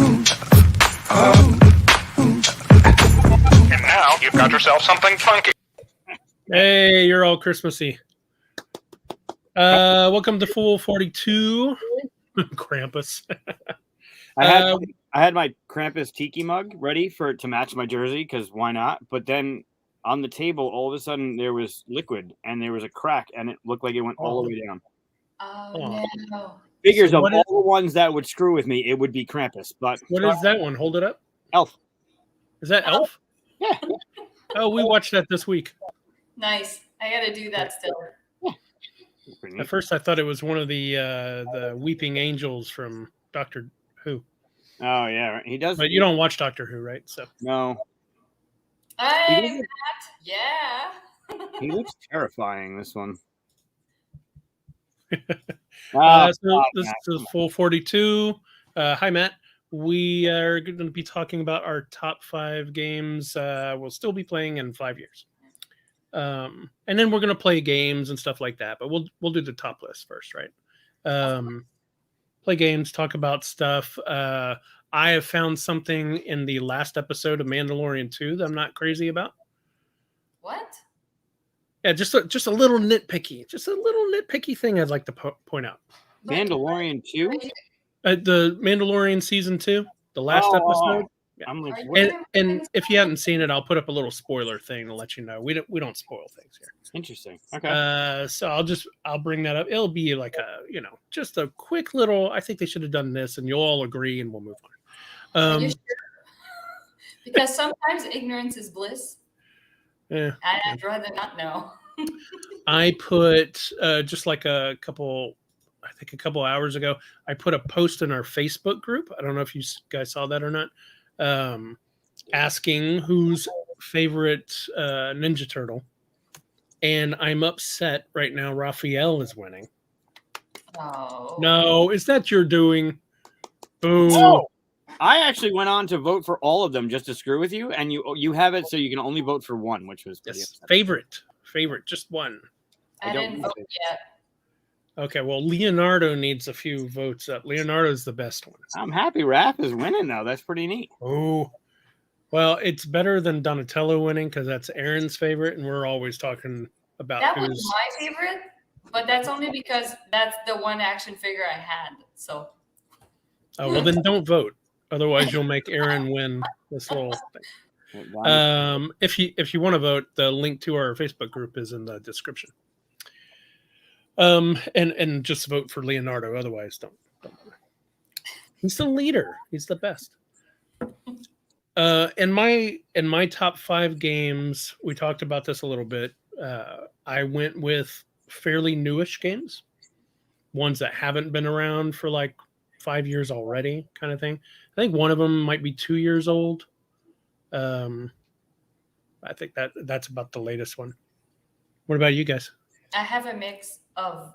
And now you've got yourself something funky. Hey, you're all Christmassy. Welcome to Full 42. Krampus. I had my Krampus tiki mug ready to match my jersey because why not? But then on the table, all of a sudden there was liquid and there was a crack and it looked like it went all the way down. Oh no! Figures so of all the ones that would screw with me, it would be Krampus. But what is that one? Hold it up. Elf. Is that Elf? Yeah. Oh, we watched that this week. Nice. I got to do that still. Yeah. At first, I thought it was one of the weeping angels from Doctor Who. Oh yeah, he does. But you don't watch Doctor Who, right? So no. Yeah. He looks terrifying. This one. So this is Full 42. Hi, Matt. We are going to be talking about our top 5 games we'll still be playing in 5 years. And then we're going to play games and stuff like that. But we'll do the top list first, right? Play games, talk about stuff. I have found something in the last episode of Mandalorain 2 that I'm not crazy about. What? Yeah, just a little nitpicky thing I'd like to point out. Mandalorian 2? The Mandalorian season 2, the last episode. Yeah. I'm like, and if you hadn't seen it, I'll put up a little spoiler thing to let you know. We don't spoil things here. Interesting. Okay. So I'll bring that up. It'll be like just a quick little. I think they should have done this, and you'll all agree, and we'll move on. Are you sure? Because sometimes ignorance is bliss. Yeah. I'd rather not know. I put just like a couple hours ago, I put a post in our Facebook group. I don't know if you guys saw that or not. Asking who's favorite Ninja Turtle. And I'm upset right now. Raphael is winning. Oh. No, is that your doing? Boo. Oh, I actually went on to vote for all of them just to screw with you. And you have it so you can only vote for one, which was pretty upsetting. Favorite, just one. I didn't vote yet. Okay, well, Leonardo needs a few votes up. Leonardo's the best one. I'm happy Raph is winning, though. That's pretty neat. Oh, well, it's better than Donatello winning because that's Aaron's favorite, and we're always talking about that was my favorite, but that's only because that's the one action figure I had. So. Oh, well, then don't vote. Otherwise, you'll make Aaron win this little thing. If you want to vote, the link to our Facebook group is in the description. And just vote for Leonardo. Otherwise, don't. He's the leader. He's the best. In my top 5 games, we talked about this a little bit. I went with fairly newish games, ones that haven't been around for like 5 years already, kind of thing. I think one of them might be 2 years old. I think that's about the latest one. What about you guys? I have a mix of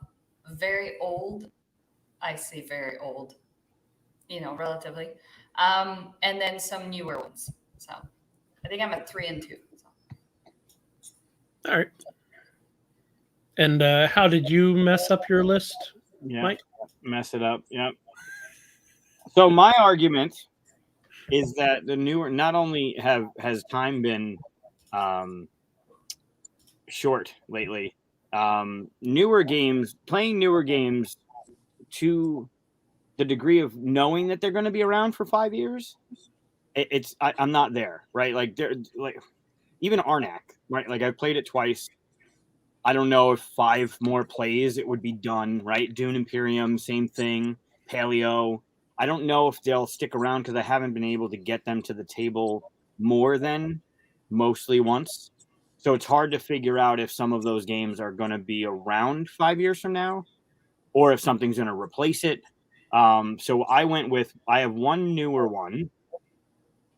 very old, I say very old, relatively, and then some newer ones. So I think I'm at 3 and 2. So. All right. And how did you mess up your list, Mike? Mess it up. Yep. So my argument is that the newer, not only has time been short lately, playing newer games to the degree of knowing that they're going to be around for 5 years, I'm not there, right? Like even Arnak, right? Like I've played it twice. I don't know if 5 more plays it would be done, right? Dune Imperium, same thing. Paleo. I don't know if they'll stick around because I haven't been able to get them to the table more than mostly once. So it's hard to figure out if some of those games are going to be around 5 years from now or if something's going to replace it. So I have one newer one,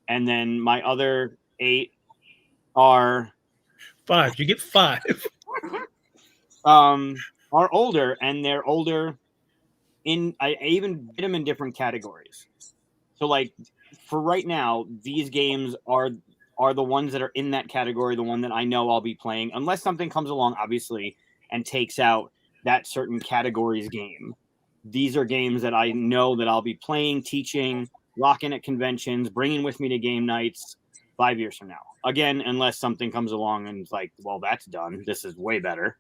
and then my other 8 are 5. You get 5. Are older, and they're older I even did them in different categories. So like for right now, these games are the ones that are in that category, the one that I know I'll be playing, unless something comes along, obviously, and takes out that certain category's game. These are games that I know that I'll be playing, teaching, rocking at conventions, bringing with me to game nights 5 years from now. Again, unless something comes along and it's like, well, that's done. This is way better.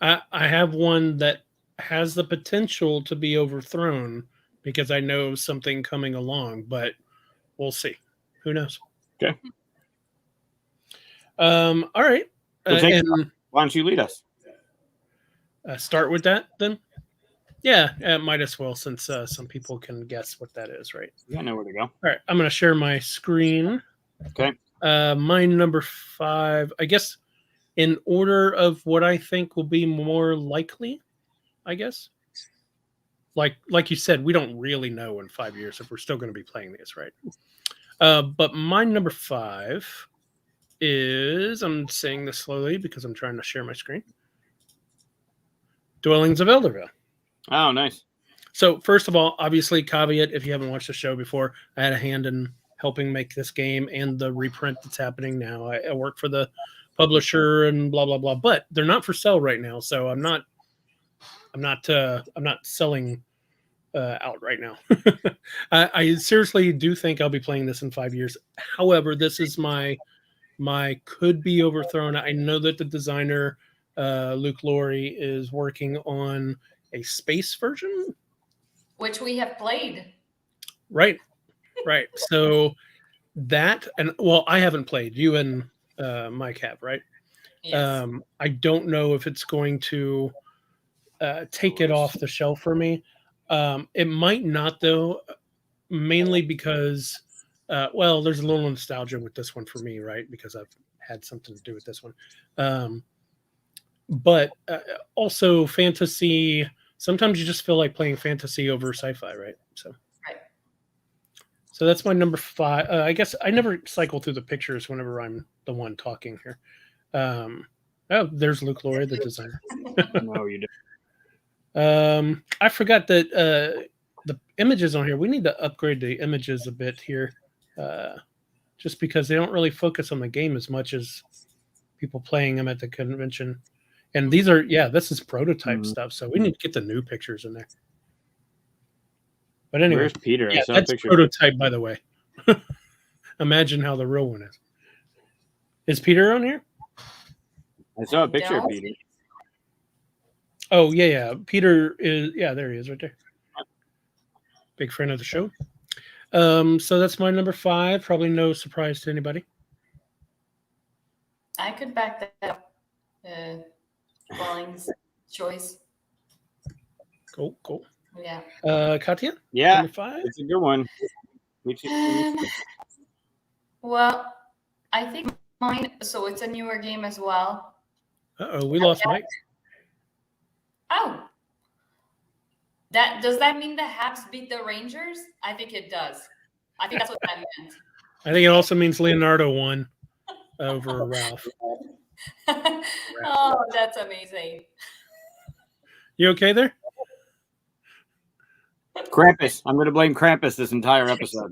I have one that has the potential to be overthrown because I know something coming along, but we'll see. Who knows? Okay. All right. So why don't you lead us? Start with that then. Yeah, might as well, since some people can guess what that is, right? I know where to go. All right, I'm going to share my screen. Okay. My number 5, I guess, in order of what I think will be more likely, I guess. Like you said, we don't really know in 5 years if we're still going to be playing these, right? But my number 5 is, I'm saying this slowly because I'm trying to share my screen, Dwellings of Elderville. Oh, nice. So first of all, obviously, caveat, if you haven't watched the show before, I had a hand in helping make this game and the reprint that's happening now. I work for the publisher and blah, blah, blah, but they're not for sale right now. So I'm not selling out right now. I seriously do think I'll be playing this in 5 years. However, this is my could be overthrown. I know that the designer, Luke Laurie, is working on a space version, which we have played. Right. So that, and well, I haven't played. You and Mike have, right? Yes. I don't know if it's going to take it off the shelf for me. It might not, though, mainly because, there's a little nostalgia with this one for me, right? Because I've had something to do with this one. But also fantasy, sometimes you just feel like playing fantasy over sci-fi, right? So that's my number 5. I guess I never cycle through the pictures whenever I'm the one talking here. There's Luke Laurie, the designer. No, you didn't. I forgot that the images on here, we need to upgrade the images a bit here, just because they don't really focus on the game as much as people playing them at the convention. And these are, this is prototype stuff, so we need to get the new pictures in there. But anyway, where's Peter? Yeah, that's prototype, by the way. Imagine how the real one is. Is Peter on here? I saw a picture of Peter. Oh, yeah. Peter is, there he is right there. Big friend of the show. So that's my number 5. Probably no surprise to anybody. I could back that up. Dwellings choice. Cool. Yeah. Katia? Yeah, number 5? it's a good one. Well, I think mine, so it's a newer game as well. Uh-oh, we lost Mike. Oh. Does that mean the Habs beat the Rangers? I think it does. I think that's what that meant. I think it also means Leonardo won over Ralph. Oh, that's amazing. You okay there? Krampus. I'm going to blame Krampus this entire episode.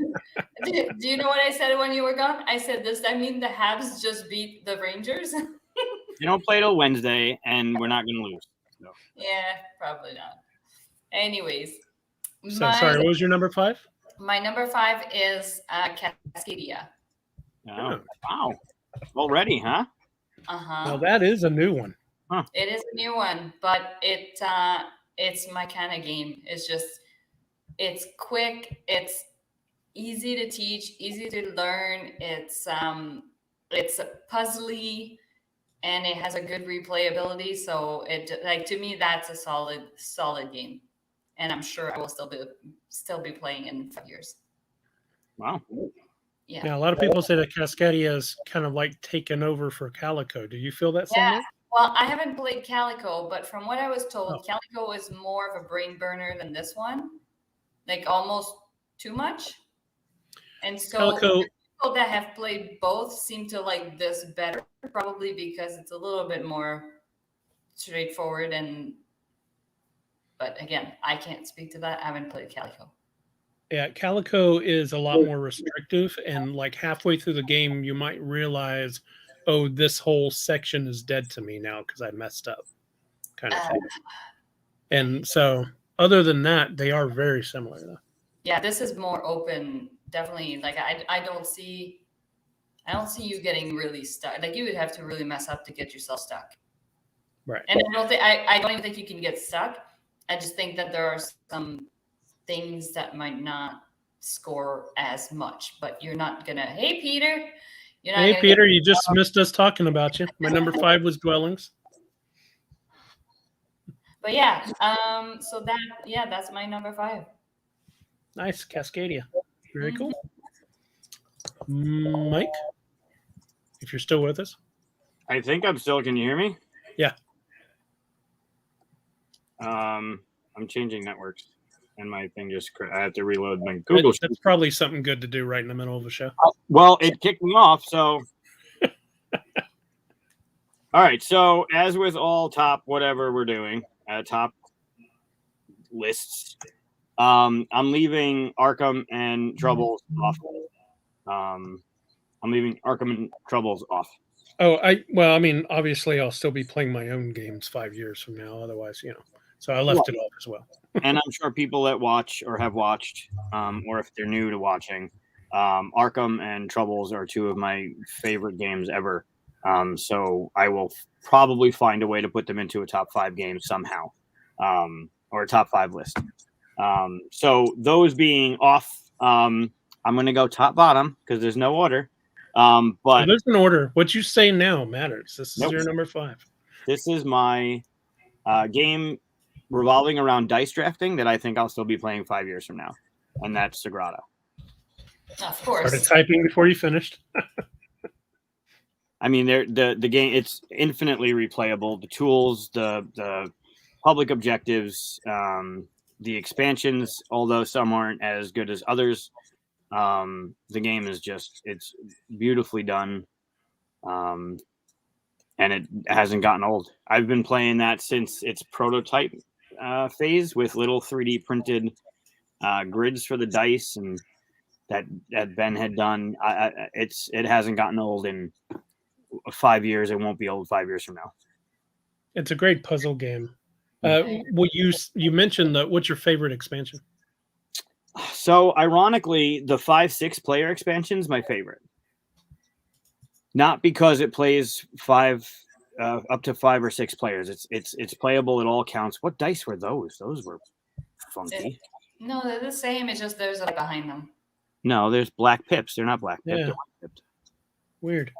Do you know what I said when you were gone? I said, does that mean the Habs just beat the Rangers? You don't play till Wednesday, and we're not going to lose. No. Yeah, probably not. Anyways. Sorry, what was your number 5? My number 5 is Katia. Oh, wow. Already, huh? Uh-huh. Well, that is a new one. Huh. It is a new one, but it's my kind of game. It's quick, it's easy to teach, easy to learn. It's puzzly, and it has a good replayability. So to me, that's a solid game, and I'm sure I will still be playing in 5 years. Wow. Yeah. A lot of people say that Cascadia is kind of like taken over for Calico. Do you feel that same way? Well, I haven't played Calico, but from what I was told, Calico is more of a brain burner than this one, like almost too much. And so Calico, people that have played both seem to like this better, probably because it's a little bit more straightforward. But again, I can't speak to that. I haven't played Calico. Yeah, Calico is a lot more restrictive, and like halfway through the game, you might realize, oh, this whole section is dead to me now because I messed up, kind of thing. And so, other than that, they are very similar, though. Yeah, this is more open. Definitely, like I don't see you getting really stuck. Like you would have to really mess up to get yourself stuck. Right. And I don't even think you can get stuck. I just think that there are some things that might not score as much, but you're not gonna. Hey, Peter. You're not Hey, gonna Peter, you just missed us talking about you. My number 5 was dwellings. But yeah, so that's my number 5. Nice, Cascadia. Very cool. Mike, if you're still with us. I think I'm still. Can you hear me? Yeah. I'm changing networks, and my thing just. I have to reload my Google. That's probably something good to do right in the middle of a show. Well, it kicked me off, so. All right. So, as with all top whatever we're doing, top lists, I'm leaving Arkham and Troubles off. I'm leaving Arkham and Troubles off. Oh, I mean, obviously, I'll still be playing my own games 5 years from now. Otherwise, so I left it off as well. And I'm sure people that watch or have watched, or if they're new to watching, Arkham and Troubles are 2 of my favorite games ever. So I will probably find a way to put them into a top 5 game somehow, or a top 5 list. So those being off, I'm going to go top bottom because there's no order. But there's an order. What you say now matters. This is your number 5. This is my game revolving around dice drafting that I think I'll still be playing 5 years from now, and that's Sagrada. Of course. Started typing before you finished. I mean, the game, it's infinitely replayable. The tools, the public objectives, the expansions, although some aren't as good as others, the game is it's beautifully done, and it hasn't gotten old. I've been playing that since its prototype phase with little 3D printed grids for the dice, and that Ben had done. It hasn't gotten old in 5 years. It won't be old 5 years from now. It's a great puzzle game. Well, you mentioned what's your favorite expansion? So ironically, the 5-6 player expansion is my favorite. Not because it plays up to 5 or 6 players. It's playable at all counts. What dice were those? Those were funky. No, they're the same. It's just there's like behind them. No, there's black pips. They're not black pips. Yeah. They're white pips. Weird.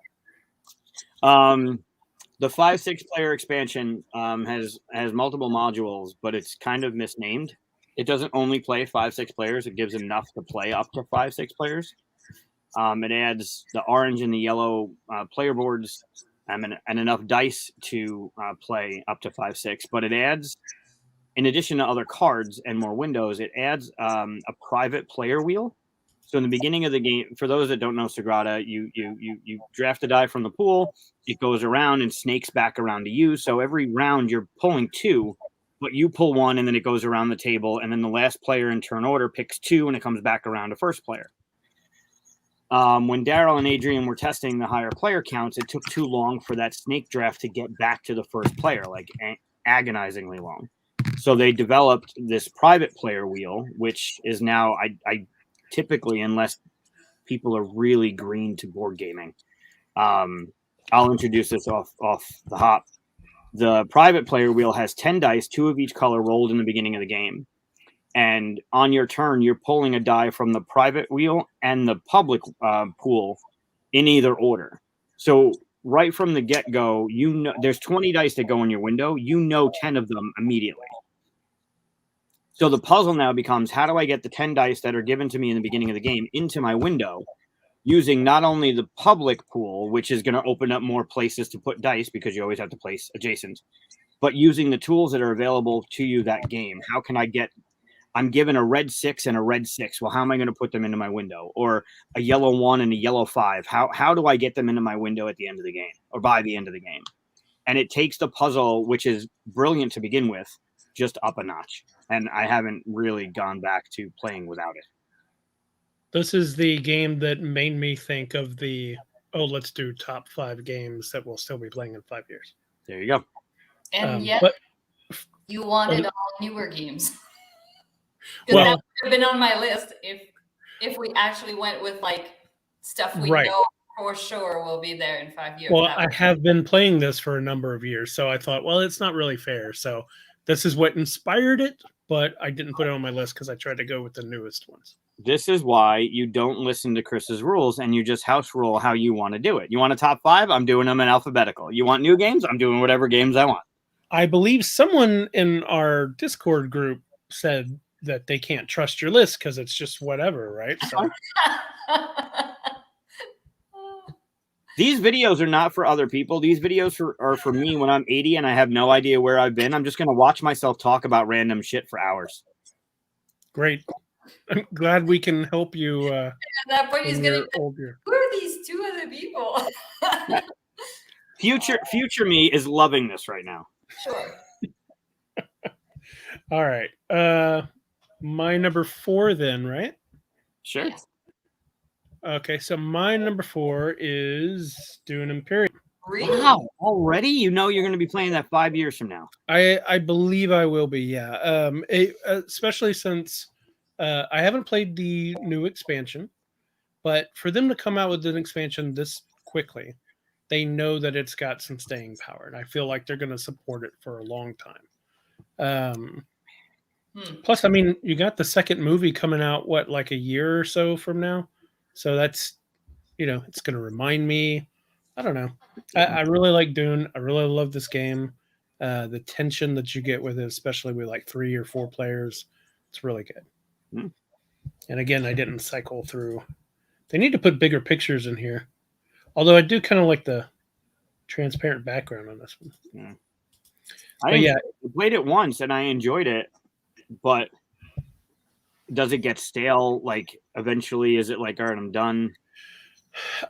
The 5-6 player expansion has multiple modules, but it's kind of misnamed. It doesn't only play 5-6 players. It gives enough to play up to 5-6 players. It adds the orange and the yellow player boards and enough dice to play up to 5-6. But it adds, in addition to other cards and more windows, it adds a private player wheel. So in the beginning of the game, for those that don't know Sagrada, you draft a die from the pool. It goes around and snakes back around to you. So every round you're pulling 2, but you pull 1 and then it goes around the table. And then the last player in turn order picks 2 and it comes back around to first player. When Daryl and Adrian were testing the higher player counts, it took too long for that snake draft to get back to the first player, like agonizingly long. So they developed this private player wheel, which is now, I typically, unless people are really green to board gaming, I'll introduce this off the hop. The private player wheel has 10 dice, 2 of each color rolled in the beginning of the game. And on your turn, you're pulling a die from the private wheel and the public pool in either order. So right from the get-go, there's 20 dice that go in your window. 10 of them immediately. So the puzzle now becomes, how do I get the 10 dice that are given to me in the beginning of the game into my window using not only the public pool, which is going to open up more places to put dice because you always have to place adjacent, but using the tools that are available to you that game. How can I get, I'm given a red 6 and a red 6. Well, how am I going to put them into my window? Or a yellow 1 and a yellow 5. How do I get them into my window at the end of the game or by the end of the game? And it takes the puzzle, which is brilliant to begin with, just up a notch. And I haven't really gone back to playing without it. This is the game that made me think of let's do top 5 games that we'll still be playing in 5 years. There you go. And yet you wanted all newer games. Because that Well, would have been on my list if we actually went with like stuff we right. know for sure will be there in 5 years. Well, That I would- have been playing this for a number of years, so I thought, well, it's not really fair. So this is what inspired it, but I didn't put it on my list because I tried to go with the newest ones. This is why you don't listen to Chris's rules and you just house rule how you want to do it. You want a top 5? I'm doing them in alphabetical. You want new games? I'm doing whatever games I want. I believe someone in our Discord group said that they can't trust your list because it's just whatever, right? So These videos are not for other people. These videos are for me when I'm 80 and I have no idea where I've been. I'm just going to watch myself talk about random shit for hours. great. I'm glad we can help you. At that point, he's in gonna. your older. Who are these two other people? Future me is loving this right now. Sure. All right. My number 4 then, right? Sure. Yes. Okay, so my number 4 is Dune Imperium. Really? Wow, already? You know you're going to be playing that 5 years from now. I believe I will be, yeah. Especially since I haven't played the new expansion, but for them to come out with an expansion this quickly, they know that it's got some staying power, and I feel like they're going to support it for a long time. Plus, I mean, you got the second movie coming out, what, like a year or so from now? So that's, it's going to remind me. I don't know. I really like Dune. I really love this game. The tension that you get with it, especially with like 3 or 4 players, it's really good. And again, I didn't cycle through. They need to put bigger pictures in here. Although I do kind of like the transparent background on this one. I played it once and I enjoyed it, but does it get stale? Like eventually, is it like, all right, I'm done?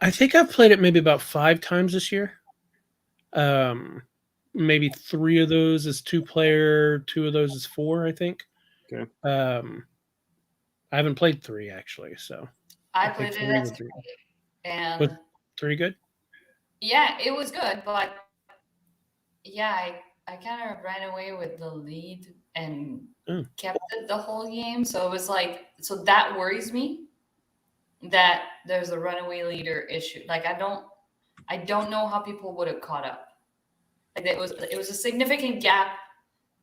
I think I've played it maybe about 5 times this year. Maybe 3 of those is 2-player, 2 of those is 4, I think. Okay. I haven't played 3 actually, so I played it as 3, and was 3 good? Yeah, it was good, but yeah, I kind of ran away with the lead and kept it the whole game. So it was like, so that worries me that there's a runaway leader issue. Like I don't know how people would have caught up. Like it was a significant gap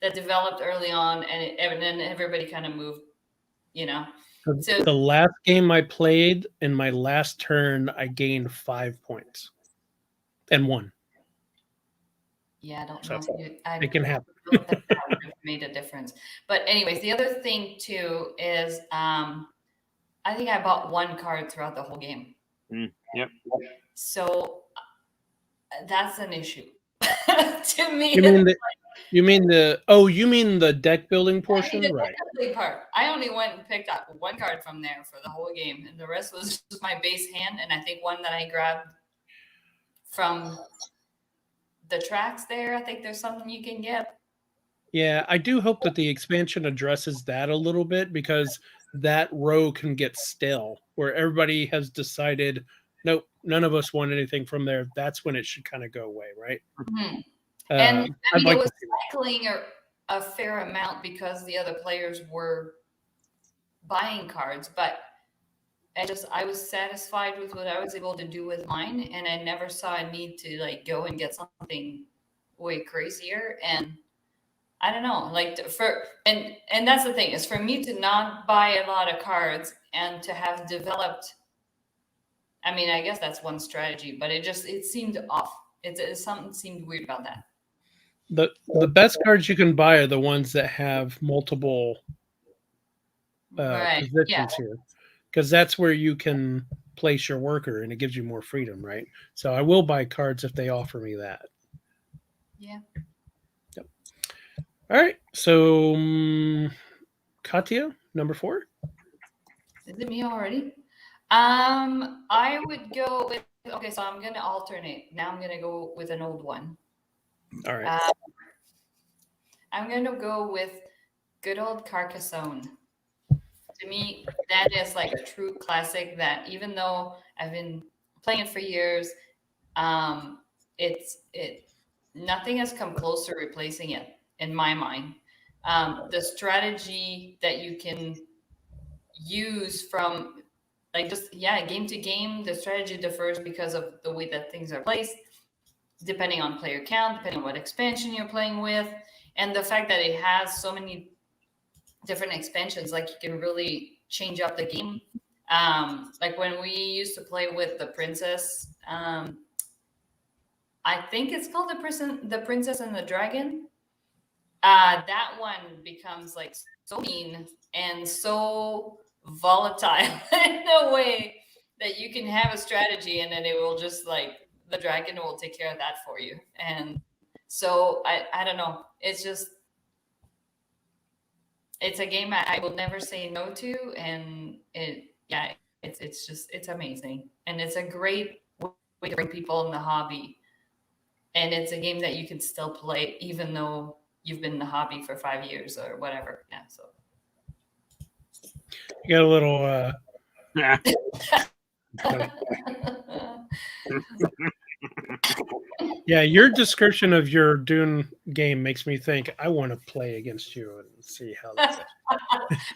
that developed early on, and then everybody kind of moved, So the last game I played, in my last turn, I gained 5 points and won. Yeah, I don't So know. it can happen. That would have made a difference. But anyways, the other thing too is I think I bought 1 card throughout the whole game. Yep. So that's an issue to me. You mean the deck building portion, the right? deck building part. I only went and picked up 1 card from there for the whole game, and the rest was just my base hand, and I think one that I grabbed from the tracks there. I think there's something you can get. Yeah, I do hope that the expansion addresses that a little bit, because that row can get stale where everybody has decided, nope, none of us want anything from there. That's when it should kind of go away, right? Mm-hmm. And I mean, like it was cycling a fair amount because the other players were buying cards, but I was satisfied with what I was able to do with mine, and I never saw a need to like go and get something way crazier. And I don't know, like and that's the thing, is for me to not buy a lot of cards and to have developed. I mean, I guess that's one strategy, but it seemed off. Something seemed weird about that. The best cards you can buy are the ones that have multiple Right. positions here, because that's where you can place your worker and it gives you more freedom, right? So I will buy cards if they offer me that. Yeah. Yep. All right. So Katia, number 4. Is it me already? I would go with, okay, so I'm gonna alternate. Now I'm gonna go with an old one. All right. I'm gonna go with good old Carcassonne. To me, that is like a true classic that even though I've been playing it for years, nothing has come close to replacing it in my mind. The strategy that you can use from like just game to game, the strategy differs because of the way that things are placed, depending on player count, depending on what expansion you're playing with, and the fact that it has so many different expansions, like you can really change up the game. Like when we used to play with the princess, I think it's called the Princess and the Dragon. That one becomes like so mean and so volatile in a way that you can have a strategy and then it will just like the dragon will take care of that for you. And so I don't know. It's a game I will never say no to, and it's amazing, and it's a great way to bring people in the hobby. And it's a game that you can still play even though you've been in the hobby for 5 years or whatever. Yeah, so You got a little. Yeah. Yeah, your description of your Dune game makes me think I want to play against you and see how that's.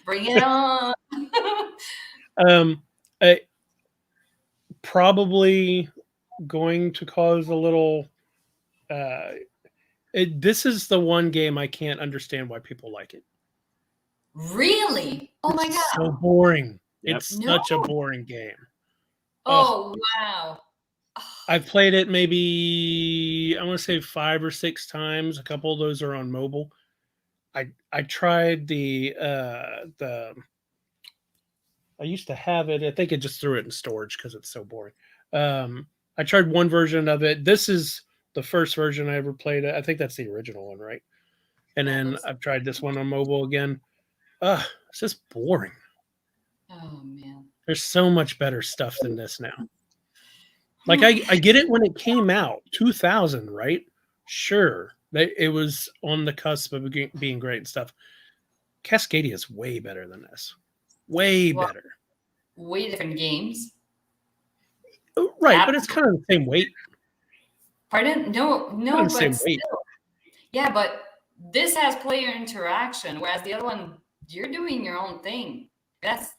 Bring it on. Probably going to cause a little. This is the one game I can't understand why people like it. Really? Oh my It's god! so boring. Yep. It's such a boring game. Oh wow! I've played it maybe I want to say 5 or 6 times. A couple of those are on mobile. I tried the I used to have it. I think I just threw it in storage because it's so boring. I tried one version of it. This is the first version I ever played. I think that's the original one, right? And then I've tried this one on mobile again. It's just boring. Oh man! There's so much better stuff than this now. Like I get it when it came out, 2000, right? Sure, it was on the cusp of being great and stuff. Cascadia is way better than this. Way better. Way different games. Right, but it's kind of the same weight. Pardon? No, Kind of but still. Yeah, but this has player interaction, whereas the other one, you're doing your own thing. That's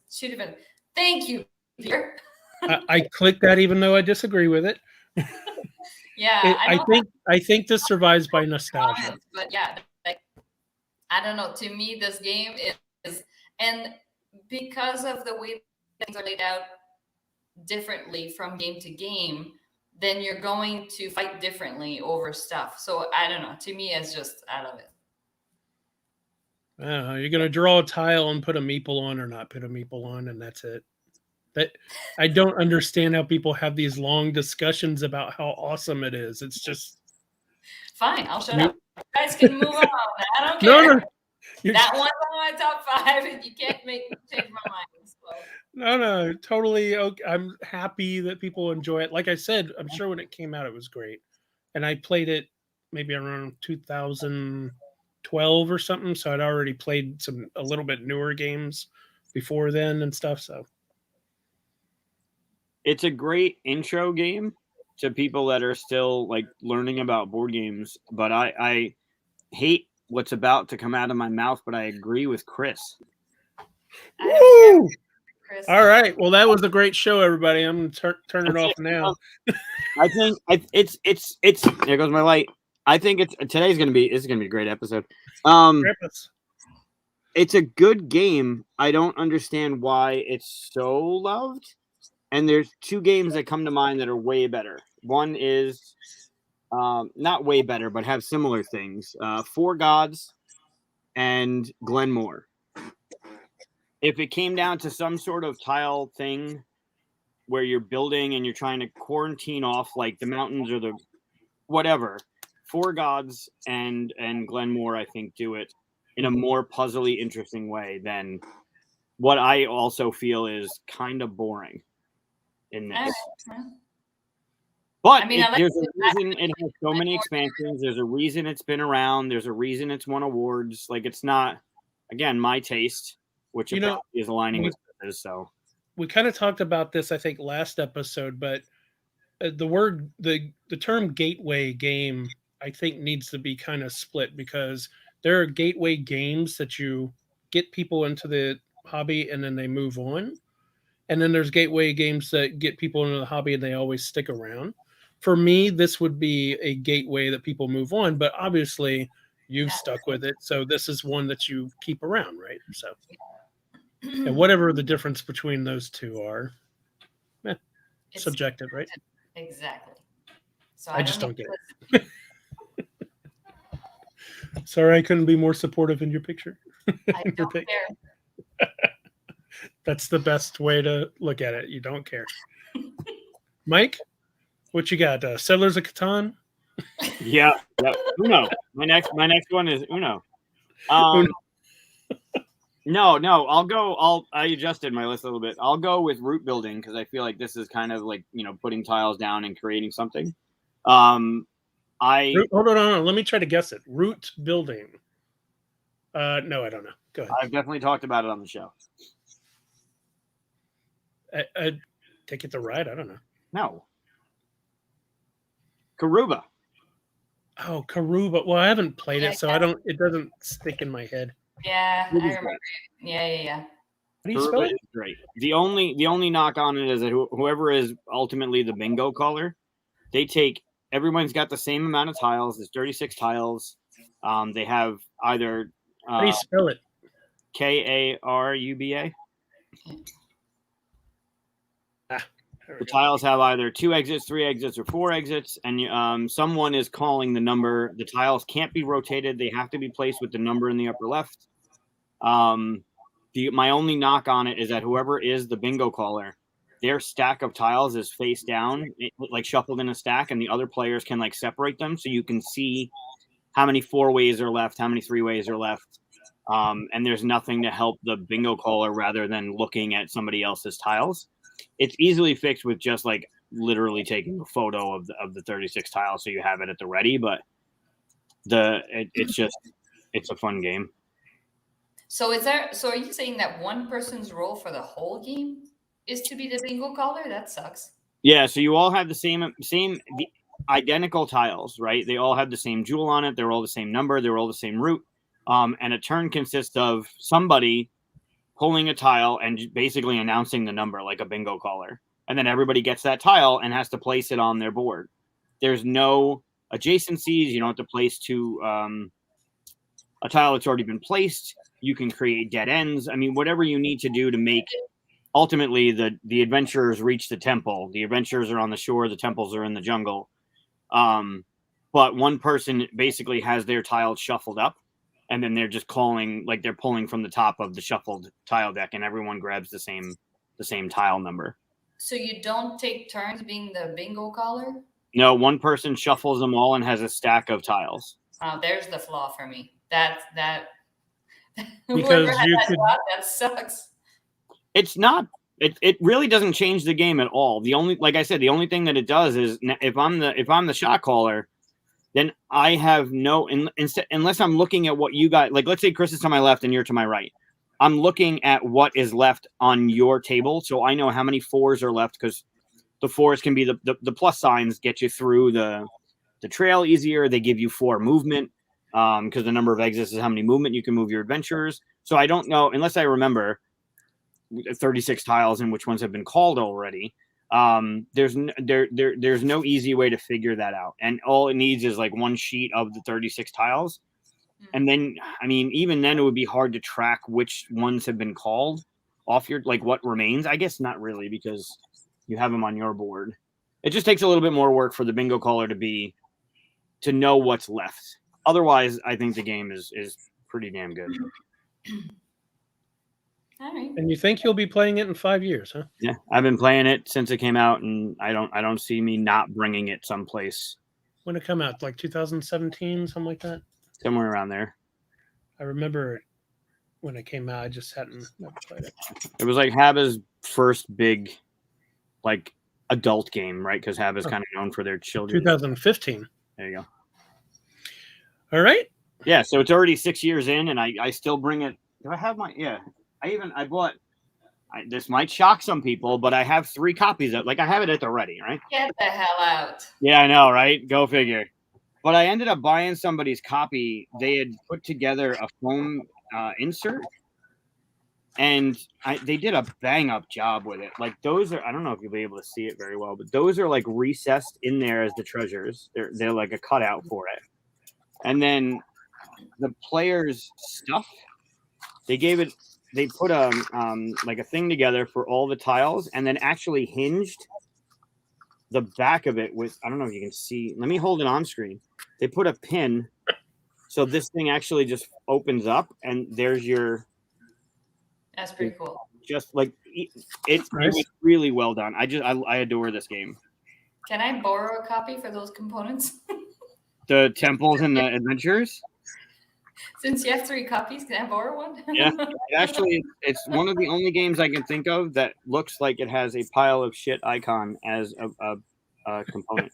2 different. Thank you, Peter. I clicked that even though I disagree with it. Yeah, I think this survives by nostalgia. But yeah, like I don't know. To me, this game is, and because of the way things are laid out differently from game to game, then you're going to fight differently over stuff. So I don't know. To me, it's just I love it. You're going to draw a tile and put a meeple on or not put a meeple on, and that's it. That I don't understand how people have these long discussions about how awesome it is. It's just fine. I'll shut up. You guys can move on. I don't care. No, that one's on my top 5, and you can't make me change my mind. So. No, totally. Okay. I'm happy that people enjoy it. Like I said, I'm sure when it came out, it was great, and I played it maybe around 2012 or something. So I'd already played a little bit newer games before then and stuff. So. It's a great intro game to people that are still like learning about board games, but I hate what's about to come out of my mouth, but I agree with Chris. Woo! Chris. All right. Well, that was a great show, everybody. I'm going to turn it off now. I think it's there goes my light. I think this is going to be a great episode. It's a good game. I don't understand why it's so loved. And there's 2 games that come to mind that are way better. One is not way better, but have similar things. 4 Gods and Glenmore. If it came down to some sort of tile thing where you're building and you're trying to quarantine off like the mountains or the whatever, 4 Gods and Glenmore, I think, do it in a more puzzly, interesting way than what I also feel is kind of boring. In this. But there's a reason it has so many expansions. There's a reason it's been around. There's a reason it's won awards. Like it's not, again, my taste, which is aligning with this. So we kind of talked about this, I think, last episode, but the term gateway game, I think, needs to be kind of split because there are gateway games that you get people into the hobby and then they move on. And then there's gateway games that get people into the hobby and they always stick around. For me, this would be a gateway that people move on, but obviously you've stuck with it. So this is one that you keep around, right? So and whatever the difference between those two are, It's subjective, right? exactly. So I just know don't get if Sorry, I couldn't be more supportive in your picture. I Your don't pic. care. That's the best way to look at it. You don't care. Mike, what you got? Settlers of Catan? Yeah. Uno. My next one is Uno. Uno. No. I adjusted my list a little bit. I'll go with root building because I feel like this is kind of like putting tiles down and creating something. Hold on. Let me try to guess it. Root building. No, I don't know. Go ahead. I've definitely talked about it on the show. I take it to ride. I don't know. No. Karuba. Oh, Karuba. Well, I haven't played Yeah, it, so I don't. It doesn't stick in my head. Yeah, I It is remember. Yeah. How do you spell Karuba it? is great. The only knock on it is that whoever is ultimately the bingo caller, they take everyone's got the same amount of tiles. There's 36 tiles. They have either How do you spell it? Karuba. There we The go. tiles have either 2 exits, 3 exits, or 4 exits, and someone is calling the number. The tiles can't be rotated; they have to be placed with the number in the upper left. My only knock on it is that whoever is the bingo caller, their stack of tiles is face down, like shuffled in a stack, and the other players can like separate them, so you can see how many 4-ways are left, how many 3-ways are left, and there's nothing to help the bingo caller rather than looking at somebody else's tiles. It's easily fixed with just like literally taking a photo of the 36 tiles so you have it at the ready, but it's a fun game. So are you saying that one person's role for the whole game is to be the bingo caller? That sucks. Yeah, so you all have the identical tiles, right? They all have the same jewel on it. They're all the same number. They're all the same root. And a turn consists of somebody pulling a tile and basically announcing the number like a bingo caller. And then everybody gets that tile and has to place it on their board. There's no adjacencies. You don't have to place to a tile that's already been placed. You can create dead ends. I mean, whatever you need to do to make ultimately the adventurers reach the temple. The adventurers are on the shore. The temples are in the jungle. But one person basically has their tiles shuffled up. And then they're just calling, like they're pulling from the top of the shuffled tile deck, and everyone grabs the same tile number. So you don't take turns being the bingo caller? No, one person shuffles them all and has a stack of tiles. There's the flaw for me. That Because that sucks. It's not. It really doesn't change the game at all. The only thing that it does is if I'm the shot caller, then I have unless I'm looking at what you got. Like, let's say Chris is to my left and you're to my right. I'm looking at what is left on your table, so I know how many 4s are left because the 4s can be the plus signs get you through the trail easier. They give you 4 movement because the number of exits is how many movement you can move your adventurers. So I don't know unless I remember 36 tiles and which ones have been called already. There's no easy way to figure that out, and all it needs is like one sheet of the 36 tiles, and then I mean even then it would be hard to track which ones have been called off your like what remains. I guess not really because you have them on your board. It just takes a little bit more work for the bingo caller to know what's left. Otherwise, I think the game is pretty damn good. All right. And you think you'll be playing it in 5 years, huh? Yeah, I've been playing it since it came out, and I don't see me not bringing it someplace. When it come out, like 2017, something like that? Somewhere around there. I remember when it came out, I just hadn't never played it. It was like Haba's first big, like, adult game, right? Because Haba's kind of known for their children. 2015. There you go. All right. Yeah, so it's already 6 years in, and I still bring it. Do I have my? Yeah, I bought. This might shock some people, but I have 3 copies of. Like I have it at the ready, right? Get the hell out. Yeah, I know, right? Go figure. But I ended up buying somebody's copy. They had put together a foam insert, and they did a bang up job with it. Like those are, I don't know if you'll be able to see it very well, but those are like recessed in there as the treasures. They're like a cutout for it. And then the players' stuff, they put like a thing together for all the tiles, and then actually hinged the back of it with, I don't know if you can see. Let me hold it on screen. They put a pin, so this thing actually just opens up, and there's your. That's pretty cool. Just like it was really well done. I adore this game. Can I borrow a copy for those components? The temples and the adventures. Since you have 3 copies, can I borrow one? Yeah, it's one of the only games I can think of that looks like it has a pile of shit icon as a component.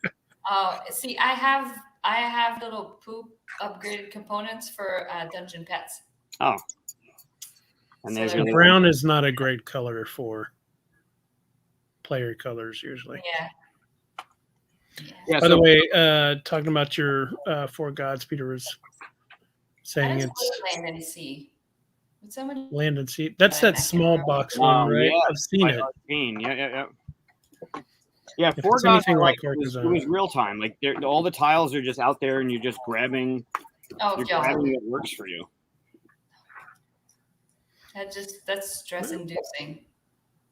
Oh, see, I have little poop upgraded components for dungeon pets. Oh. And there's So brown is not a great color for player colors usually. Yeah. By the way, talking about your 4 gods, Peter was saying it's land and sea. Would someone land and sea? That's that small box one, right? Yeah, I've seen it. Yeah, If 4 it's gods anything like like it was real time. Like all the tiles are just out there, and you're just grabbing. Grabbing what works for you. That's stress inducing.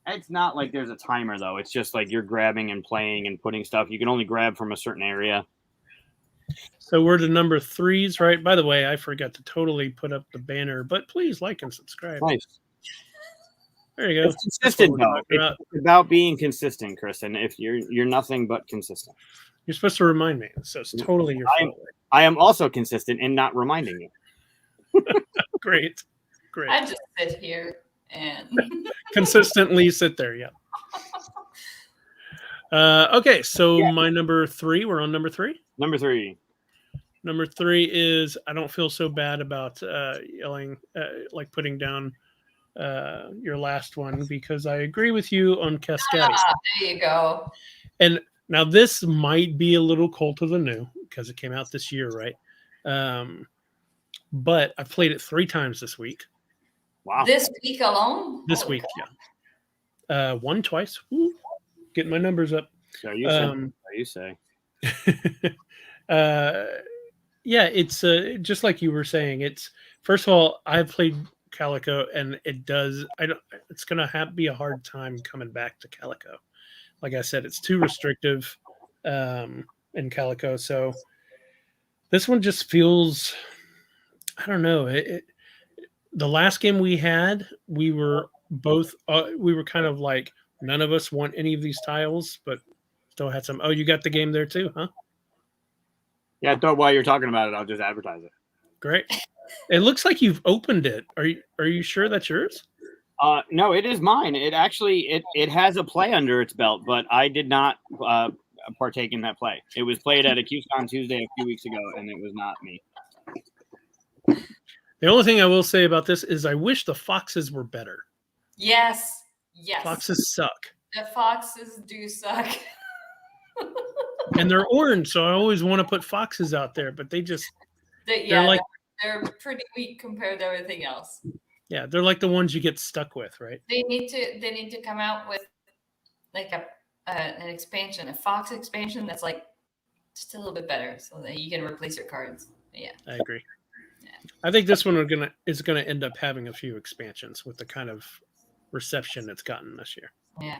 It's not like there's a timer though. It's just like you're grabbing and playing and putting stuff. You can only grab from a certain area. So we're to number 3s, right? By the way, I forgot to totally put up the banner, but please like and subscribe. Nice. There you go. It's consistent though. It's about being consistent, Kristen. If you're nothing but consistent. You're supposed to remind me, so it's totally your fault. I am also consistent in not reminding you. Great. I just sit here and consistently sit there. Yeah. Okay, so my number 3. We're on number 3. Number 3. Number 3 is I don't feel so bad about yelling, like putting down your last one because I agree with you on Cascade. There you go. And now this might be a little cold to the new because it came out this year, right? But I've played it 3 times this week. Wow. This week alone? This week, yeah. Won twice. Woo. Getting my numbers up. So you say. Yeah, it's just like you were saying. It's first of all, I've played Calico, and it's gonna be a hard time coming back to Calico. Like I said, it's too restrictive in Calico. So this one just feels, I don't know. The last game we had, we were both we were kind of like none of us want any of these tiles, but still had some. Oh, you got the game there too, huh? Yeah, I thought while you're talking about it, I'll just advertise it. Great. It looks like you've opened it. Are you sure that's yours? No, it is mine. It actually it has a play under its belt, but I did not partake in that play. It was played at a QCon Tuesday a few weeks ago, and it was not me. The only thing I will say about this is I wish the foxes were better. Yes. Foxes suck. The foxes do suck. And they're orange, so I always want to put foxes out there, but they're pretty weak compared to everything else. Yeah, they're like the ones you get stuck with, right? They need to come out with like an expansion, a fox expansion that's like just a little bit better, so that you can replace your cards. Yeah, I agree. Yeah. I think this one is gonna end up having a few expansions with the kind of reception it's gotten this year. Yeah,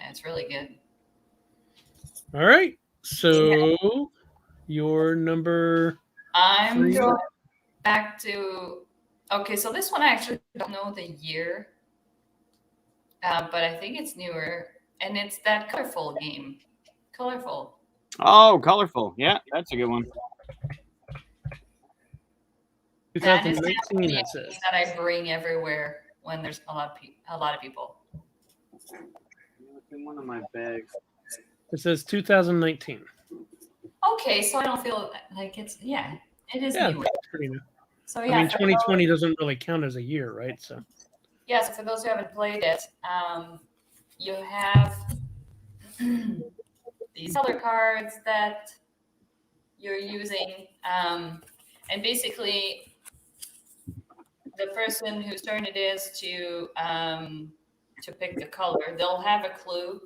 it's really good. All right, so your number. I'm 3. going back to. Okay, so this one I actually don't know the year, but I think it's newer, and it's that colorful game. Colorful. Oh, colorful. Yeah, that's a good one. That is 2019, that I bring everywhere when there's a lot of people. It's in one of my bags. It says 2019. Okay, so I don't feel like it's it is newer. It's pretty new. So I mean, 2020 doesn't really count as a year, right? So so for those who haven't played it, you have these color cards that you're using, and basically the person whose turn it is to pick the color, they'll have a clue,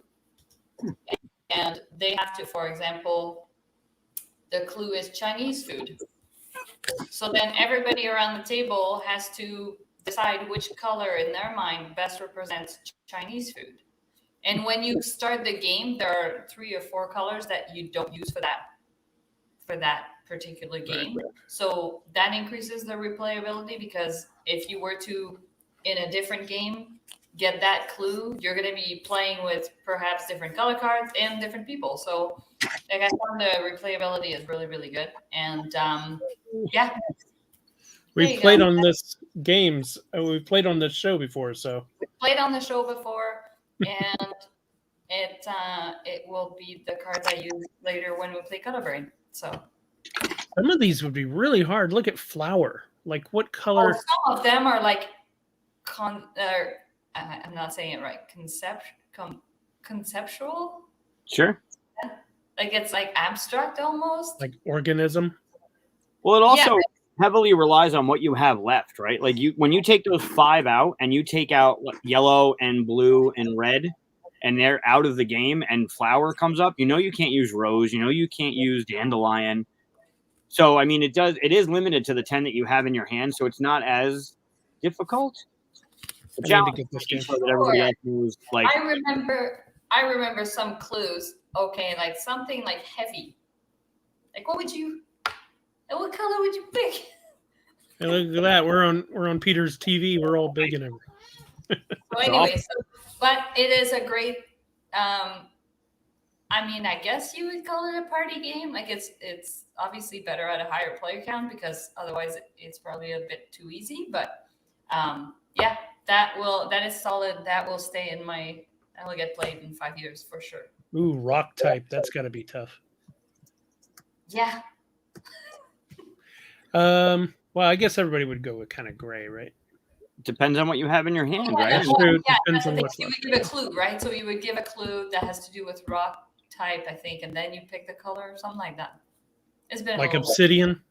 and they have to, for example, the clue is Chinese food. So then everybody around the table has to decide which color in their mind best represents Chinese food. And when you start the game, there are 3 or 4 colors that you don't use for that particular game. So that increases the replayability, because if you were to, in a different game, get that clue, you're going to be playing with perhaps different color cards and different people. So like, I found the replayability is really, really good. And yeah. We've played on this games. We've played on this show before, so. Played on the show before, and it will be the cards I use later when we play Color Brain. So some of these would be really hard. Look at flower. Like, what color? Some of them are like I'm not saying it right. Conceptual. Sure. Like, it's like abstract almost. Like organism. Well, it also heavily relies on what you have left, right? Like, when you take those 5 out and you take out yellow and blue and red, and they're out of the game, and flower comes up, you can't use rose, you can't use dandelion. So I mean, it is limited to the 10 that you have in your hand, so it's not as difficult. I need to get this game. So that everybody else knows, like, I remember some clues. Okay, like something like heavy. Like, what color would you pick? Hey, look at that. We're on Peter's TV. We're all big and everything. So anyway, but it is a great. I mean, I guess you would call it a party game. Like, it's obviously better at a higher player count, because otherwise it's probably a bit too easy. But yeah, that is solid. That will stay in my. That will get played in 5 years for sure. Ooh, rock type. That's got to be tough. Yeah. Well, I guess everybody would go with kind of gray, right? Depends on what you have in your hand, right? That's true. Depends on you what's would left. give a clue, right? So you would give a clue that has to do with rock type, I think, and then you pick the color or something like that. It's been Like obsidian.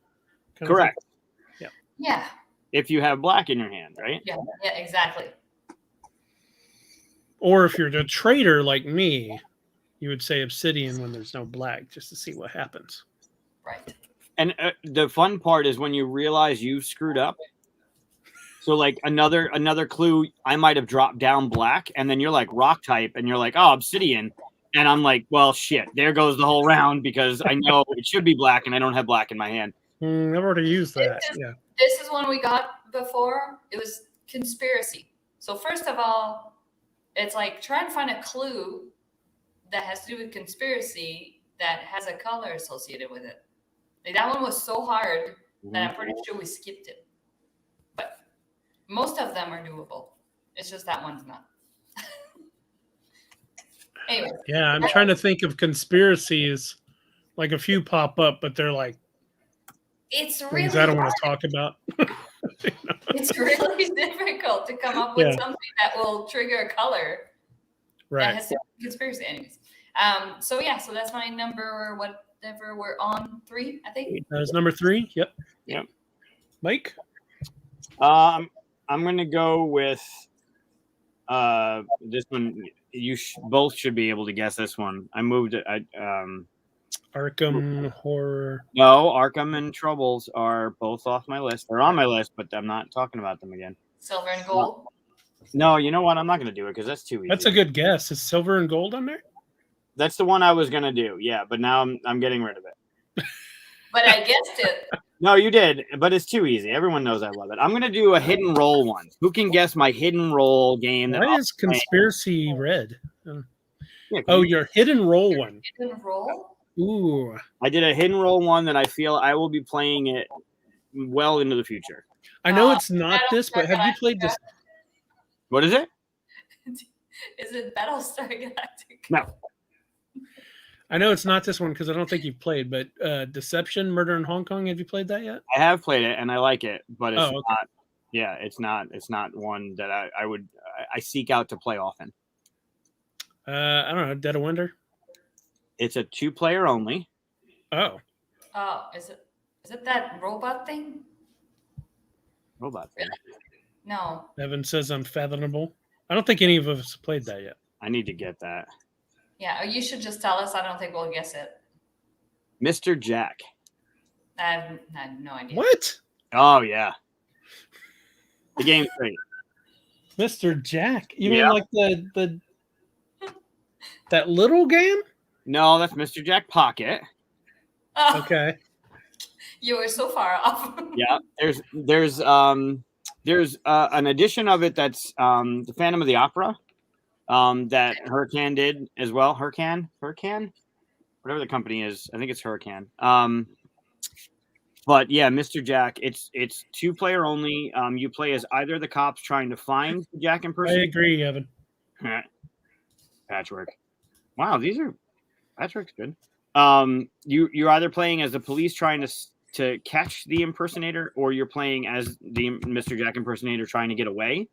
Correct. Yeah. If you have black in your hand, right? Yeah, exactly. Or if you're a trader like me, you would say obsidian when there's no black, just to see what happens. Right. And the fun part is when you realize you've screwed up. So like another clue, I might have dropped down black, and then you're like rock type, and you're like, oh, obsidian. And I'm like, well, shit, there goes the whole round, because I know it should be black and I don't have black in my hand. I've already used that. This is one we got before. It was conspiracy. So first of all, it's like try and find a clue that has to do with conspiracy that has a color associated with it. Like, that one was so hard that I'm pretty sure we skipped it. But most of them are doable. It's just that one's not. Anyway. Yeah, I'm trying to think of conspiracies. Like, a few pop up, but they're like it's really things I don't want to talk about. It's really difficult to come up with something that will trigger a color. Right. That has to be conspiracy, anyways. So that's my number, or whatever we're on, 3, I think. That's number 3. Yep. Mike? I'm gonna go with this one. You both should be able to guess this one. I moved it. Arkham Horror. No, Arkham and Troubles are both off my list. They're on my list, but I'm not talking about them again. Silver and Gold. No, you know what? I'm not going to do it because that's too easy. That's a good guess. Is Silver and Gold on there? That's the one I was going to do. Yeah, but now I'm getting rid of it. But I guessed it. No, you did, but it's too easy. Everyone knows I love it. I'm going to do a hidden roll one. Who can guess my hidden roll game? Why is Conspiracy red? Your hidden roll one. Hidden roll? Ooh. I did a hidden roll one that I feel I will be playing it well into the future. I know it's not this, but have you played this? What is it? Is it Battlestar Galactica? No. I know it's not this one because I don't think you've played, but Deception, Murder in Hong Kong. Have you played that yet? I have played it and I like it, but it's okay. not. Yeah, it's not one that I seek out to play often. I don't know. Dead of Winter. It's a 2-player only. Oh. Oh, is it that robot thing? Robot thing. No. Evan says unfathomable. I don't think any of us have played that yet. I need to get that. Yeah, you should just tell us. I don't think we'll guess it. Mr. Jack. I have no idea. What? Oh yeah. The game's great. Mr. Jack? You Yeah. mean like the that little game? No, that's Mr. Jack Pocket. Oh, Okay. you were so far off. Yeah. There's an edition of it that's the Phantom of the Opera. That Hurricane did as well. Hurricane, whatever the company is. I think it's Hurricane. But yeah, Mr. Jack. It's 2-player only. You play as either the cops trying to find the Jack I impersonator. agree, Evan. Patchwork. Wow, Patchwork's good. You're either playing as the police trying to catch the impersonator, or you're playing as the Mr. Jack impersonator trying to get away.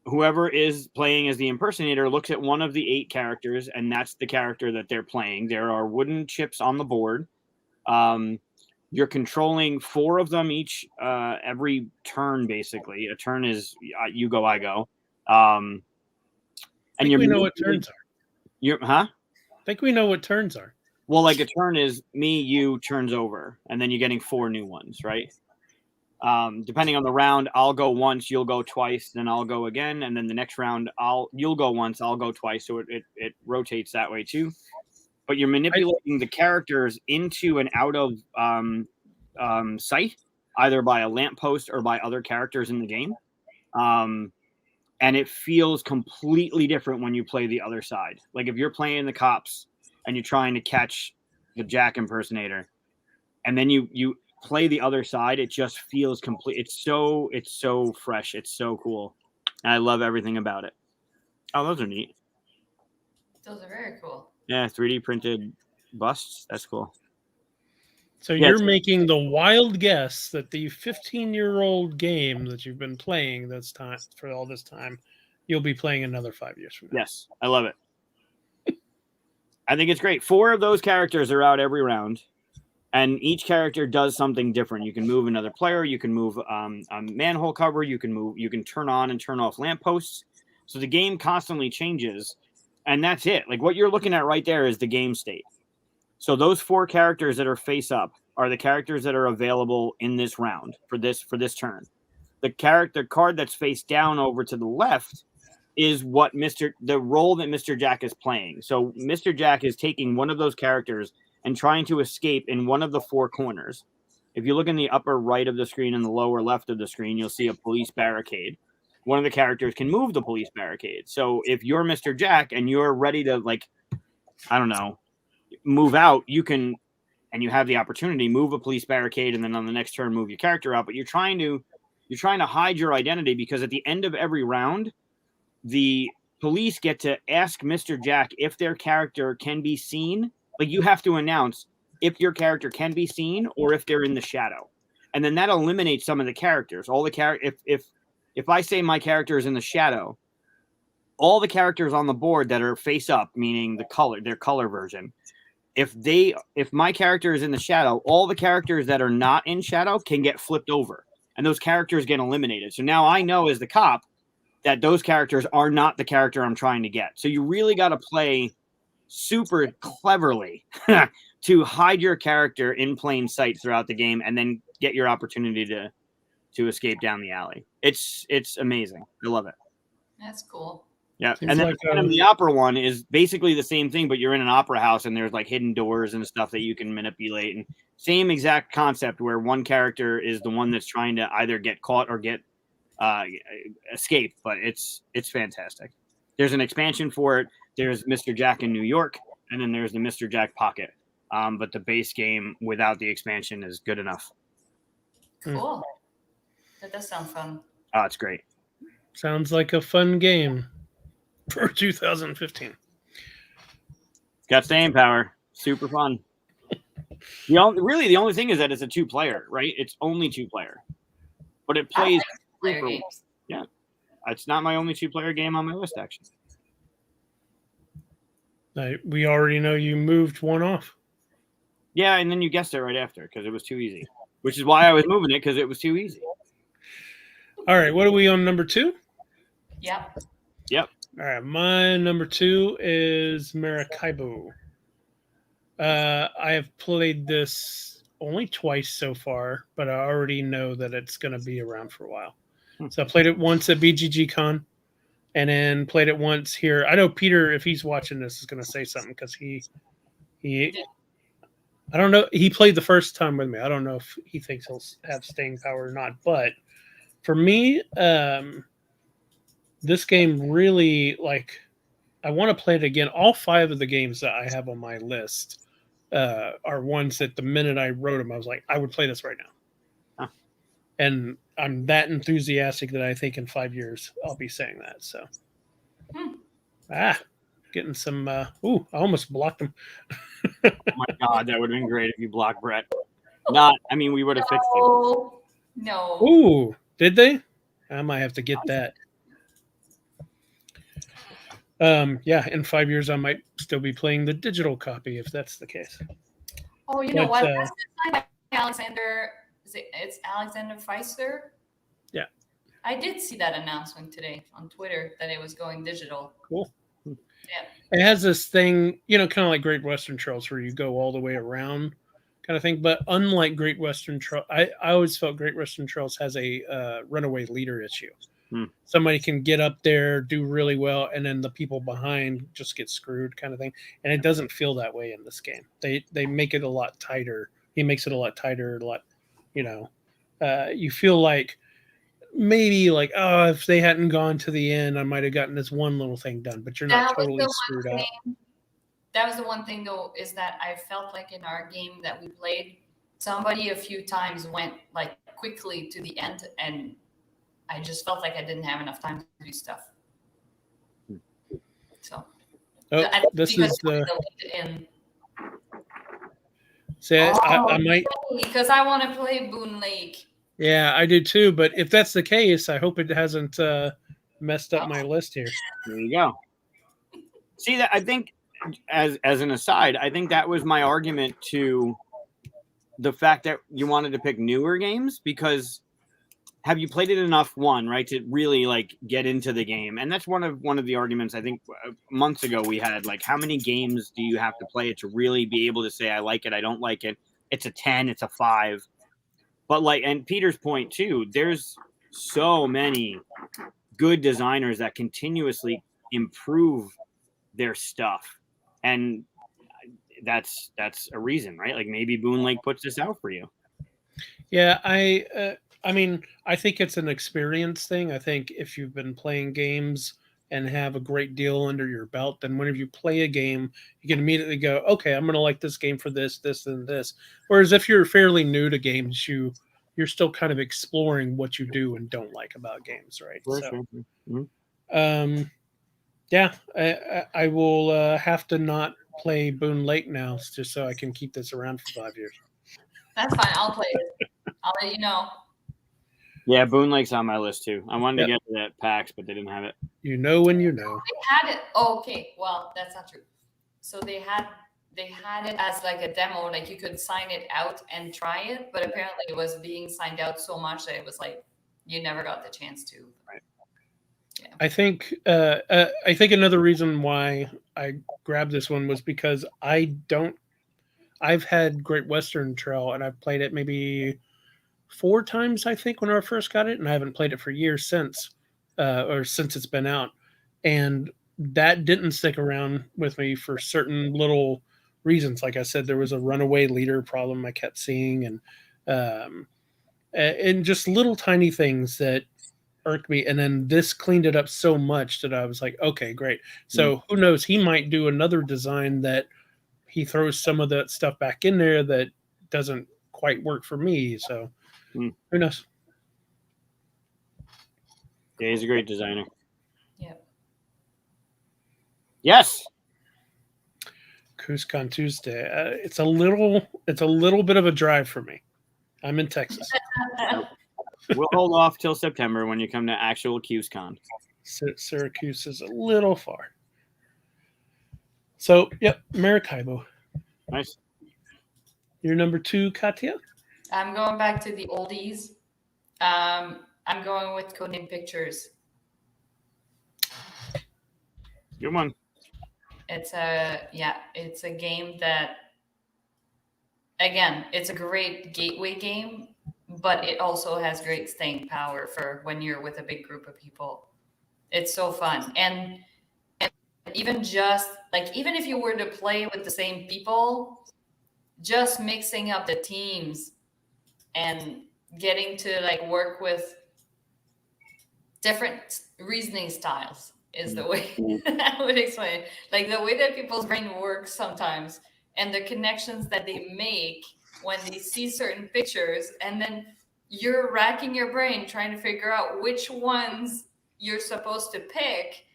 Whoever is playing as the impersonator looks at one of the 8 characters, and that's the character that they're playing. There are wooden chips on the board. You're controlling 4 of them each every turn, basically. A turn is you go, I go. And I think we know what turns are. I think we know what turns are. Well, like a turn is me, you, turns over, and then you're getting 4 new ones, right? Depending on the round, I'll go once, you'll go twice, then I'll go again, and then the next round, you'll go once, I'll go twice, so it rotates that way too. But you're manipulating the characters into and out of sight, either by a lamppost or by other characters in the game. And it feels completely different when you play the other side. Like if you're playing the cops and you're trying to catch the Jack impersonator, and then you play the other side, it just feels complete. It's so fresh. It's so cool. And I love everything about it. Oh, those are neat. Those are very cool. Yeah, 3D printed busts. That's cool. So you're making the wild guess that the 15-year-old game that you've been playing for all this time, you'll be playing another 5 years from now. Yes, I love it. I think it's great. 4 of those characters are out every round, and each character does something different. You can move another player. You can move a manhole cover. You can turn on and turn off lampposts. So the game constantly changes, and that's it. Like what you're looking at right there is the game state. So those 4 characters that are face up are the characters that are available in this round for this turn. The card that's face down over to the left is the role that Mr. Jack is playing. So Mr. Jack is taking one of those characters and trying to escape in one of the 4 corners. If you look in the upper right of the screen and the lower left of the screen, you'll see a police barricade. One of the characters can move the police barricade. So if you're Mr. Jack and you're ready to, like, I don't know, move out, you can, and you have the opportunity, move a police barricade, and then on the next turn move your character out. But you're trying to hide your identity, because at the end of every round, the police get to ask Mr. Jack if their character can be seen. Like you have to announce if your character can be seen or if they're in the shadow, and then that eliminates some of the characters. All the if I say my character is in the shadow, all the characters on the board that are face up, meaning their color version, if my character is in the shadow, all the characters that are not in shadow can get flipped over, and those characters get eliminated. So now I know as the cop that those characters are not the character I'm trying to get. So you really got to play super cleverly to hide your character in plain sight throughout the game, and then get your opportunity to escape down the alley. It's amazing. I love it. That's cool. Yeah, Seems and then like, the opera one is basically the same thing, but you're in an opera house and there's like hidden doors and stuff that you can manipulate, and same exact concept where one character is the one that's trying to either get caught or get escape. But it's fantastic. There's an expansion for it. There's Mr. Jack in New York, and then there's the Mr. Jack Pocket. But the base game without the expansion is good enough. Cool. That does sound fun. Oh, it's great. Sounds like a fun game for 2015. Got staying power. Super fun. The only thing is that it's a 2-player, right? It's only 2-player, but it plays. Player games. Yeah, it's not my only 2-player game on my list, actually. We already know you moved one off. Yeah, and then you guessed it right after because it was too easy, which is why I was moving it because it was too easy. All right, what are we on number 2? Yep. Yep. All right, my number 2 is Maracaibo. I have played this only twice so far, but I already know that it's going to be around for a while. So I played it once at BGG Con, and then played it once here. I know Peter, if he's watching this, is going to say something because he I don't know. He played the first time with me. I don't know if he thinks he'll have staying power or not. But for me, this game really, like, I want to play it again. All 5 of the games that I have on my list are ones that the minute I wrote them, I was like, I would play this right now. Huh. And I'm that enthusiastic that I think in 5 years I'll be saying that. So, getting some. I almost blocked him. Oh my God, that would have been great if you blocked Brett. We would have fixed it. No. Ooh, did they? I might have to get that. Yeah, in 5 years I might still be playing the digital copy if that's the case. Oh, you know what? That's designed by Alexander. It's Alexander Feister. Yeah. I did see that announcement today on Twitter that it was going digital. Cool. Yeah. It has this thing, kind of like Great Western Trails, where you go all the way around, kind of thing. But unlike Great Western Trail, I always felt Great Western Trails has a runaway leader issue. Somebody can get up there, do really well, and then the people behind just get screwed, kind of thing. And it doesn't feel that way in this game. They make it a lot tighter. He makes it a lot tighter, a lot, you feel like maybe like, oh, if they hadn't gone to the end, I might have gotten this one little thing done, but you're not totally screwed up. That was the one thing, though, is that I felt like in our game that we played, somebody a few times went like quickly to the end, and I just felt like I didn't have enough time to do stuff. So, this is the. I might, because I want to play Boone Lake. Yeah, I do too. But if that's the case, I hope it hasn't messed up my list here. There you go. See that? I think, as an aside, I think that was my argument to the fact that you wanted to pick newer games, because have you played it enough, right, to really like get into the game? And that's one of the arguments I think months ago we had, like, how many games do you have to play it to really be able to say I like it, I don't like it, it's a 10, it's a 5. But like, and Peter's point too, there's so many good designers that continuously improve their stuff, and that's a reason, right? Like maybe Boone Lake puts this out for you. Yeah, I think it's an experience thing. I think if you've been playing games and have a great deal under your belt, then whenever you play a game, you can immediately go, okay, I'm going to like this game for this, this, and this. Whereas if you're fairly new to games, you're still kind of exploring what you do and don't like about games, right? Sure. Mm-hmm. Yeah, I will have to not play Boone Lake now, just so I can keep this around for 5 years. That's fine. I'll play it. I'll let you know. Yeah, Boone Lake's on my list too. I wanted to get to that PAX, but they didn't have it. You know when you know. They had it. Oh, okay. Well, that's not true. So they had it as like a demo, like you could sign it out and try it, but apparently it was being signed out so much that it was like you never got the chance to. Right. Yeah. I think another reason why I grabbed this one was because I've had Great Western Trail and I've played it maybe 4 times, I think, when I first got it, and I haven't played it for years since it's been out. And that didn't stick around with me for certain little reasons. Like I said, there was a runaway leader problem I kept seeing, and just little tiny things that irked me. And then this cleaned it up so much that I was like, okay, great. So who knows? He might do another design that he throws some of that stuff back in there that doesn't quite work for me. So who knows? Yeah, he's a great designer. Yep. Yes. Cuscon Tuesday. It's a little bit of a drive for me. I'm in Texas. We'll hold off till September when you come to actual Cuscon. Syracuse is a little far. So, yep, Maracaibo. Nice. Your number 2, Katia? I'm going back to the oldies. I'm going with Codename Pictures. Good one. It's a game that, again, it's a great gateway game, but it also has great staying power for when you're with a big group of people. It's so fun. And even even if you were to play with the same people, just mixing up the teams and getting to like work with different reasoning styles is the way I would explain it. Like the way that people's brain works sometimes and the connections that they make when they see certain pictures, and then you're racking your brain trying to figure out which ones you're supposed to pick.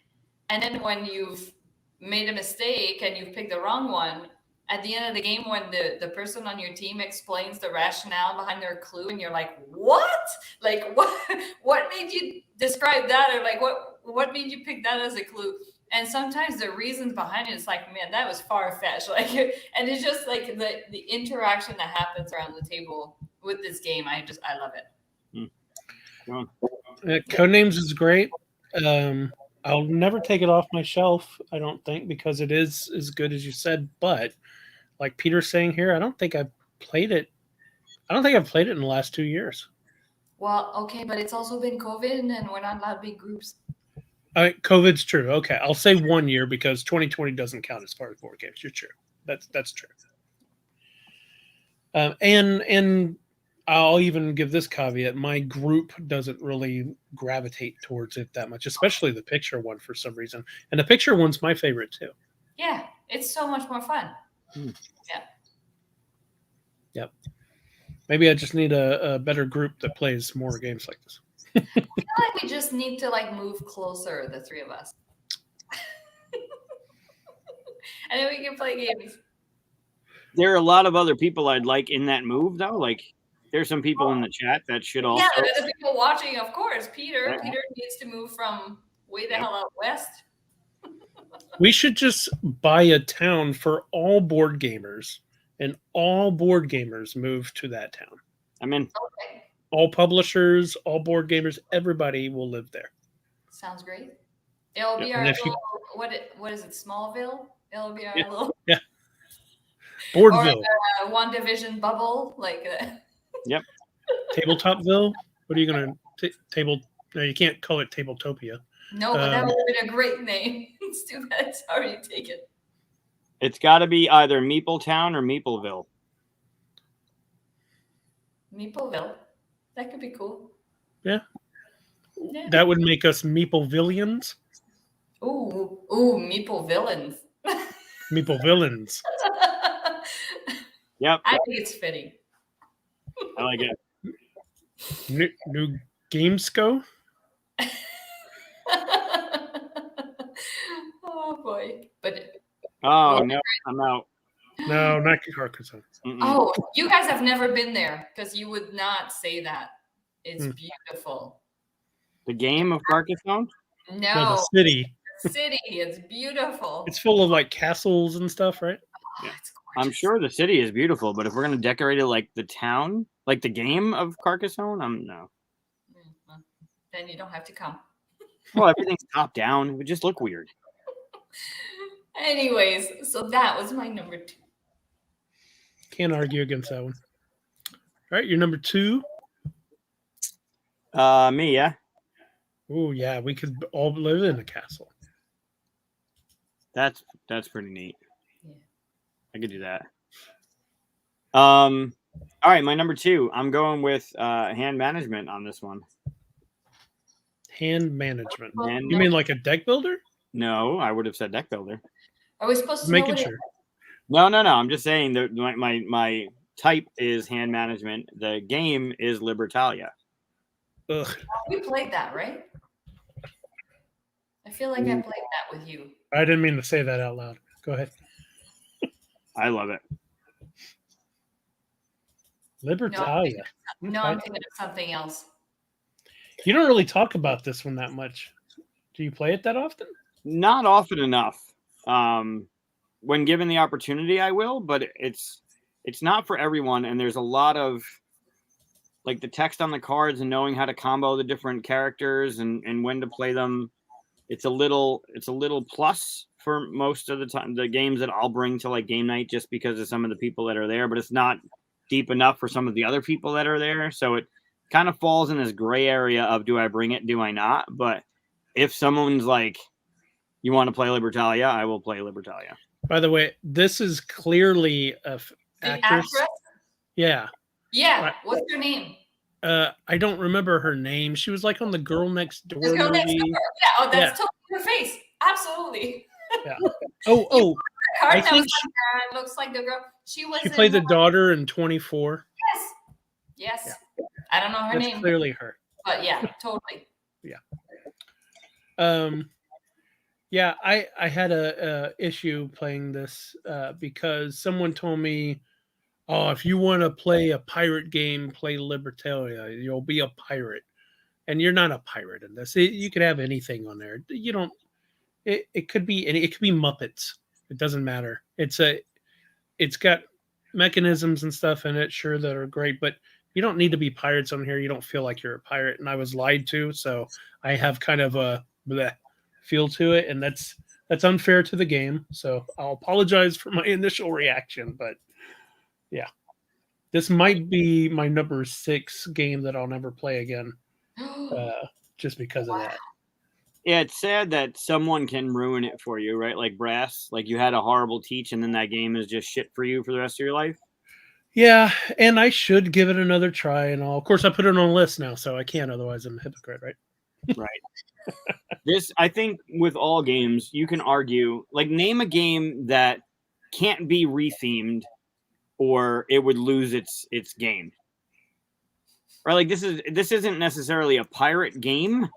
And then when you've made a mistake and you've picked the wrong one, at the end of the game, when the person on your team explains the rationale behind their clue, and you're like, what? Like, what made you describe that? Or like, what made you pick that as a clue? And sometimes the reasons behind it is like, man, that was far-fetched. Like, and it's just like the interaction that happens around the table with this game. I love it. Codenames is great. I'll never take it off my shelf, I don't think, because it is as good as you said. But like Peter's saying here, I don't think I've played it. I don't think I've played it in the last 2 years. Well, okay, but it's also been COVID, and we're not allowed big groups. COVID's true. Okay, I'll say 1 year because 2020 doesn't count as far as board games. You're true. That's true. And I'll even give this caveat: my group doesn't really gravitate towards it that much, especially the picture one for some reason. And the picture one's my favorite too. Yeah, it's so much more fun. Yeah. Yep. Maybe I just need a better group that plays more games like this. I feel like we just need to like move closer, the three of us. And then we can play games. There are a lot of other people I'd like in that move, though. Like, there's some people in the chat that should also. Yeah, there's the people watching, of course. Peter needs to move from way the hell out west. We should just buy a town for all board gamers, and all board gamers move to that town. I'm in. Okay. All publishers, all board gamers, everybody will live there. Sounds great. It'll be our little, what is it, Smallville? It'll be our little Boardville. Or one division bubble, like Yep. Tabletopville. What are you going to table? No, you can't call it Tabletopia. No, but that would have been a great name. It's too bad it's already taken. It's got to be either Meepletown or Meepleville. Meepleville. That could be cool. Yeah. That would make us Meeplevillians. Ooh, Meeple villains. Meeple villains. Yep. I think it's fitting. I like it. New Gamesco. Oh boy! But no, I'm out. No, not Carcassonne. Oh, you guys have never been there because you would not say that. It's beautiful. The game of Carcassonne? No, the city. City. It's beautiful. It's full of like castles and stuff, right? Oh, it's I'm sure the city is beautiful, but if we're gonna decorate it like the town, like the game of Carcassonne, no. Well, then you don't have to come. Well, everything's top down. It would just look weird. Anyways, so that was my number 2. Can't argue against that one. All right, your number 2. Me, yeah. Oh yeah, we could all live in a castle. That's pretty neat. Yeah. I could do that. All right, my number 2. I'm going with hand management on this one. Hand management. And You mean like a deck builder? no, I would have said deck builder. Are we supposed to Making know sure. No. I'm just saying that my type is hand management. The game is Libertalia. Ugh. We played that, right? I feel like I played that with you. I didn't mean to say that out loud. Go ahead. I love it. Libertalia. No, I'm thinking of something else. You don't really talk about this one that much. Do you play it that often? Not often enough. When given the opportunity, I will, but it's it's not for everyone, and there's a lot of like the text on the cards and knowing how to combo the different characters and when to play them. It's a little plus for most of the time, the games that I'll bring to like game night, just because of some of the people that are there, but it's not deep enough for some of the other people that are there. So it kind of falls in this gray area of, do I bring it? Do I not? But if someone's like, you want to play Libertalia, I will play Libertalia. By the way, this is clearly a actress. Yeah. Yeah. What's her name? I don't remember her name. She was like on the Girl Next Door Girl movie. Next Door. Yeah. Oh, that's totally her face. Absolutely. Yeah. Oh. I think looks like the girl. She played the daughter in 24. Yes. Yeah. I don't know her name. Clearly her. But yeah, totally. Yeah. Yeah, I had a issue playing this because someone told me, oh, if you want to play a pirate game, play Libertalia. You'll be a pirate. And you're not a pirate in this. You could have anything on there. You don't. It could be Muppets. It doesn't matter. It's got mechanisms and stuff in it, sure, that are great, but you don't need to be pirates on here. You don't feel like you're a pirate. And I was lied to, so I have kind of a bleh feel to it, and that's unfair to the game. So I'll apologize for my initial reaction, but yeah, this might be my number 6 game that I'll never play again, just because of that. Yeah, it's sad that someone can ruin it for you, right? Like Brass, like you had a horrible teach, and then that game is just shit for you for the rest of your life. Yeah, and I should give it another try and all. Of course, I put it on a list now, so I can't. Otherwise, I'm a hypocrite, right? Right. I think with all games, you can argue, like, name a game that can't be rethemed or it would lose its game. Right? Like, this isn't necessarily a pirate game,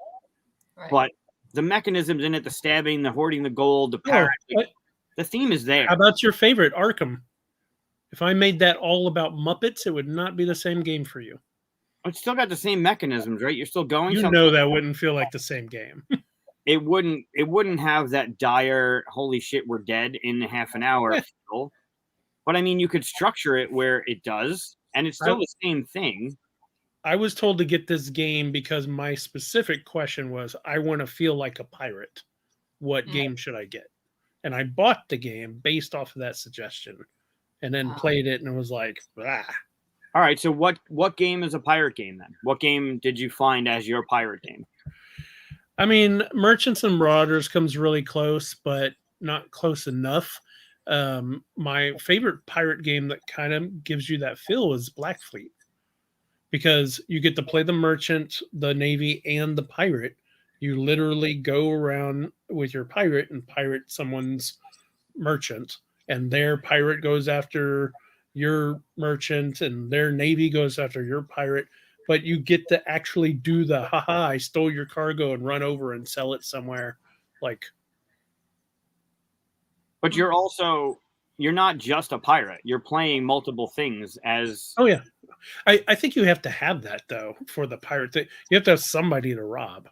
right, but the mechanisms in it, the stabbing, the hoarding the gold, the pirate, the theme is there. How about your favorite, Arkham? If I made that all about Muppets, it would not be the same game for you. It's still got the same mechanisms, right? You're still going. You know that wouldn't feel like the same game. It wouldn't have that dire, holy shit, we're dead in half an hour feel. But I mean, you could structure it where it does, and it's still the same thing. I was told to get this game because my specific question was, I want to feel like a pirate. What game should I get? And I bought the game based off of that suggestion, and then played it, and it was like, ah. All right, so what game is a pirate game then? What game did you find as your pirate game? I mean, Merchants and Marauders comes really close, but not close enough. My favorite pirate game that kind of gives you that feel is Black Fleet, because you get to play the merchant, the navy, and the pirate. You literally go around with your pirate and pirate someone's merchant, and their pirate goes after your merchant, and their navy goes after your pirate. But you get to actually do the haha, I stole your cargo and run over and sell it somewhere. Like, but you're not just a pirate. You're playing multiple things as. Oh yeah, I think you have to have that though for the pirate thing. You have to have somebody to rob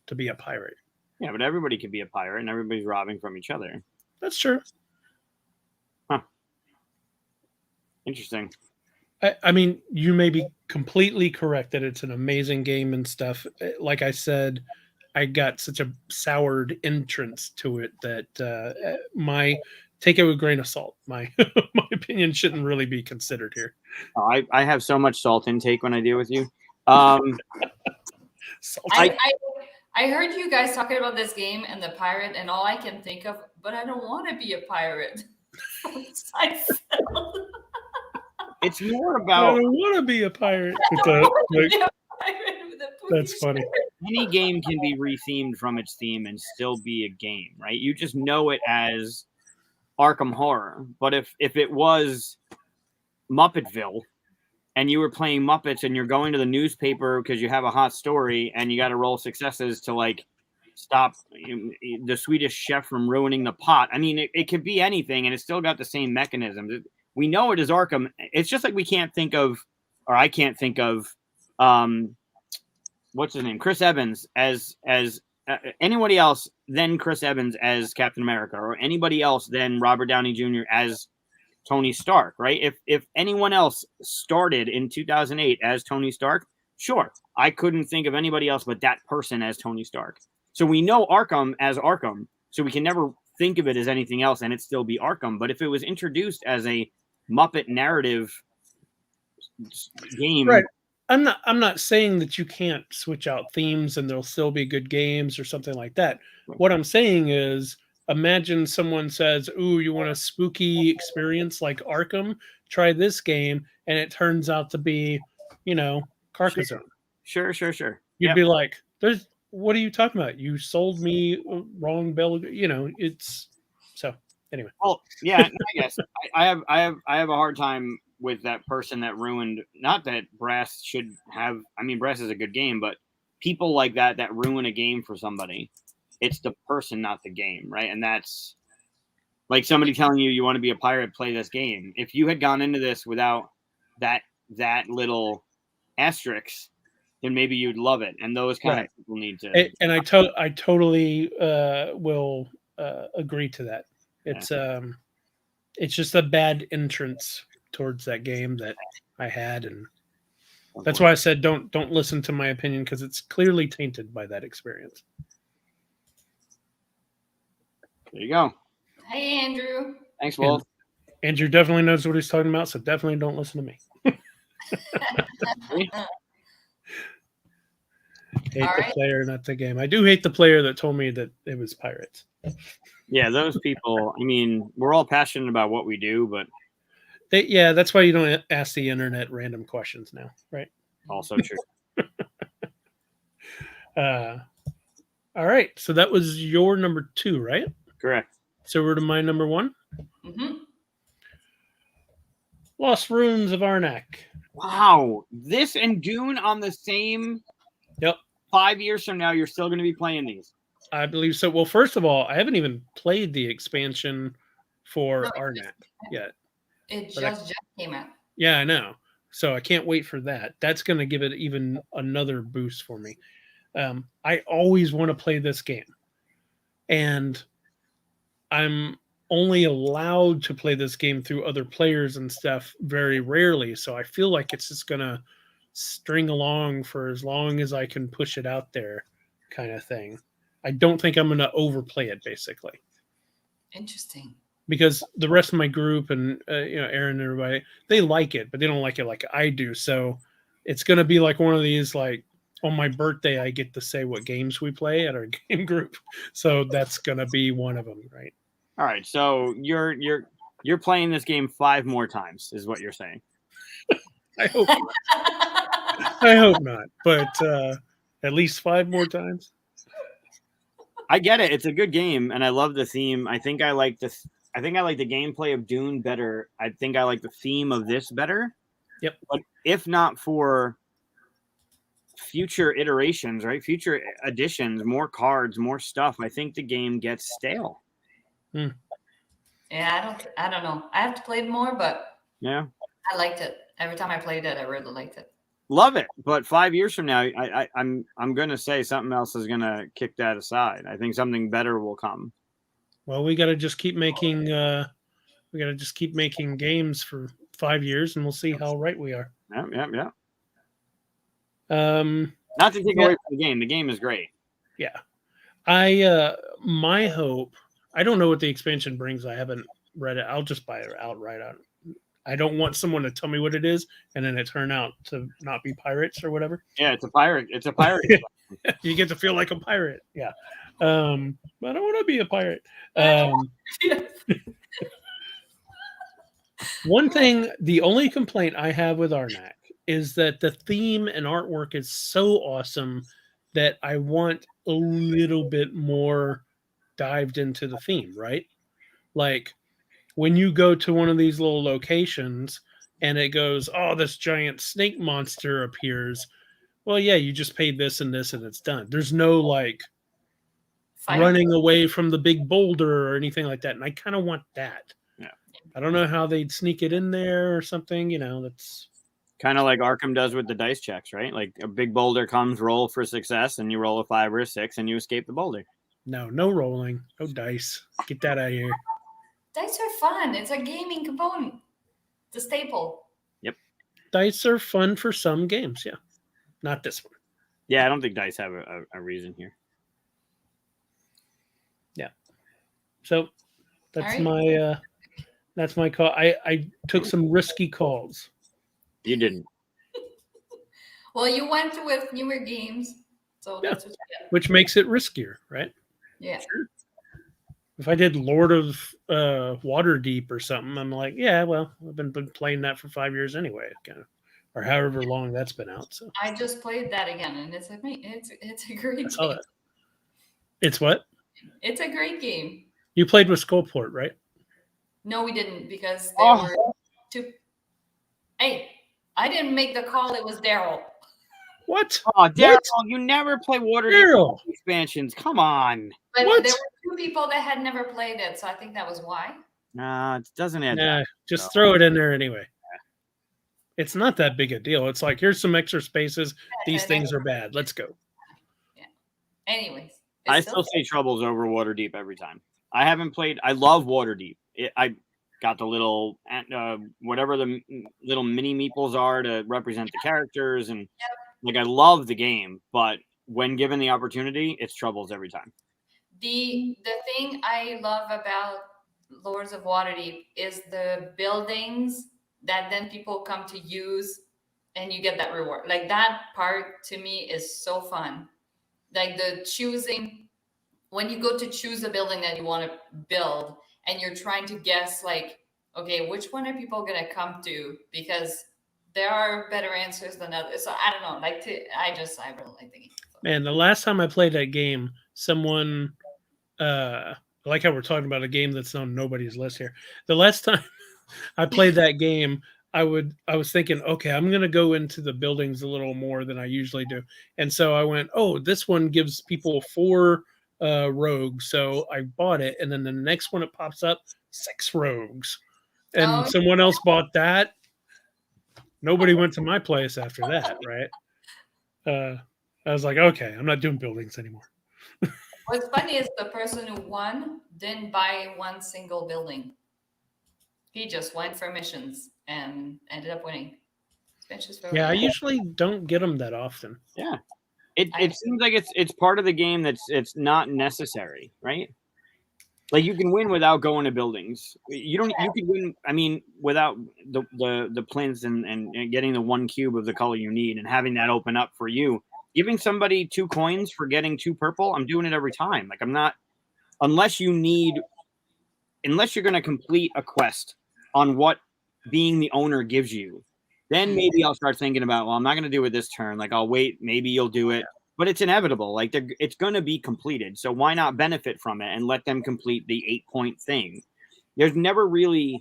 to be a pirate. Yeah, but everybody can be a pirate, and everybody's robbing from each other. That's true. Huh. Interesting. I mean, you may be completely correct that it's an amazing game and stuff. Like I said, I got such a soured entrance to it that take it with a grain of salt. My opinion shouldn't really be considered here. Oh, I have so much salt intake when I deal with you. I heard you guys talking about this game and the pirate, and all I can think of, but I don't want to be a pirate. It's more about. I don't want to be a pirate. That's funny. Any game can be rethemed from its theme and still be a game, right? You just know it as Arkham Horror. But if it was Muppetville and you were playing Muppets and you're going to the newspaper because you have a hot story and you got to roll successes to like stop the Swedish chef from ruining the pot. I mean, it could be anything, and it's still got the same mechanisms. We know it is Arkham. It's just like we can't think of, or I can't think of, what's his name? Chris Evans as anybody else than Chris Evans as Captain America, or anybody else than Robert Downey Jr. as Tony Stark, right? If anyone else started in 2008 as Tony Stark, sure, I couldn't think of anybody else but that person as Tony Stark. So we know Arkham as Arkham, so we can never think of it as anything else and it still be Arkham. But if it was introduced as a Muppet narrative game, right? I'm not saying that you can't switch out themes and there'll still be good games or something like that. What I'm saying is, imagine someone says, "Ooh, you want a spooky experience like Arkham? Try this game," and it turns out to be, Carcassonne. Sure. You'd be like, "There's what are you talking about? You sold me wrong bill." It's so anyway. Well, yeah, I guess I have a hard time with that person that ruined. Not that Brass should have. I mean, Brass is a good game, but people like that ruin a game for somebody. It's the person, not the game, right? And that's like somebody telling you want to be a pirate, play this game. If you had gone into this without that little asterisk, then maybe you'd love it. And those kind of people need to. And I totally will agree to that. It's just a bad entrance towards that game that I had, and that's why I said don't listen to my opinion, because it's clearly tainted by that experience. There you go. Hey, Andrew. Thanks, Wolf. Andrew definitely knows what he's talking about, so definitely don't listen to me. Hate the player, not the game. I do hate the player that told me that it was pirates. Yeah, those people. I mean, we're all passionate about what we do, but that's why you don't ask the internet random questions now, right? Also true. All right, so that was your number 2, right? Correct. So we're to my number 1. Mm-hmm. Lost Ruins of Arnak. Wow, this and Dune on the same. Yep. 5 years from now, you're still going to be playing these. I believe so. Well, first of all, I haven't even played the expansion for Arnak yet. It just came out. Yeah, I know. So I can't wait for that. That's going to give it even another boost for me. I always want to play this game. And I'm only allowed to play this game through other players and stuff very rarely. So I feel like it's just going to string along for as long as I can push it out there, kind of thing. I don't think I'm going to overplay it, basically. Interesting. Because the rest of my group and Aaron and everybody, they like it, but they don't like it like I do. So it's going to be like one of these, like on my birthday, I get to say what games we play at our game group. So that's going to be one of them, right? All right. So you're playing this game 5 more times, is what you're saying. I hope not. I hope not, but at least 5 more times. I get it. It's a good game, and I love the theme. I think I like the gameplay of Dune better. I think I like the theme of this better. Yep. But if not for future iterations, right? Future additions, more cards, more stuff, I think the game gets stale. Yeah, I don't know. I have to play it more, but yeah, I liked it. Every time I played it, I really liked it. Love it. But 5 years from now, I'm gonna say something else is gonna kick that aside. I think something better will come. Well, we gotta just keep making games for 5 years, and we'll see how right we are. Yeah. Not to take away from the game. The game is great. Yeah. My hope, I don't know what the expansion brings. I haven't read it. I'll just buy it outright. I don't want someone to tell me what it is and then it turn out to not be pirates or whatever. Yeah, it's a pirate. It's a pirate. You get to feel like a pirate. Yeah. But I don't want to be a pirate. One thing, the only complaint I have with Arnak is that the theme and artwork is so awesome that I want a little bit more dived into the theme, right? Like when you go to one of these little locations and it goes, oh, this giant snake monster appears. Well, yeah, you just paid this and it's done. There's no like running away from the big boulder or anything like that. And I kind of want that. Yeah. I don't know how they'd sneak it in there or something, that's kind of like Arkham does with the dice checks, right? Like a big boulder comes, roll for success, and you roll a 5 or a 6 and you escape the boulder. No rolling. No dice. Get that out of here. Dice are fun. It's a gaming component. It's a staple. Dice are fun for some games, yeah. Not this one. Yeah, I don't think dice have a reason here. Yeah. So that's All that's my call. I took some risky calls. You didn't. Well, you went with newer games, so Yeah. that's what you get. Which makes it riskier, right? Yeah. If I did Lord of Waterdeep or something, I'm like, yeah, well, I've been playing that for 5 years anyway, kind of, or however long that's been out. So I just played that again, and it's a great I saw game. that. It's what It's a great game. you played with Skullport, right? No, we didn't because there were two. Hey, I didn't make the call. It was Daryl. What? Oh, Daryl, What? you never play Waterdeep Daryl. expansions. Come on. But What? there were two people that had never played it, so I think that was why. Nah, it doesn't add Nah, up. just No. throw it in there anyway. It's not that big a deal. It's like, here's some extra spaces. These And things then- are bad. Let's go. Anyways, I it's still say Troubles over Waterdeep every time. I haven't played. I love Waterdeep. I got the little whatever the little mini meeples are to represent the characters, and like I love the game. But when given the opportunity, it's Troubles every time. the thing I love about Lords of Waterdeep is the buildings that then people come to use, and you get that reward. Like that part to me is so fun. Like the choosing when you go to choose a building that you want to build, and you're trying to guess, like, okay, which one are people gonna come to? Because there are better answers than others. So I don't know. I really like the game. So. Man, the last time I played that game, someone like how we're talking about a game that's on nobody's list here. The last time I played that game, I was thinking, okay, I'm gonna go into the buildings a little more than I usually do. And so I went, oh, this one gives people 4 rogues. So I bought it, and then the next one it pops up, 6 rogues. And Oh, someone else bought that. Nobody went to my place after that, right? I was like, okay, I'm not doing buildings anymore. What's funny is the person who won didn't buy one single building. He just went for missions and ended up winning. Yeah, I usually don't get them that often. Yeah, it seems like it's part of the game it's not necessary, right? Like you can win without going to buildings. You can win. I mean, without the plinths and getting the 1 cube of the color you need and having that open up for you. Giving somebody 2 coins for getting 2 purple, I'm doing it every time. Like I'm not, unless you're going to complete a quest on what being the owner gives you, then maybe I'll start thinking about, well, I'm not going to do it this turn. Like I'll wait, maybe you'll do it, but it's inevitable. Like it's going to be completed. So why not benefit from it and let them complete the 8-point thing? There's never really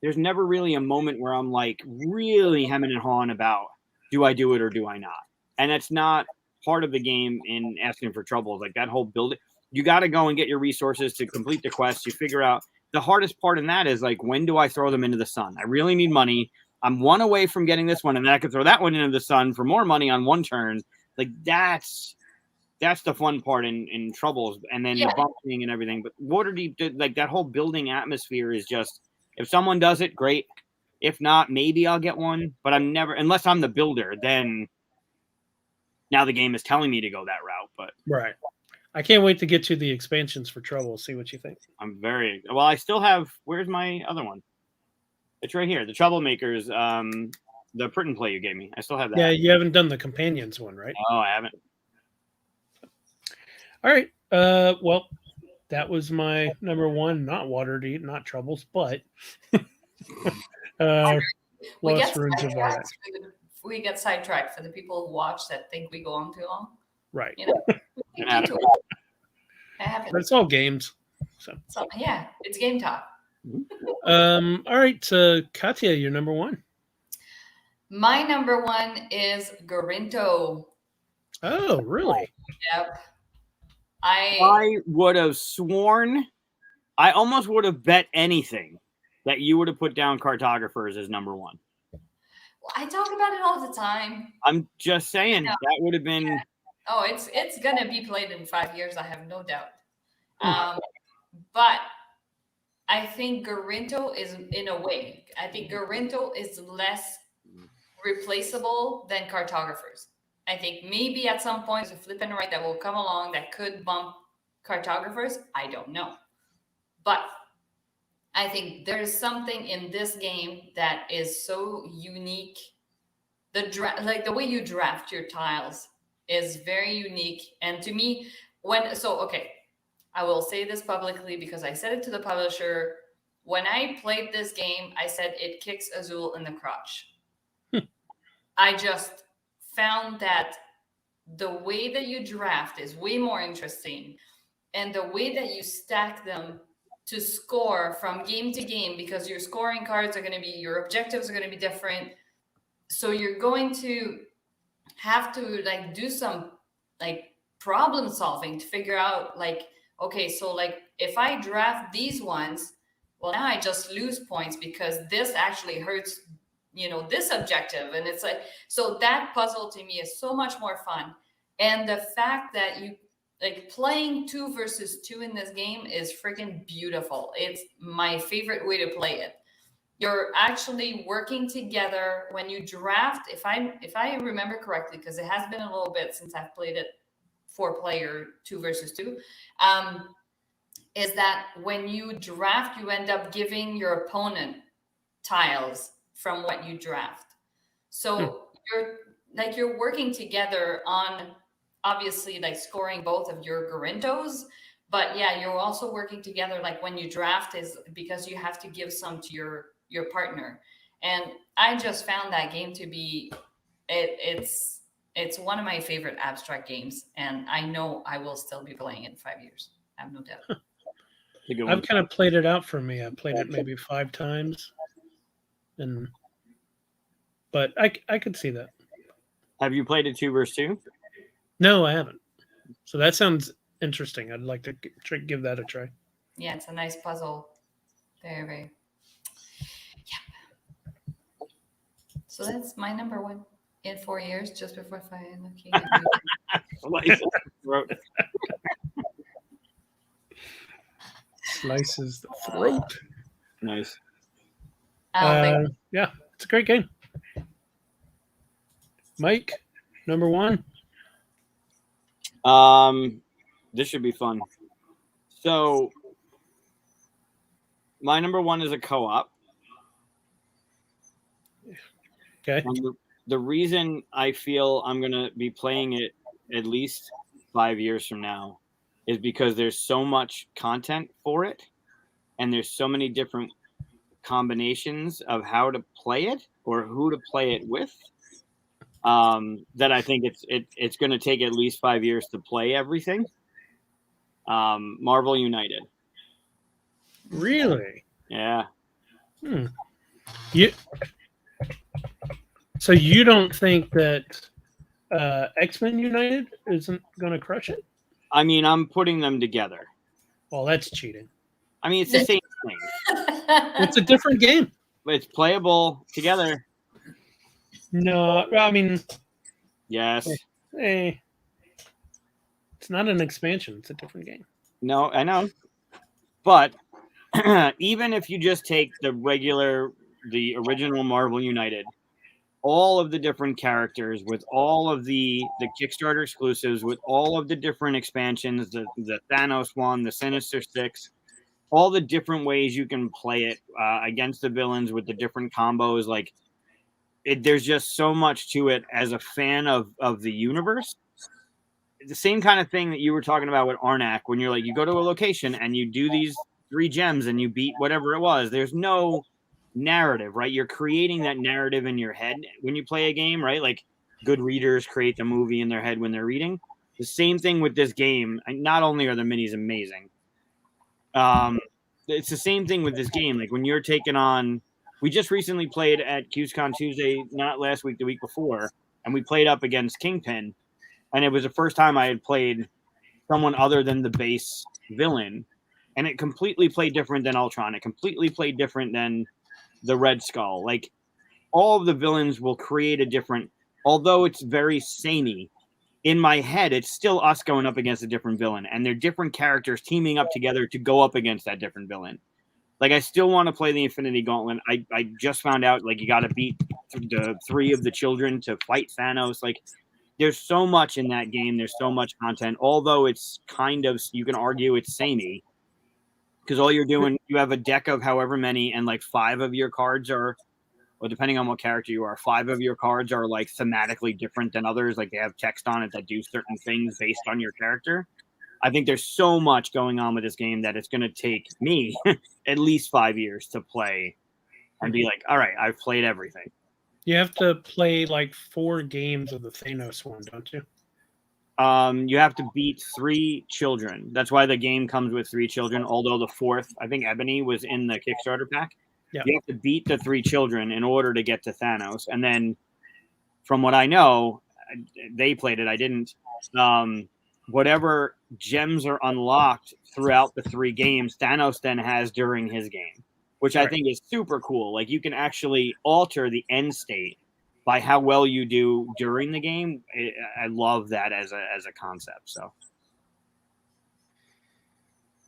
a moment where I'm like really hemming and hawing about, do I do it or do I not? And that's not part of the game in asking for troubles. Like that whole building, you got to go and get your resources to complete the quest. You figure out the hardest part in that is like, when do I throw them into the sun? I really need money. I'm 1 away from getting this one, and then I could throw that one into the sun for more money on 1 turn. Like that's the fun part in Troubles, and then the bumping and everything. But Waterdeep, like that whole building atmosphere is just, if someone does it, great. If not, maybe I'll get one. But I'm never, unless I'm the builder, then now the game is telling me to go that route. But right, I can't wait to get to the expansions for Trouble. See what you think. I'm very well. I still have. Where's my other one? It's right here. The Troublemakers. The print and play you gave me. I still have that. Yeah, you haven't done the companions one, right? Oh, I haven't. All right. Well, that was my number 1. Not Waterdeep, not Troubles, but Lost Ruins of Arnak. We get sidetracked for the people who watch that think we go on too long. Right. You know, It happens. That happens. But it's all games. So yeah, it's game talk. all right, Katia, you're number 1. My number 1 is Garinto. Oh, really? Yep. I would have sworn, I almost would have bet anything that you would have put down Cartographers as number 1. I talk about it all the time. I'm just saying that would have been. Yeah. Oh, it's gonna be played in 5 years. I have no doubt. But I think Garinto is, in a way, I think Garinto is less replaceable than cartographers. I think maybe at some point there's a flip and right that will come along that could bump cartographers. I don't know. But I think there's something in this game that is so unique. Like the way you draft your tiles is very unique. And to me, okay, I will say this publicly because I said it to the publisher. When I played this game, I said it kicks Azul in the crotch. I just found that the way that you draft is way more interesting, and the way that you stack them to score from game to game, because your scoring cards are going to be, your objectives are going to be different. So you're going to have to like do some like problem solving to figure out like, okay, so like if I draft these ones, well, now I just lose points because this actually hurts, this objective. And it's like, so that puzzle to me is so much more fun. And the fact that you like playing 2 versus 2 in this game is freaking beautiful. It's my favorite way to play it. You're actually working together when you draft. If I remember correctly, because it has been a little bit since I've played it 4-player 2 versus 2, is that when you draft, you end up giving your opponent tiles from what you draft. So you're working together on obviously like scoring both of your Garintos, but yeah, you're also working together like when you draft is because you have to give some to your partner. And I just found that game to be it's one of my favorite abstract games, and I know I will still be playing it in 5 years. I have no doubt. I've kind of played it out for me. I've played it maybe 5 times, but I could see that. Have you played it 2 versus 2? No, I haven't. So that sounds interesting. I'd like to give that a try. Yeah, it's a nice puzzle. Very, very. Yeah. So that's my number 1 in 4 years, just before Slices the throat. Nice. Yeah, it's a great game. Mike, number 1. This should be fun. So, my number 1 is a co-op. Okay. The reason I feel I'm going to be playing it at least 5 years from now is because there's so much content for it, and there's so many different combinations of how to play it or who to play it with, that I think it's going to take at least 5 years to play everything. Marvel United. Really? Yeah. So you don't think that X-Men United isn't going to crush it? I mean, I'm putting them together. Well, that's cheating. I mean, it's the same thing. It's a different game. It's playable together. No, I mean, yes. It's not an expansion. It's a different game. No, I know. But even if you just take the original Marvel United, all of the different characters with all of the Kickstarter exclusives, with all of the different expansions, the Thanos one, the Sinister Six, all the different ways you can play it against the villains with the different combos, like there's just so much to it as a fan of the universe. The same kind of thing that you were talking about with Arnak, when you're like, you go to a location and you do these 3 gems and you beat whatever it was. There's no narrative, right? You're creating that narrative in your head when you play a game, right? Like good readers create the movie in their head when they're reading. The same thing with this game. Not only are the minis amazing, it's the same thing with this game. Like when you're taking on, we just recently played at QsCon Tuesday, not last week, the week before, and we played up against Kingpin, and it was the first time I had played someone other than the base villain, and it completely played different than Ultron. It completely played different than the Red Skull. Like all of the villains will create a different, although it's very samey, in my head, it's still us going up against a different villain, and they're different characters teaming up together to go up against that different villain. Like, I still want to play the Infinity Gauntlet. I just found out, like, you got to beat the 3 of the children to fight Thanos. Like, there's so much in that game. There's so much content. Although it's kind of, you can argue it's samey. Because all you're doing, you have a deck of however many, and, like, 5 of your cards are, or depending on what character you are, 5 of your cards are, like, thematically different than others. Like, they have text on it that do certain things based on your character. I think there's so much going on with this game that it's going to take me at least 5 years to play and be like, all right, I've played everything. You have to play like 4 games of the Thanos one, don't you? You have to beat 3 children. That's why the game comes with 3 children. Although the 4th, I think Ebony was in the Kickstarter pack. Yeah. You have to beat the 3 children in order to get to Thanos. And then, from what I know, they played it. I didn't. Whatever gems are unlocked throughout the 3 games, Thanos then has during his game, which I think is super cool. Like, you can actually alter the end state by how well you do during the game. I love that as a concept. So,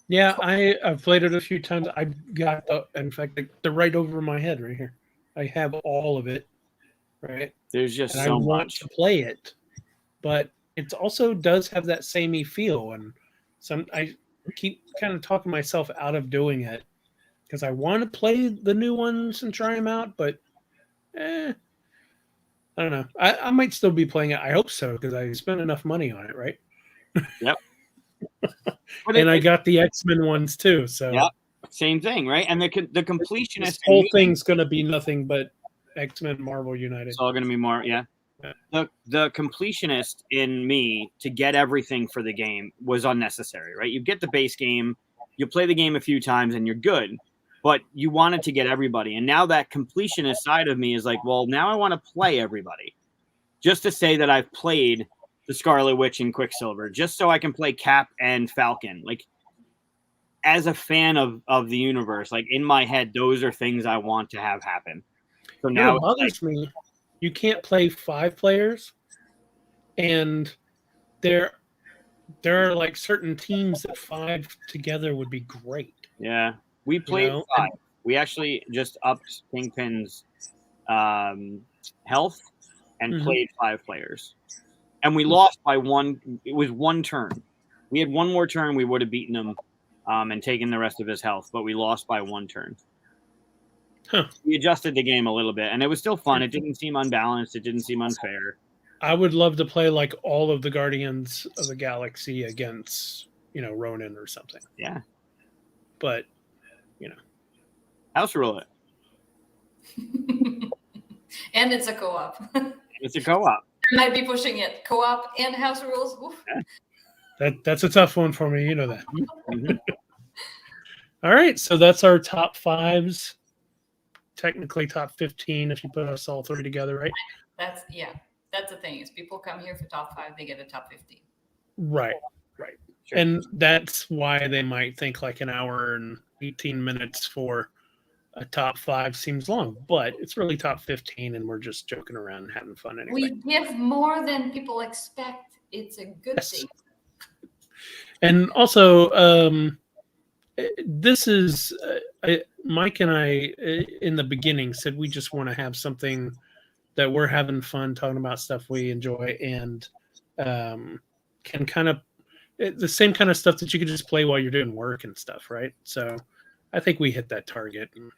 yeah, I've played it a few times. I've got in fact, they're right over my head right here. I have all of it, right? there's just And so I want much. to play it, but it also does have that samey feel, and I keep kind of talking myself out of doing it because I want to play the new ones and try them out, but I don't know. I might still be playing it. I hope so, because I spent enough money on it, right? Yep. And I got the X-Men ones too, so Yep. Same thing, right? And the completionist. this whole thing's going to be nothing but X-Men Marvel United. It's all going to be more, yeah. The completionist in me to get everything for the game was unnecessary, right? You get the base game, you play the game a few times, and you're good. But you wanted to get everybody. And now that completionist side of me is like, well, now I want to play everybody. Just to say that I've played the Scarlet Witch and Quicksilver, just so I can play Cap and Falcon. Like, as a fan of the universe, like, in my head, those are things I want to have happen. So now it bothers me. You can't play 5 players, and there are like certain teams that 5 together would be great. Yeah, we played 5. We actually just upped Kingpin's health and played 5 players, and we lost by 1. It was 1 turn. We had 1 more turn, we would have beaten him and taken the rest of his health, but we lost by 1 turn. Huh. We adjusted the game a little bit, and it was still fun. It didn't seem unbalanced. It didn't seem unfair. I would love to play like all of the Guardians of the Galaxy against, Ronan or something. Yeah. But, House rule it. And it's a co-op. It's a co-op. I might be pushing it. Co-op and house rules. Oof. Yeah. That's a tough one for me. You know that. Mm-hmm. All right. So that's our top 5s. Technically top 15 if you put us all 3 together, right? That's the thing is people come here for top 5, they get a top 15. Right. Sure. And that's why they might think like an hour and 18 minutes for a top 5 seems long, but it's really top 15 and we're just joking around and having fun anyway. We give more than people expect. It's a good thing. And also, this is Mike and I in the beginning said we just want to have something that we're having fun talking about stuff we enjoy and can kind of the same kind of stuff that you could just play while you're doing work and stuff, right? So I think we hit that target and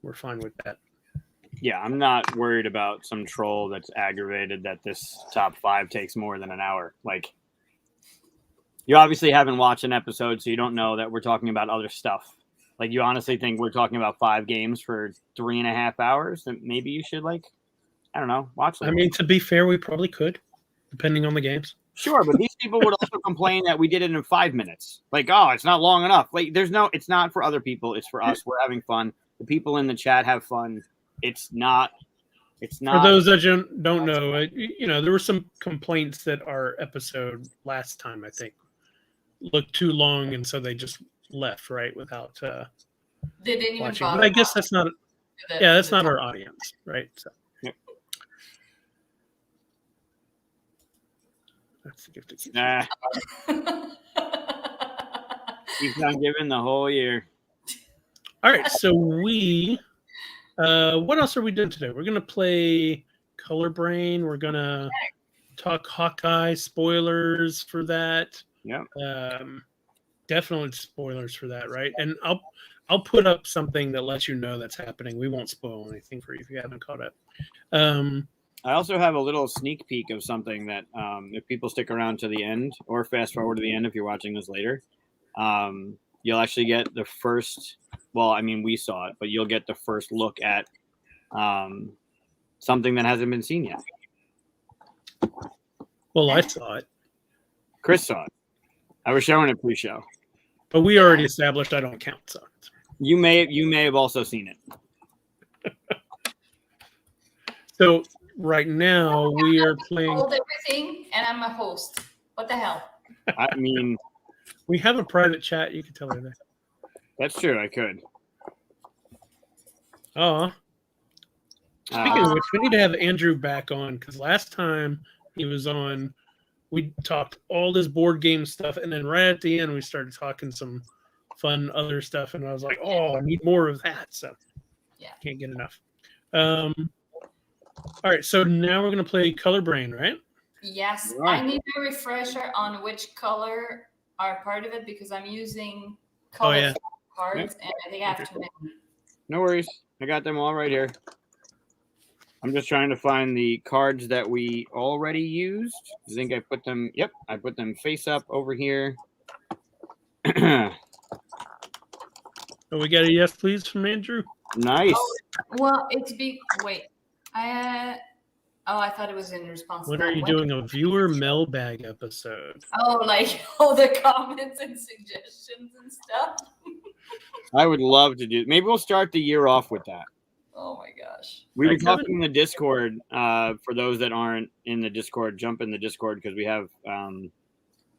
we're fine with that. Yeah, I'm not worried about some troll that's aggravated that this top 5 takes more than an hour. Like, you obviously haven't watched an episode, so you don't know that we're talking about other stuff. Like, you honestly think we're talking about 5 games for 3.5 hours? That maybe you should, like, I don't know, watch them. I mean, to be fair, we probably could, depending on the games. Sure, but these people would also complain that we did it in 5 minutes. Like, oh, it's not long enough. Like, it's not for other people. It's for us. We're having fun. The people in the chat have fun. It's not. For those that don't know, there were some complaints that our episode last time, I think, looked too long, and so they just left, right, without they didn't even watching. bother. But I guess that's not. That's not our audience, right? So. Yep. That's the gift of Nah. Keeps on giving the whole year. All right, so what else are we doing today? We're gonna play Color Brain. We're gonna talk Hawkeye, spoilers for that. Yeah. Definitely spoilers for that, right? And I'll put up something that lets you know that's happening. We won't spoil anything for you if you haven't caught up. I also have a little sneak peek of something that if people stick around to the end or fast forward to the end if you're watching this later, you'll actually get the first. Well, I mean, we saw it, but you'll get the first look at something that hasn't been seen yet. Well, I saw it, Chris saw it. I was showing it pre-show. but we already established I don't count. So You may have also seen it. So right now we are playing. Hold everything, and I'm a host. What the hell? I mean, We have a private chat. You can tell her that. that's true. I could. Oh, speaking of which, we need to have Andrew back on because last time he was on, we talked all this board game stuff, and then right at the end we started talking some fun other stuff, and I was like, oh, I need more of that. So Yeah. can't get enough. All right, so now we're gonna play Color Brain, right? Yes, Right. I need a refresher on which color are part of it because I'm using Oh, color yeah. cards, and I think I have too many. No worries. I got them all right here. I'm just trying to find the cards that we already used. I think I put them. Yep, I put them face up over here. Oh, we got a yes, please from Andrew. Nice. Well, wait. I thought it was in response to When that. are you doing a viewer mailbag episode? Oh, like all the comments and suggestions and stuff. I would love to do. Maybe we'll start the year off with that. Oh my gosh. We were Hey, Kevin. talking in the Discord. For those that aren't in the Discord, jump in the Discord because we have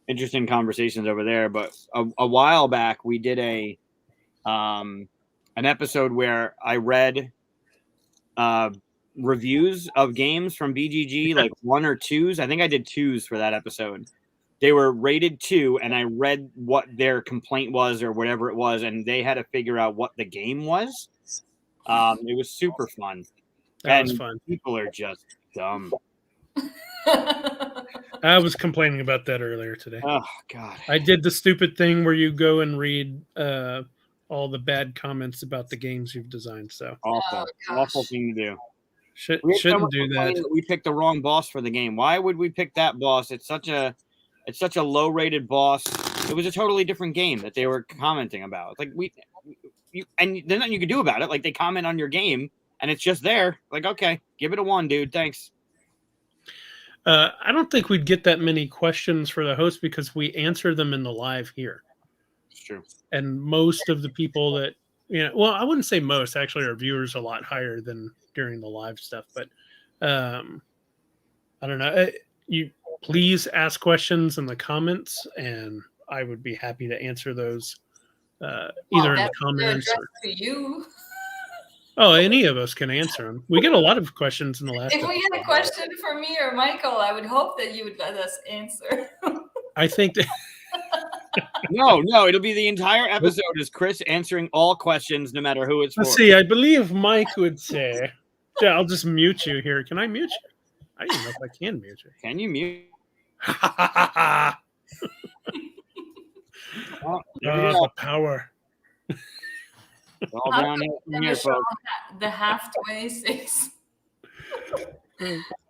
interesting conversations over there. But a while back, we did an episode where I read reviews of games from BGG, like 1 or 2s. I think I did 2s for that episode. They were rated 2, and I read what their complaint was or whatever it was, and they had to figure out what the game was. It was super fun. That was fun. People are just dumb. I was complaining about that earlier today. Oh God! I did the stupid thing where you go and read all the bad comments about the games you've designed. So Awful, gosh. awful thing to do. shouldn't someone do complain that. We picked the wrong boss for the game. Why would we pick that boss? It's such a low-rated boss. It was a totally different game that they were commenting about. Like and there's nothing you can do about it. Like they comment on your game, and it's just there. Like, okay, give it a 1, dude. Thanks. I don't think we'd get that many questions for the host because we answer them in the live here. It's true. And most of the people that, well, I wouldn't say most. Actually, our viewers are a lot higher than during the live stuff. But I don't know. You please ask questions in the comments, and I would be happy to answer those either in the comments or to you. Oh, any of us can answer them. We get a lot of questions in the last. If we had a question for me or Michael, I would hope that you would let us answer. I think that No, it'll be the entire episode is Chris answering all questions, no matter who it's for. let's see. I believe Mike would say, "Yeah, I'll just mute you here. Can I mute you? I don't even know if I can mute you." Can you mute? Oh, The power. it's all downhill from here, folks. The half 26.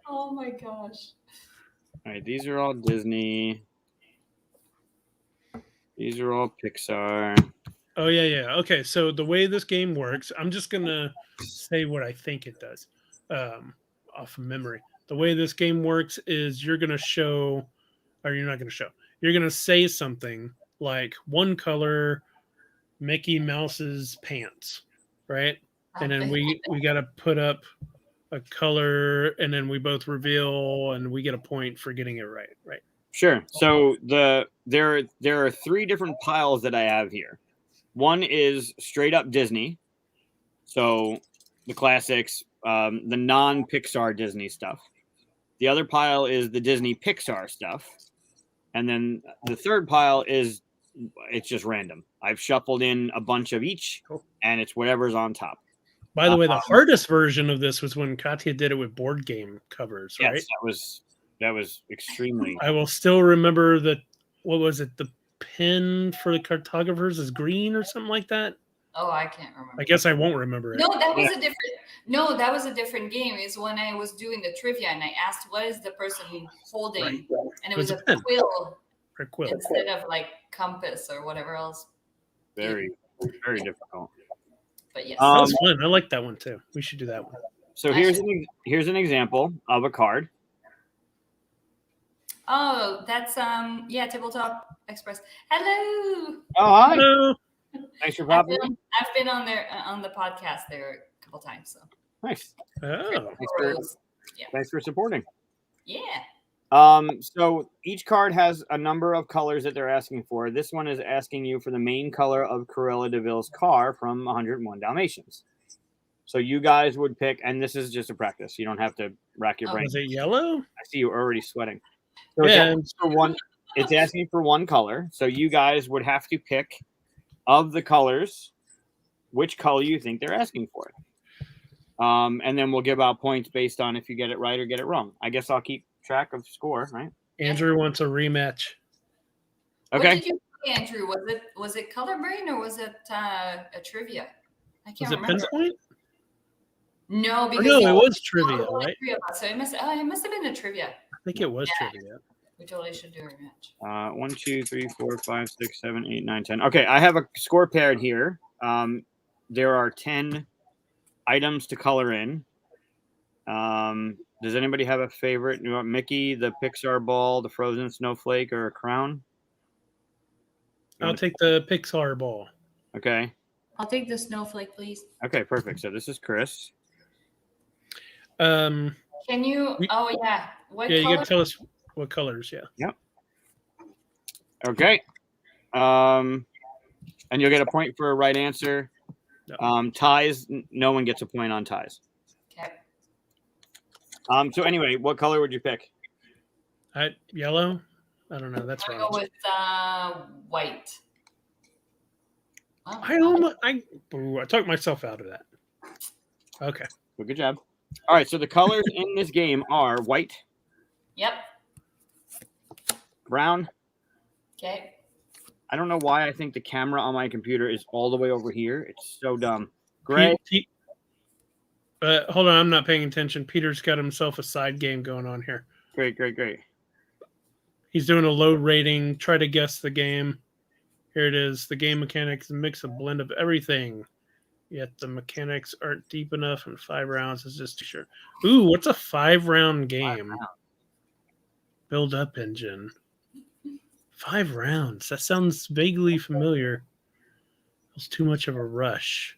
Oh my gosh. All right, these are all Disney. These are all Pixar. Oh yeah. Okay, so the way this game works, I'm just gonna say what I think it does, off of memory. The way this game works is you're gonna show, or you're not gonna show. You're gonna say something like one color, Mickey Mouse's pants, right? And then we got to put up a color, and then we both reveal, and we get a point for getting it right. Sure. So there are 3 different piles that I have here. One is straight up Disney, so the classics, the non-Pixar Disney stuff. The other pile is the Disney Pixar stuff, and then the third pile is it's just random. I've shuffled in a bunch of each, and it's whatever's on top. By the way, the hardest version of this was when Katia did it with board game covers, right? Yes, that was extremely. I will still remember what was it? The pin for the cartographers is green or something like that. Oh, I can't remember. I guess I won't remember it. No, that was a different game. It's when I was doing the trivia and I asked what is the person holding, and it was a quill. A quill instead of like compass or whatever else. Very, very difficult. But yes, that was fun. I like that one too. We should do that one. So here's an example of a card. Oh, that's Tabletop Express. Hello. Oh, hi. Hello. Thanks for popping in. I've been on there on the podcast there a couple times. So Nice. Oh. Thanks for supporting. Yeah. So each card has a number of colors that they're asking for. This one is asking you for the main color of Cruella de Vil's car from 101 Dalmatians. So you guys would pick, and this is just a practice. You don't have to rack your brain. Was it yellow? I see you already sweating. So Yeah. it's asking for one color. So you guys would have to pick of the colors which color you think they're asking for. And then we'll give out points based on if you get it right or get it wrong. I guess I'll keep track of score, right? Andrew wants a rematch. Okay. What did you say, Andrew? Was it color brain or was it a trivia? I can't remember. Was it pinpoint? No, because it was trivia, right? So it must have been a trivia. I think it was trivia. We totally should do a rematch. 1, 2, 3, 4, 5, 6, 7, 8, 9, 10. Okay, I have a score paired here. There are 10 items to color in. Does anybody have a favorite? You want Mickey, the Pixar ball, the frozen snowflake, or a crown? I'll take the Pixar ball. Okay. I'll take the snowflake, please. Okay, perfect. So this is Chris. Can you? Oh yeah. What you color? got to tell us what colors. Yeah. Yep. Okay. And you'll get a point for a right answer. No. Ties. No one gets a point on ties. Okay. So anyway, what color would you pick? Yellow. I don't know. That's I'm wrong. gonna go with white. Oh, I talked myself out of that. Okay. Well, good job. All right. So the colors in this game are white, Yep. brown. Okay. I don't know why I think the camera on my computer is all the way over here. It's so dumb. Gray. Hold on. I'm not paying attention. Peter's got himself a side game going on here. Great. He's doing a load rating. Try to guess the game. Here it is. The game mechanics mix a blend of everything. Yet the mechanics aren't deep enough, and 5 rounds is just too short. Ooh, what's a 5-round game? Build up engine. 5 rounds. That sounds vaguely familiar. It's too much of a rush.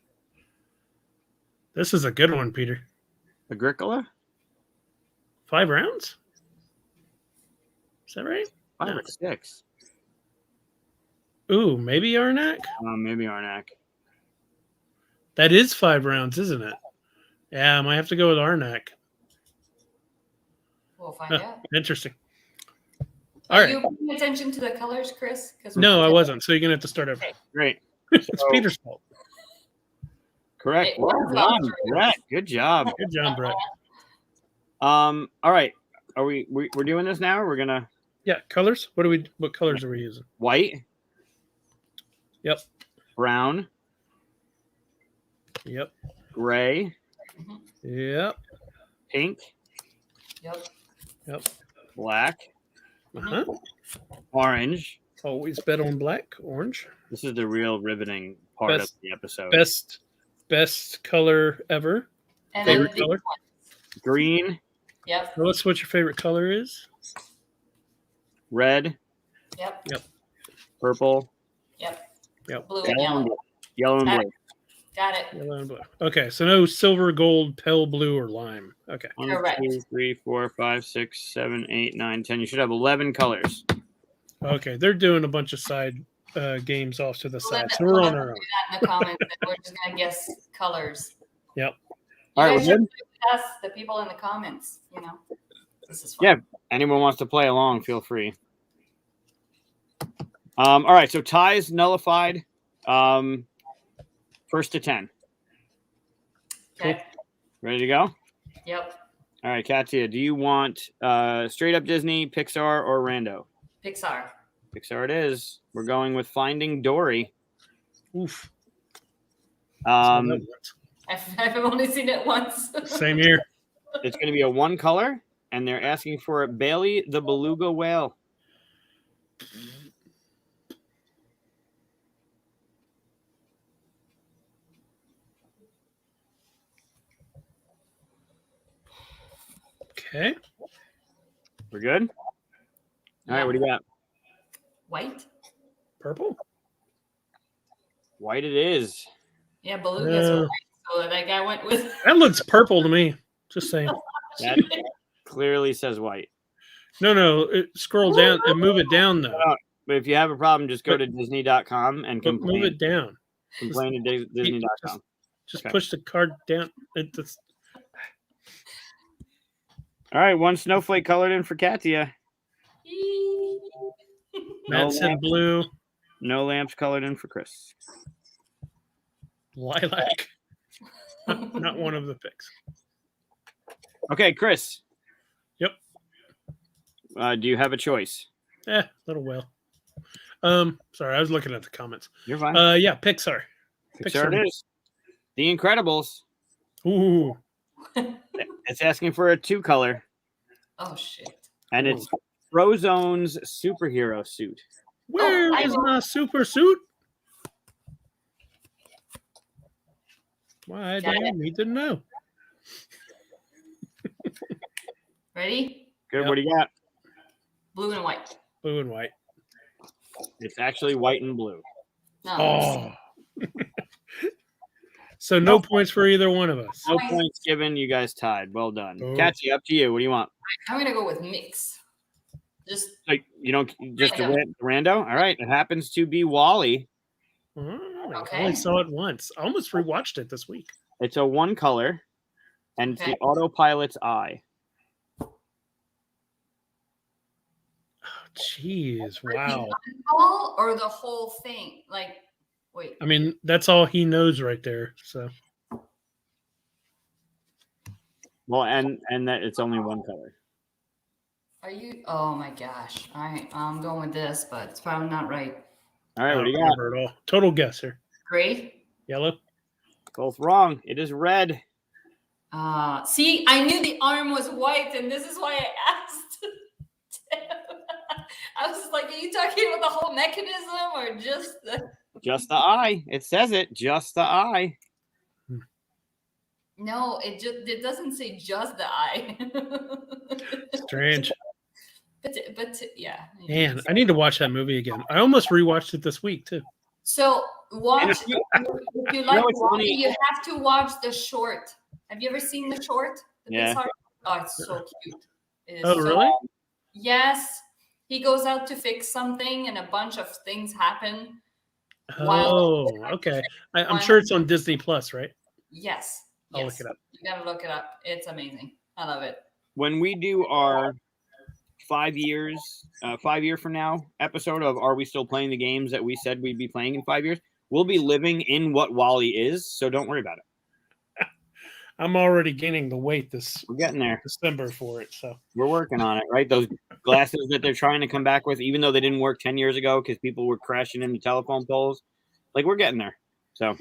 This is a good one, Peter. Agricola? 5 rounds? Is that right? 5 or 6. Ooh, maybe Arnak? Maybe Arnak. That is 5 rounds, isn't it? Yeah, I might have to go with Arnak. We'll find out. Interesting. Are All right. you paying attention to the colors, Chris? No, I wasn't. So you're gonna have to start over. Great. It's Peter's fault. Correct. Well done, Brett. Good job. Good job, Brett. All right. Are we're doing this now? Or we're gonna Colors. What colors are we using? white. Yep. Brown. Yep. Gray. Yep. Pink. Yep. Black. Uh-huh. Orange. Always bet on black, orange. This is the real riveting part of the episode. Best color ever. And Favorite then color? Green. Yep. Tell us what your favorite color is. Red. Yep. Purple. Yep. Blue and yellow. Yellow and blue. Got it. Yellow and blue. Okay, so no silver, gold, pale blue, or lime. Okay. 1, Correct. 2, 3, 4, 5, 6, 7, 8, 9, 10. You should have 11 colors. Okay, they're doing a bunch of side games off to the side, so We'll we're let on them our own. do that in the comments, and we're just gonna guess colors. Yep. All right, You we're guys should good? ask the people in the comments. This is fun. Yeah. Anyone wants to play along, feel free. All right, so ties nullified. First to 10. Okay. Ready to go? Yep. All right, Katia, do you want straight up Disney, Pixar, or Rando? Pixar. Pixar it is. We're going with Finding Dory. Oof. Um, I've only seen it once. Same here. it's going to be a one color, and they're asking for Bailey the beluga whale. Okay. We're good? All right, what do you got? White? Purple. White it is. Yeah, belugas are white. So like I went with That looks purple to me. Just saying. That clearly says white. No. Scroll down and move it down though. But if you have a problem, just go to Disney.com and But complain. move it down. Complain to Disney.com. Just Okay. push the card down. All right, one snowflake colored in for Katia. Matt said blue. No lamps colored in for Chris. Lilac. Not one of the picks. Okay, Chris. Yep. Do you have a choice? Little whale. Sorry, I was looking at the comments. You're fine. Yeah, Pixar. Pixar it is. The Incredibles. Ooh. It's asking for a two color. Oh shit. And it's Frozone's superhero suit. Where is my super suit? Why do I need to know? Ready? Good. Yep. What do you got? Blue and white. Blue and white. It's actually white and blue. No. Oh. So no points for either one of us. No points given. You guys tied. Well done. Oh. Katia, up to you. What do you want? I'm gonna go with mix. Just Like you don't just a Rando. rando. All right. It happens to be Wally. Oh, Okay. I only saw it once. I almost rewatched it this week. It's a one color, and it's Okay. the autopilot's eye. Jeez, wow. all or the whole thing. Like, wait. I mean, that's all he knows right there. So Well, and that it's only one color. Are you? Oh my gosh! All right, I'm going with this, but it's probably not right. All right. I What do don't you got? remember at all. Total guess here. Gray. Yellow. Both wrong. It is red. See, I knew the arm was white, and this is why I asked. I was just like, are you talking about the whole mechanism or just the? Just the eye. It says it. Just the eye. No, it doesn't say just the eye. Strange. but yeah. Man, I need to watch that movie again. I almost rewatched it this week too. So watch. if you like it's Wally, funny- you have to watch the short. Have you ever seen the short? The Yeah. Pixar? Oh, it's so cute. It is Oh, so- really? Yes. He goes out to fix something, and a bunch of things happen. Oh, okay. I'm sure it's on Disney Plus, right? Yes. I'll yes. look it up. You gotta look it up. It's amazing. I love it. When we do our 5 year from now episode of Are We Still Playing the Games that we said we'd be playing in 5 years, we'll be living in what Wally is. So don't worry about it. I'm already gaining the weight this We're getting there. December for it. So We're working on it, right? Those glasses that they're trying to come back with, even though they didn't work 10 years ago because people were crashing into telephone poles. Like, we're getting there. So,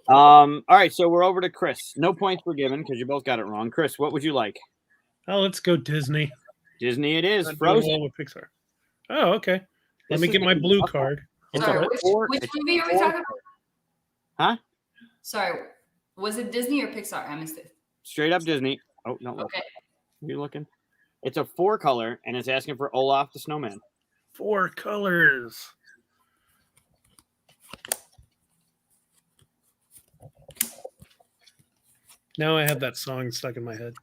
all right. So we're over to Chris. No points were given because you both got it wrong. Chris, what would you like? let's go Disney. Disney it is. Not doing Frozen. well with Pixar. Oh, okay. Let This me is get my gonna be blue tough. card. It's Sorry, a which four- which it's a movie are we four- talking about? Huh? Sorry, was it Disney or Pixar? I missed it. Straight up Disney. Oh, no. Look. Okay. You looking? It's a 4 color, and it's asking for Olaf the Snowman. 4 colors. Now I have that song stuck in my head.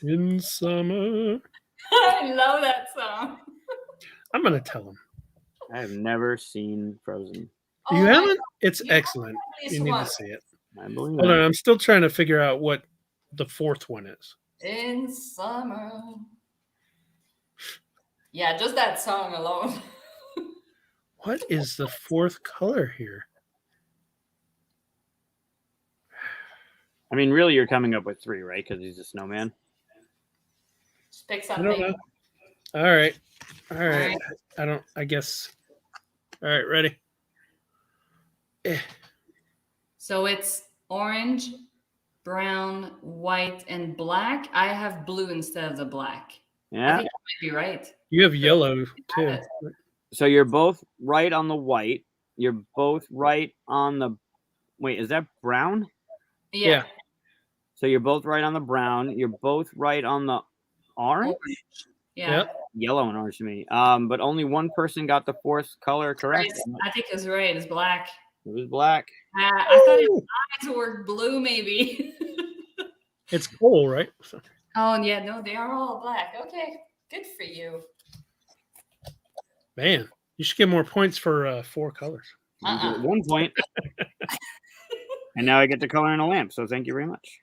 In summer. I love that song. I'm going to tell him. I have never seen Frozen. You Oh my haven't? It's You excellent. Please You need to watch. see it. I believe Hold on. that. I'm still trying to figure out what the 4th one is. In summer. Yeah, just that song alone. What is the fourth color here? I mean, really, you're coming up with 3, right? Because he's a snowman. Just pick I don't something. know. All right. right. I guess. All right, ready? So it's orange, brown, white, and black. I have blue instead of the black. I Yeah. think you might be right. You have yellow too. So you're both right on the white. You're both right on the. Wait, is that brown? Yeah. So you're both right on the brown. You're both right on the orange. Yeah. Yep. Yellow and orange to me. But only one person got the fourth color correct. I think it's right. It's black. It was black. I thought it was to work blue, maybe. It's cool, right? So, Oh yeah, no, they are all black. Okay, good for you. man, you should get more points for 4 colors. Uh-uh. 1 point. And now I get to color in a lamp. So thank you very much.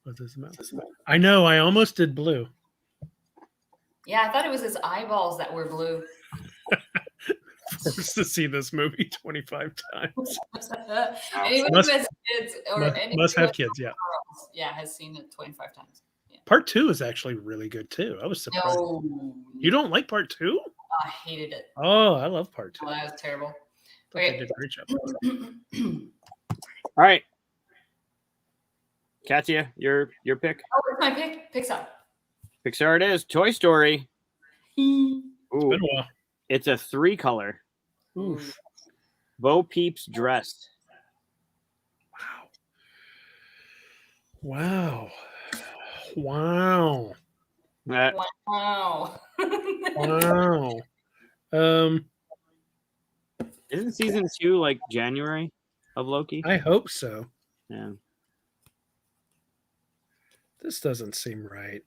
What does it matter? I know. I almost did blue. Yeah, I thought it was his eyeballs that were blue. Forced to see this movie 25 times. Anyone Must- who has kids or anyone Must who have has kids, yeah. girls, yeah, has seen it 25 times. Yeah. Part 2 is actually really good too. I was surprised. No, You don't like part 2? I hated it. Oh, I love part 2. Oh, that was terrible. I thought they did a great job. All right. Katia, your pick. Oh, it's my pick. Pixar. Pixar it is. Toy Story. Ooh, It's been a while. it's a 3 color. Oof. Bo Peep's dress. Wow. Wow. Wow. Wow. Isn't season 2 like January of Loki? I hope so. Yeah. This doesn't seem right.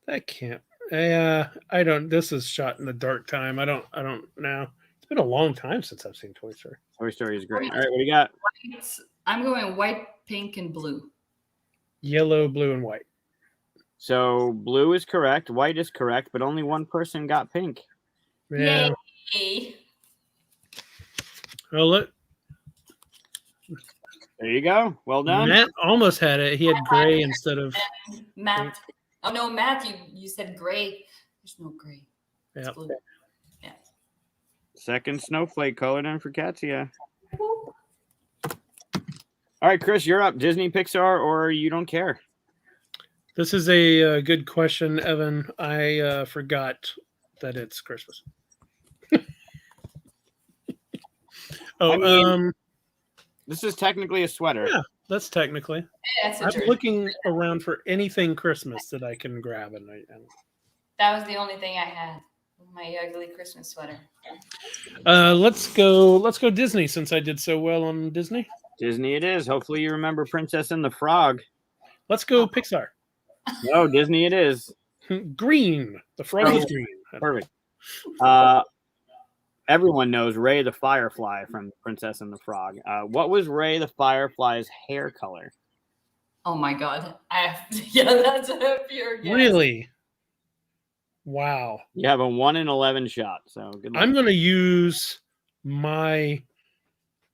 That can't. I don't. This is shot in the dark time. I don't know. It's been a long time since I've seen Toy Story. Toy Story is great. All right, what do you got? I'm going white, pink, and blue. Yellow, blue, and white. So blue is correct, white is correct, but only one person got pink. Yeah. Yay. Well, look, There you go. Well done. Matt almost had it. He had gray instead of. Matt. Oh no, Matt, you said gray. There's no gray. It's Yeah. blue. Yeah. Second snowflake colored in for Katia. All right, Chris, you're up. Disney, Pixar, or you don't care? This is a good question, Evan. I forgot that it's Christmas. I mean, this is technically a sweater. Yeah, that's technically. Yeah, that's a I'm jersey. looking around for anything Christmas that I can grab, and That was the only thing I had. My ugly Christmas sweater. let's go Disney since I did so well on Disney. Disney it is. Hopefully you remember Princess and the Frog. Let's go Pixar. No, Disney it is. Green. The frog is green. Perfect. Everyone knows Ray the Firefly from Princess and the Frog. What was Ray the Firefly's hair color? Oh my god. Yeah, that's a pure guess. Really? Wow. You have a 1 in 11 shot. So good luck. I'm going to use my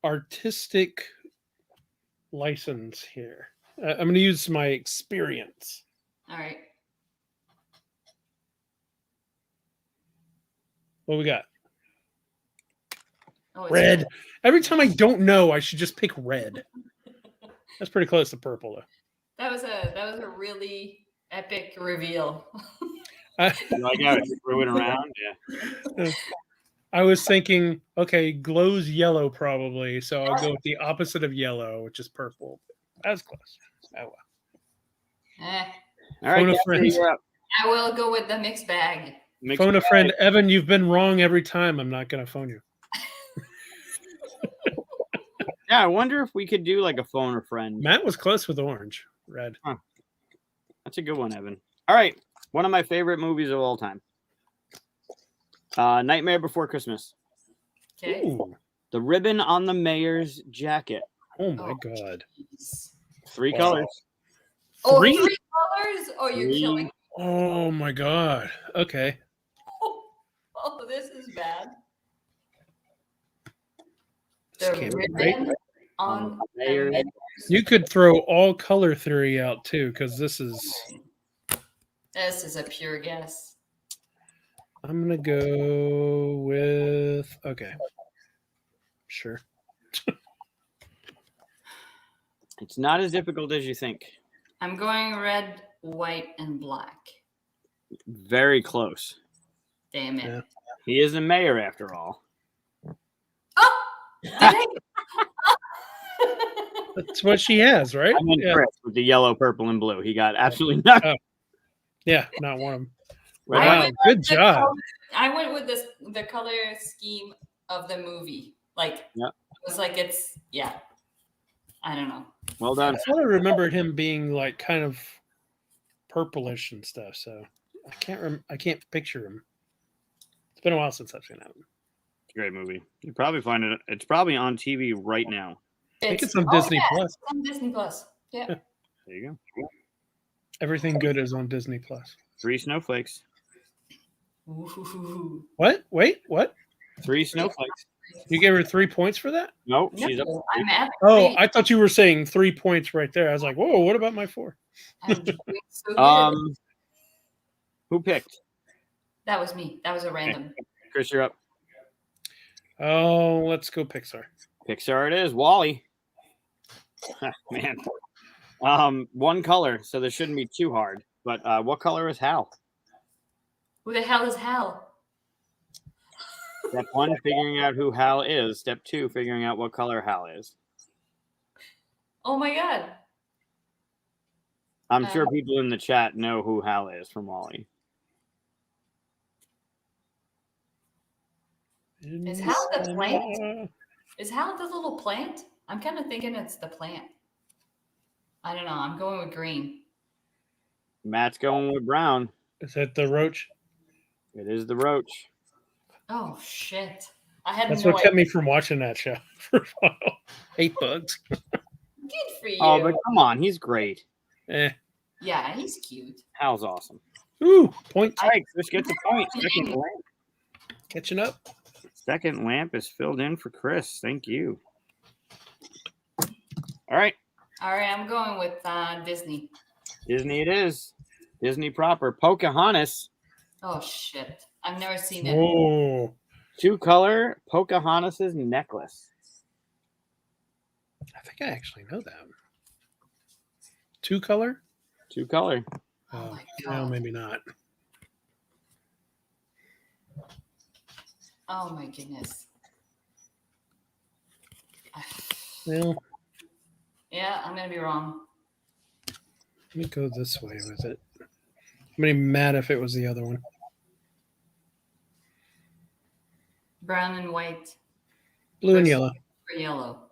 artistic license here. I'm going to use my experience. All right. What we got? Oh, it's Red. Every time I don't know, I should just pick red. That's pretty close to purple, though. That was a really epic reveal. Like how you threw it around. Yeah. I was thinking, okay, glow's yellow probably, so I'll go with the opposite of yellow, which is purple. That was close. Oh well. All right, Phone a Katia, friend. you're up. I will go with the mixed bag. Mixed Phone a bag. friend, Evan. You've been wrong every time. I'm not going to phone you. Yeah, I wonder if we could do like a phone a friend. Matt was close with orange, red. That's a good one, Evan. All right, one of my favorite movies of all time. Nightmare Before Christmas. Okay. Ooh. The ribbon on the mayor's jacket. Oh my Oh. god. 3 colors. Oh, 3? 3 colors? Oh, you're Three. killing me. Oh my god. Okay. Oh, this is bad. This The can't be ribbon right. on the Layers. mid- You could throw all color theory out too, because this is. This is a pure guess. I'm gonna go with. Okay. Sure. It's not as difficult as you think. I'm going red, white, and black. Very close. Damn it. Yeah. He is a mayor after all. Oh! Did I? That's what she has, right? I mean, Yeah. Chris with the yellow, purple, and blue. He got absolutely nothing. Yeah, not one of them. Right Wow, on. good job. I went with the color scheme of the movie. Like, Yeah. it was like I don't know. Well done. I thought I remembered him being like kind of purplish and stuff. So I can't picture him. It's been a while since I've seen that one. Great movie. You probably find it. It's probably on TV right now. I think it's on Disney Plus. It's on Disney Plus. Yeah. There you go. Everything good is on Disney Plus. 3 snowflakes. Ooh. What? Wait, what? 3 snowflakes. You gave her 3 points for that? Nope. She's up. No, I'm at Oh, three. I thought you were saying 3 points right there. I was like, whoa, what about my 4? I'm doing so good. Who picked? That was me. That was a random. Chris, you're up. Oh, let's go Pixar. Pixar it is. Wally. Man. One color, so this shouldn't be too hard. But what color is Hal? Who the hell is Hal? Step 1, figuring out who Hal is. Step 2, figuring out what color Hal is. Oh my god. I'm sure people in the chat know who Hal is from Wally. Is Hal the plant? Is Hal the little plant? I'm kind of thinking it's the plant. I don't know. I'm going with green. Matt's going with brown. Is that the roach? It is the roach. Oh shit! I had That's no what kept idea. me from watching that show for a while. 8 bugs. Good for you. Oh, but come on, he's great. Eh. Yeah, he's cute. Hal's awesome. Ooh, point. All right, Chris gets a point. Catching up. Second lamp is filled in for Chris. Thank you. All right, All right, I'm going with Disney. Disney it is. Disney proper. Pocahontas. Oh shit! I've never seen it. Oh, 2-color Pocahontas' necklace. I think I actually know that. 2 color? 2-color. Oh my No, god! maybe not. Oh my goodness. Well, Yeah, I'm gonna be wrong. let me go this way with it. I'm gonna be mad if it was the other one. Brown and white Blue and Versus- yellow. or yellow.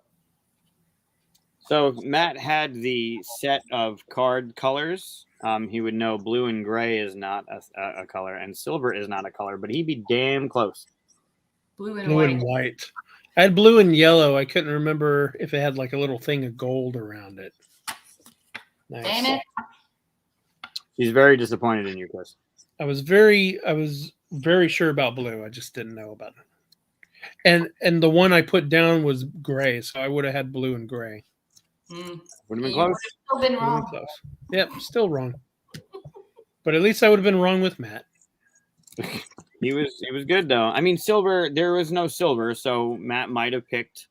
So if Matt had the set of card colors, he would know blue and gray is not a color and silver is not a color, but he'd be damn close. Blue and Blue white. and white. I had blue and yellow. I couldn't remember if it had like a little thing of gold around it. Nice. Damn it! He's very disappointed in you, Chris. I was very sure about blue. I just didn't know about it. And the one I put down was gray, so I would have had blue and gray. Mm. Would have been You close. would have still been Really wrong. close. Yep, still wrong. But at least I would have been wrong with Matt. He was good though. I mean, silver. There was no silver, so Matt might have picked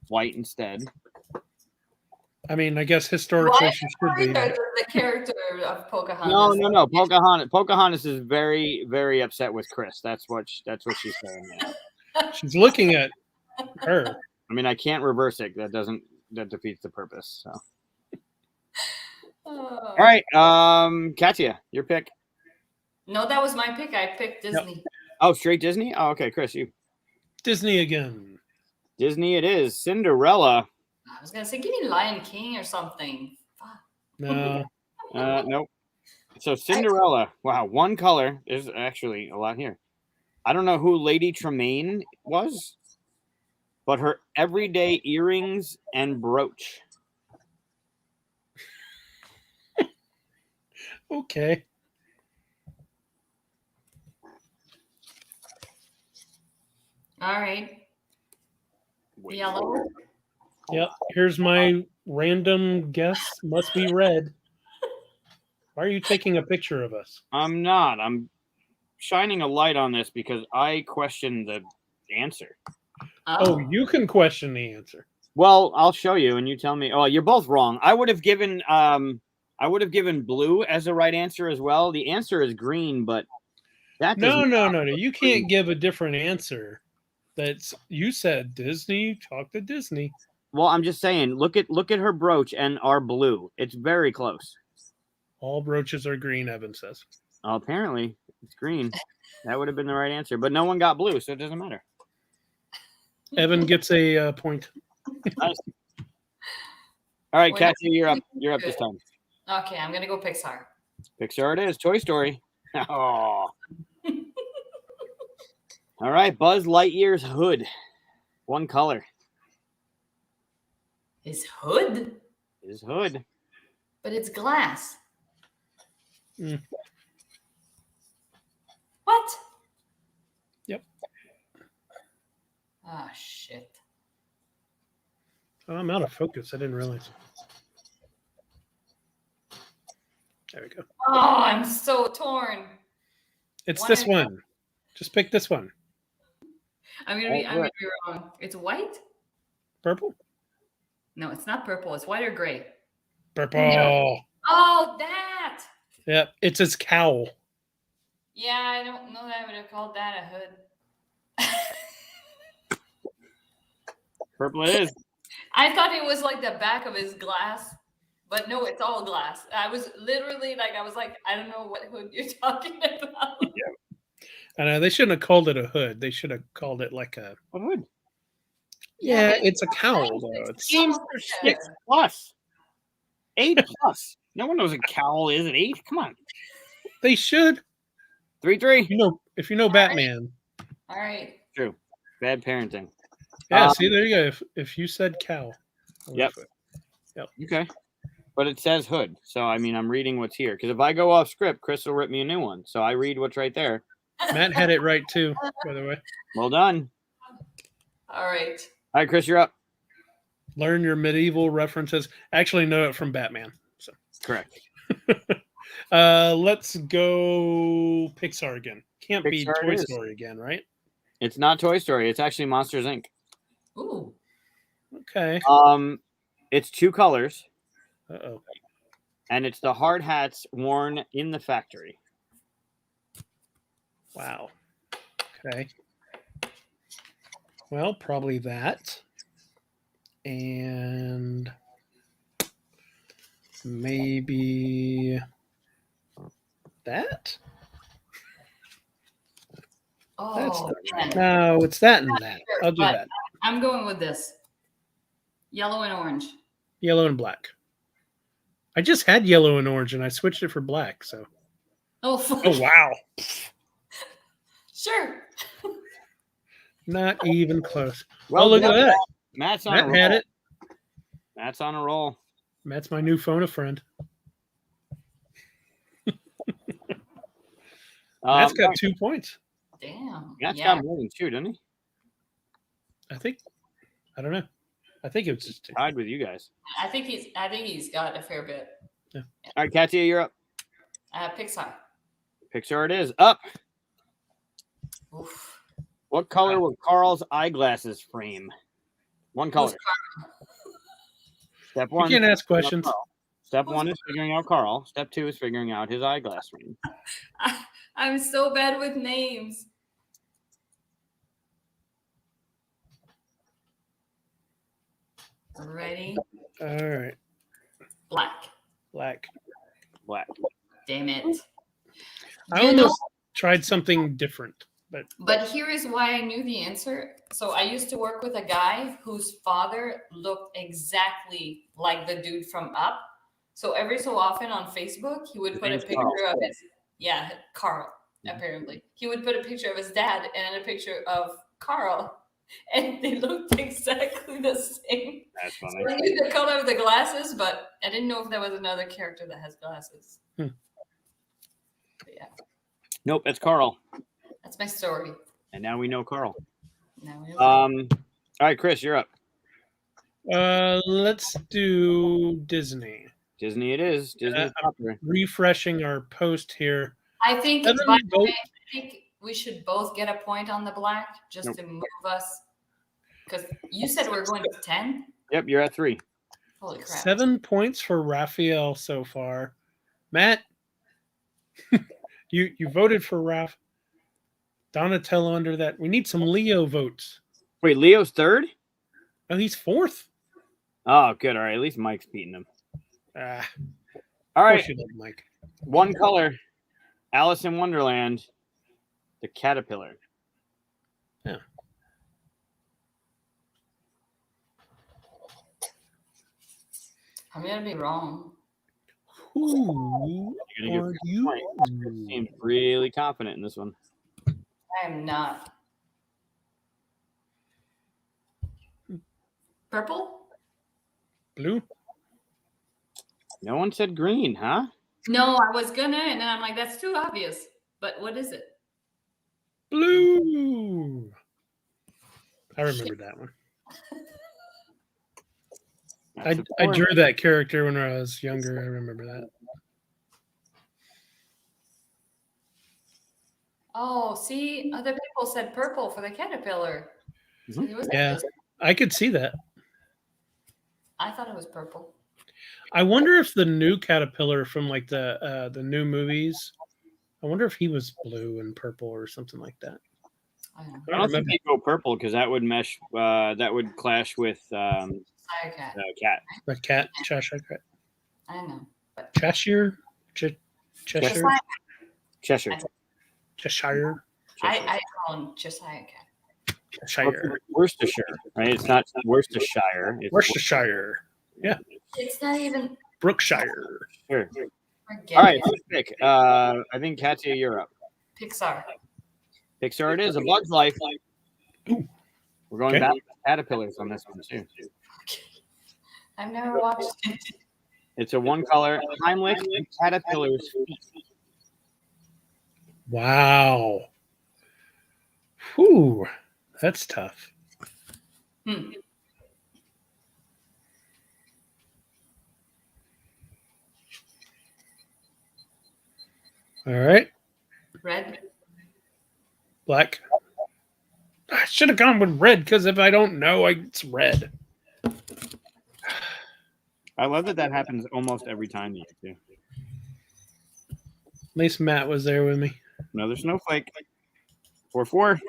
white instead. I mean, I guess historically Why she should be. the character of Pocahontas? No. Pocahontas is very, very upset with Chris. That's what she's saying. Yeah. She's looking at her. I mean, I can't reverse it. That defeats the purpose. So. Oh. All right, Katia, your pick. No, that was my pick. I picked Disney. Oh, straight Disney. Oh, okay, Chris, you. Disney again. Disney it is. Cinderella. I was gonna say, give me Lion King or something. Fuck. No. Nope. So Cinderella. Wow, one color. There's actually a lot here. I don't know who Lady Tremaine was, but her everyday earrings and brooch. Okay. All right. Yellow. Yep. Here's my random guess. Must be red. Why are you taking a picture of us? I'm not. I'm shining a light on this because I question the answer. Oh, you can question the answer. Well, I'll show you, and you tell me. Oh, you're both wrong. I would have given blue as the right answer as well. The answer is green, but that No. doesn't. You can't give a different answer. You said Disney. Talk to Disney. Well, I'm just saying. Look at her brooch and our blue. It's very close. All brooches are green, Evan says. Apparently, it's green. That would have been the right answer, but no one got blue, so it doesn't matter. Evan gets a point. Nice. All right, Well, Katia, you're up. You're up this time. Okay, I'm gonna go Pixar. Pixar it is. Toy Story. Oh. All right, Buzz Lightyear's hood. One color. His hood, His hood. but it's glass. Mm. What? Yep. Ah, shit. Oh, I'm out of focus. I didn't realize. There we go. Oh, I'm so torn. It's Why- this one. Just pick this one. I'm gonna be wrong. It's white? Purple? No, it's not purple. It's white or gray. Purple. Yeah. Oh, that. Yep. It's his cowl. Yeah, I don't know that I would have called that a hood. Purple it is. I thought it was like the back of his glass, but no, it's all glass. I was literally like, I don't know what hood you're talking about. I know they shouldn't have called it a hood. They should have called it like a. A hood. Yeah, but it's a cowl though. It's Games are 6+. 8+. No one knows what a cowl is at 8. Come on. they should. 3-3. If you know Batman. All right. True. Bad parenting. Yeah, see there you go. If you said cowl. Yep. Okay. But it says hood. So I mean I'm reading what's here. Because if I go off script, Chris will rip me a new one. So I read what's right there. Matt had it right too, by the way. Well done. All right. All right, Chris, you're up. Learn your medieval references. Actually know it from Batman. So Correct. let's go Pixar again. Can't be Pixar Toy it is. Story again, right? It's not Toy Story. It's actually Monsters Inc. Ooh. Okay. It's 2 colors, Uh-oh. and it's the hard hats worn in the factory. Wow. Okay. Well, probably that. And maybe that? Oh, man. No, it's that and that. I'll do But that. I'm going with this. Yellow and orange. Yellow and black. I just had yellow and orange and I switched it for black, so. Oh, Oh, wow. Sure. Not even close. Well, Oh, look at that. Matt's on a Matt roll. had it. Matt's on a roll. Matt's my new phone a friend. Matt's got 2 points. Damn. Matt's Yeah. got more than 2, doesn't he? I don't know. I think it was just 2. Tied with you guys. I think he's got a fair bit. All right, Katia, you're up. Pixar. Pixar it is. Up. Oof. What color will Carl's eyeglasses frame? One color. Step You 1. can't ask questions. Step 1 is figuring out Carl. Step 2 is figuring out his eyeglass frame. I'm so bad with names. Ready? All right. Black. Black. Black. Damn it. I You know- almost tried something different, but But here is why I knew the answer. So I used to work with a guy whose father looked exactly like the dude from Up. So every so often on Facebook, he would His put a name's picture Carl. of his, Carl, apparently. He would put a picture of his dad and a picture of Carl. And they looked exactly the same. That's So funny. I knew the color of the glasses, but I didn't know if there was another character that has glasses. But yeah, Nope, that's Carl. that's my story. And now we know Carl. Now we know. All right, Chris, you're up. Let's do Disney. Disney it is. Disney is popular. Refreshing our post here. I think, Seven by the way, votes. I think we should both get a point on the black just to move us. Because you said we're going to 10. Yep, you're at 3. Holy crap! 7 points for Raphael so far. Matt, you voted for Raph. Donatello under that. We need some Leo votes. Wait, Leo's 3rd? Oh, he's 4th. Oh, good. All right, at least Mike's beating him. All Of right, course you love Mike. one color. Alice in Wonderland, the caterpillar. Yeah. I'm gonna be wrong. Who You're gonna are give you? Chris seems really confident in this one. I am not. Purple? Blue? No one said green, huh? No, I was gonna, and then I'm like, that's too obvious. But what is it? Blue. I remember that one. I drew that character when I was younger. I remember that. Oh, see, other people said purple for the caterpillar. So it was Yeah, I could see that. I thought it was purple. I wonder if the new caterpillar from like the new movies, I wonder if he was blue and purple or something like that. I don't know. I don't think they go purple because that would mesh. That would clash with Fire cat. cat. The cat, Cheshire Cat. I know. But Cheshire? Cheshire? Cheshire. Cheshire? I call him Josiah cat. Cheshire. Worcestershire, right? It's not Worcestershire. It's Worcestershire. Yeah. It's not even. Brookshire. Sure. Forget All right, it. let's pick. I think Katia, you're up. Pixar. Pixar it is. A Bug's Life. Ooh. We're going Okay. back to caterpillars on this one too. I've never watched it. It's a one color Heimlich and caterpillar's feet. Wow. Whew. That's tough. Hmm. All right. Red. Black. I should have gone with red because if I don't know, it's red. I love that happens almost every time you do. At least Matt was there with me. Another snowflake. 4-4.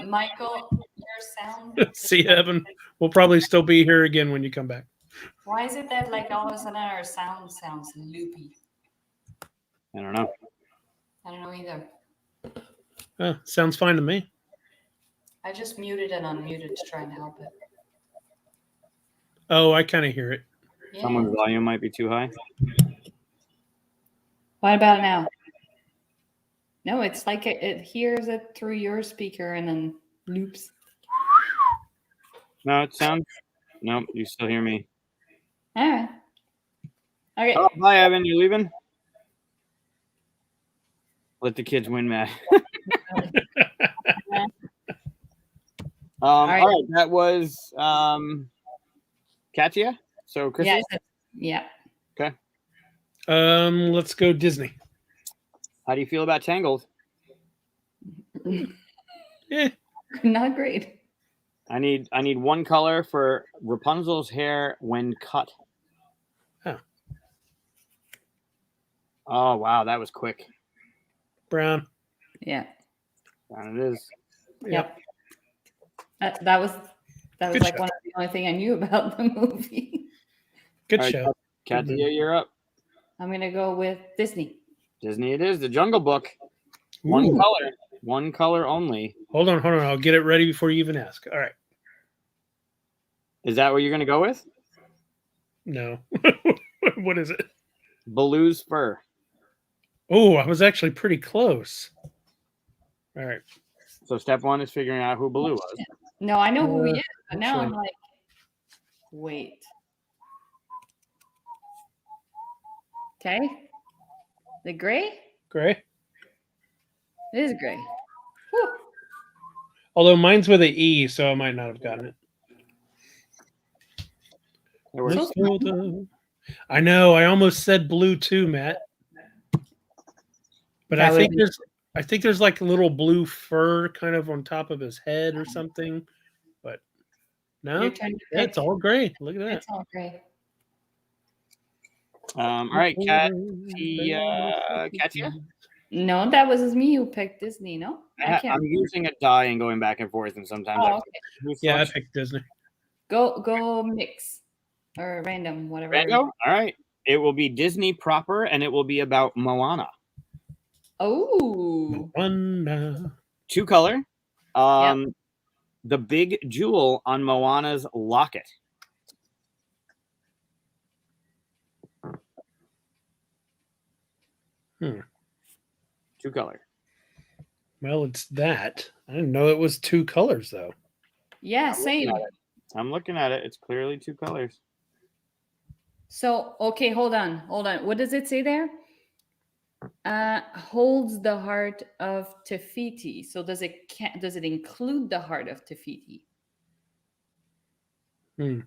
Michael, your sound. See, Evan, we'll probably still be here again when you come back. Why is it that like all of a sudden our sound sounds loopy? I don't know. I don't know either. Oh, sounds fine to me. I just muted and unmuted to try and help it. Oh, I kind of hear it. Yeah. Someone's volume might be too high. What about now? No, it's like it hears it through your speaker and then loops. No, it sounds. No, you still hear me. All right. Okay. Oh, bye, Evan. You leaving? Let the kids win, Matt. All right, that was Katia. So, Chris. Yeah. Okay. Let's go Disney. How do you feel about Tangled? Eh. Not great. I need one color for Rapunzel's hair when cut. Oh. Oh wow, that was quick. Brown. Yeah. And it is. Yep. That was Good like show. one of the only thing I knew about the movie. Good All right, show. Katia, you're up. I'm gonna go with Disney. Disney it is. The Jungle Book. Ooh. One color only. Hold on. I'll get it ready before you even ask. All right. Is that what you're going to go with? No. What is it? Baloo's fur. Oh, I was actually pretty close. All right. So step one is figuring out who Baloo was. No, I know who he is, but now I'm actually- like, wait. Okay. The gray? Gray. It is gray. Whew. Although mine's with an E, so I might not have gotten it. It works. So- I know. I almost said blue too, Matt. But That I think would- there's like a little blue fur kind of on top of his head or something. But no, You're trying to yeah, pick. it's all gray. Look at that. It's all gray. All right, Katia. No, that was me who picked Disney. No, I can't. I'm using a die and going back and forth, and sometimes Oh, okay. Yeah, I picked Disney. Go mix or random, whatever. Random? All right. It will be Disney proper, and it will be about Moana. Oh, Moana. 2-color. The big jewel on Moana's locket. Hmm. 2-color. Well, it's that. I didn't know it was 2 colors though. yeah, same. I'm looking at it. It's clearly 2 colors. So, okay, hold on. What does it say there? Holds the heart of Tafiti. So does it include the heart of Tafiti? Hmm.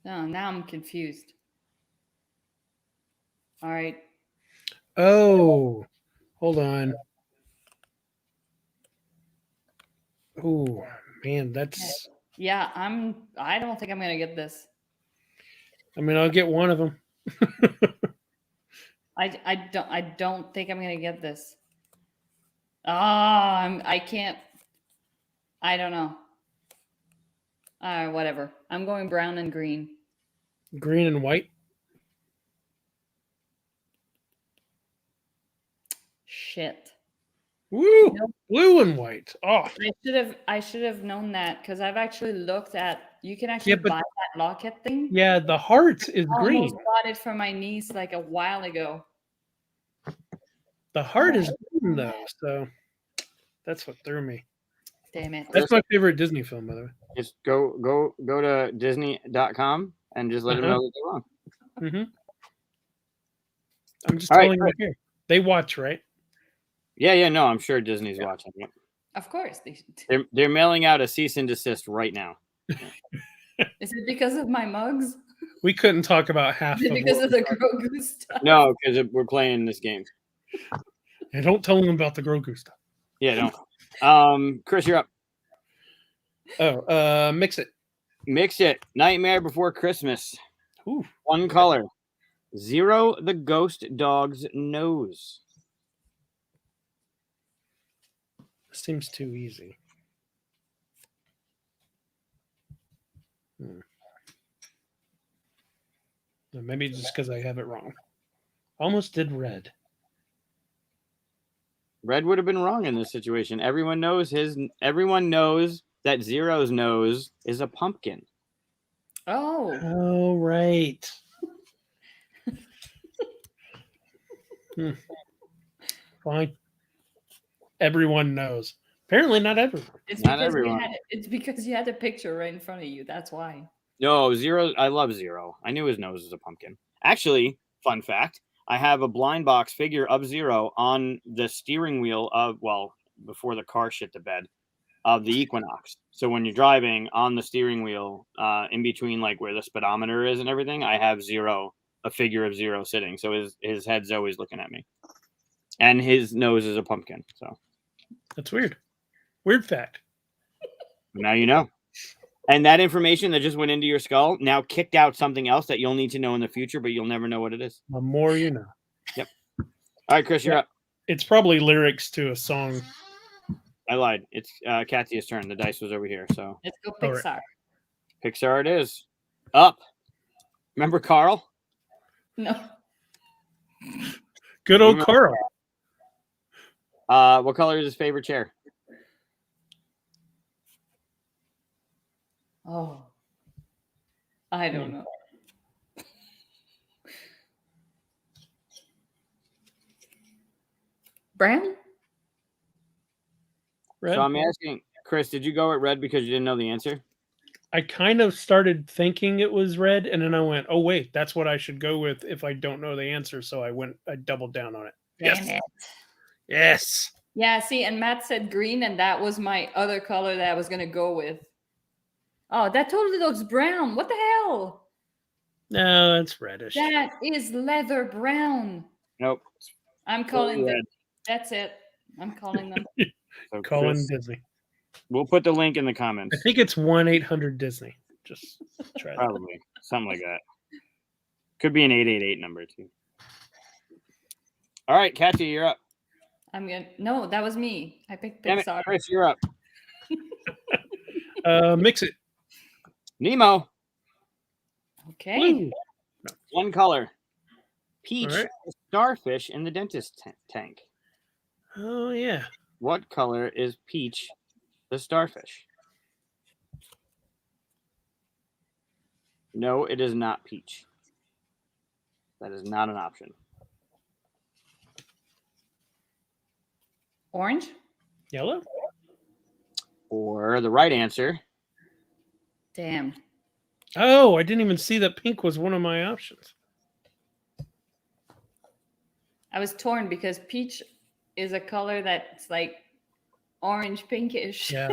Oh, now I'm confused. All right. Oh, hold on. Oh man, that's. Yeah, I don't think I'm gonna get this. I mean, I'll get one of them. I don't think I'm gonna get this. I can't. I don't know. Whatever. I'm going brown and green. Green and white. Shit. Woo! Nope. Blue and white. Oh, I should have known that because I've actually looked at. You can actually but- buy that locket thing. yeah. The heart is I green. almost bought it for my niece like a while ago. The heart is green though, so that's what threw me. Damn it. That's my favorite Disney film, by the way. Just go to Disney.com and just let them know that they're wrong. Mm-hmm. I'm just All right, telling you here. They watch, right? Yeah, no, I'm sure Disney's watching. Yep. Of course. Is They're mailing out a cease and desist right now. it because of my mugs? We couldn't talk about half Is it of because what of the Grogu stuff? No, because we're playing this game. And don't tell them about the Grogu stuff. Yeah, no. Chris, you're up. Oh, mix it. Mix it. Nightmare Before Christmas. Ooh. 1 color. 0 the ghost dog's nose. Seems too easy. Maybe just because I have it wrong. Almost did red. Red would have been wrong in this situation. Everyone knows that Zero's nose is a pumpkin. Oh. Oh, right. Fine. Everyone knows. Apparently, not everyone. It's Not because everyone. it's because you had a picture right in front of you. That's why. No, Zero. I love Zero. I knew his nose was a pumpkin. Actually, fun fact: I have a blind box figure of Zero on the steering wheel of before the car shit the bed of the Equinox. So when you're driving on the steering wheel, in between like where the speedometer is and everything, I have Zero, a figure of Zero sitting. So his head's always looking at me, and his nose is a pumpkin. So That's weird. Weird fact. now you know. And that information that just went into your skull now kicked out something else that you'll need to know in the future, but you'll never know what it is. The more you know. Yep. All right, Chris, you're up. It's probably lyrics to a song. I lied. It's Katia's turn. The dice was over here. So Let's go All right. Pixar. Pixar it is. Up. Remember Carl? No. Good old Carl. What color is his favorite chair? Oh. I don't know. Brown? Red. So I'm asking, Chris, did you go at red because you didn't know the answer? I kind of started thinking it was red, and then I went, "Oh wait, that's what I should go with if I don't know the answer." So I doubled down on it. Damn it. Yes. Yeah, see, and Matt said green, and that was my other color that I was gonna go with. Oh, that totally looks brown. What the hell? No, it's reddish. That is leather brown. Nope. I'm calling red. them. That's it. I'm calling them. So Colin Chris, Disney. we'll put the link in the comments. I think it's 1-800-Disney. Just try that. Probably something like that. Could be an 888 number too. All right, Katia, you're up. I'm gonna. No, that was me. I picked Damn it, Pixar. Chris, you're up. Mix it. Nemo, Okay. Blue. one color. Peach, All right. starfish in the dentist tank. Oh yeah. What color is Peach, the starfish? No, it is not peach. That is not an option. Orange. Yellow. Or the right answer, Damn. Oh, I didn't even see that pink was one of my options. I was torn because peach is a color that's like orange pinkish. Yeah.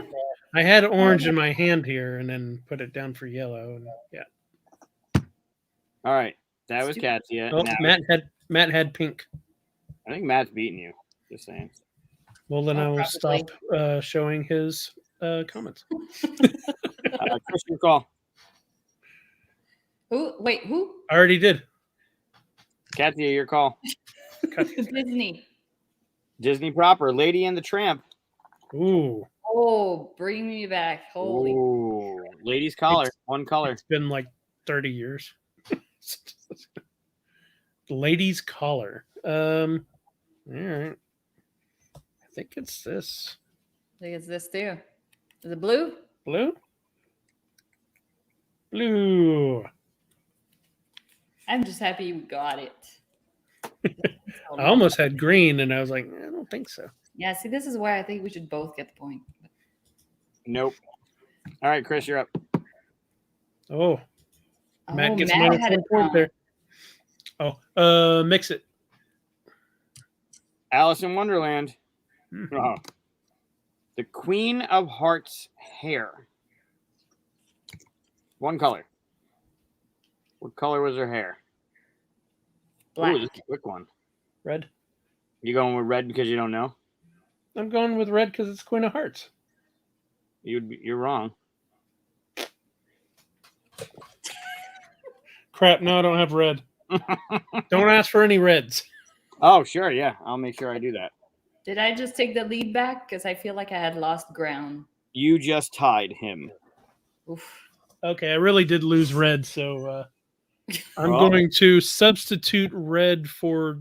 I had orange in my hand here, and then put it down for yellow. And yeah. all right. That was Stupid. Katia. Oh, Now, Matt had pink. I think Matt's beating you. Just saying. Well, then Oh, I will probably. stop showing his comments. Christian, call. Who? Wait, who? I already did. Katia, your call. Disney. Disney proper, Lady and the Tramp. Ooh, Oh, bring me back. Holy. Ooh, ladies collar, one color. it's been like 30 years. Ladies collar. All right. I think it's this. I think it's this too. Is it blue? Blue? Blue. I'm just happy you got it. I almost had green, and I was like, I don't think so. Yeah, see, this is why I think we should both get the point. Nope. All right, Chris, you're up. Oh, Matt Oh, gets Matt minus had 1 it point wrong. there. Oh, mix it. Alice in Wonderland. Mhm. Oh. The Queen of Hearts hair. One color. What color was her hair? Black. Ooh, this is a quick one. Red. You going with red because you don't know? I'm going with red because it's Queen of Hearts. You're wrong. Crap, no, I don't have red. Don't ask for any reds. Oh, sure, yeah. I'll make sure I do that. Did I just take the lead back? Because I feel like I had lost ground. You just tied him. Oof. Okay, I really did lose red, so I'm Well- going to substitute red for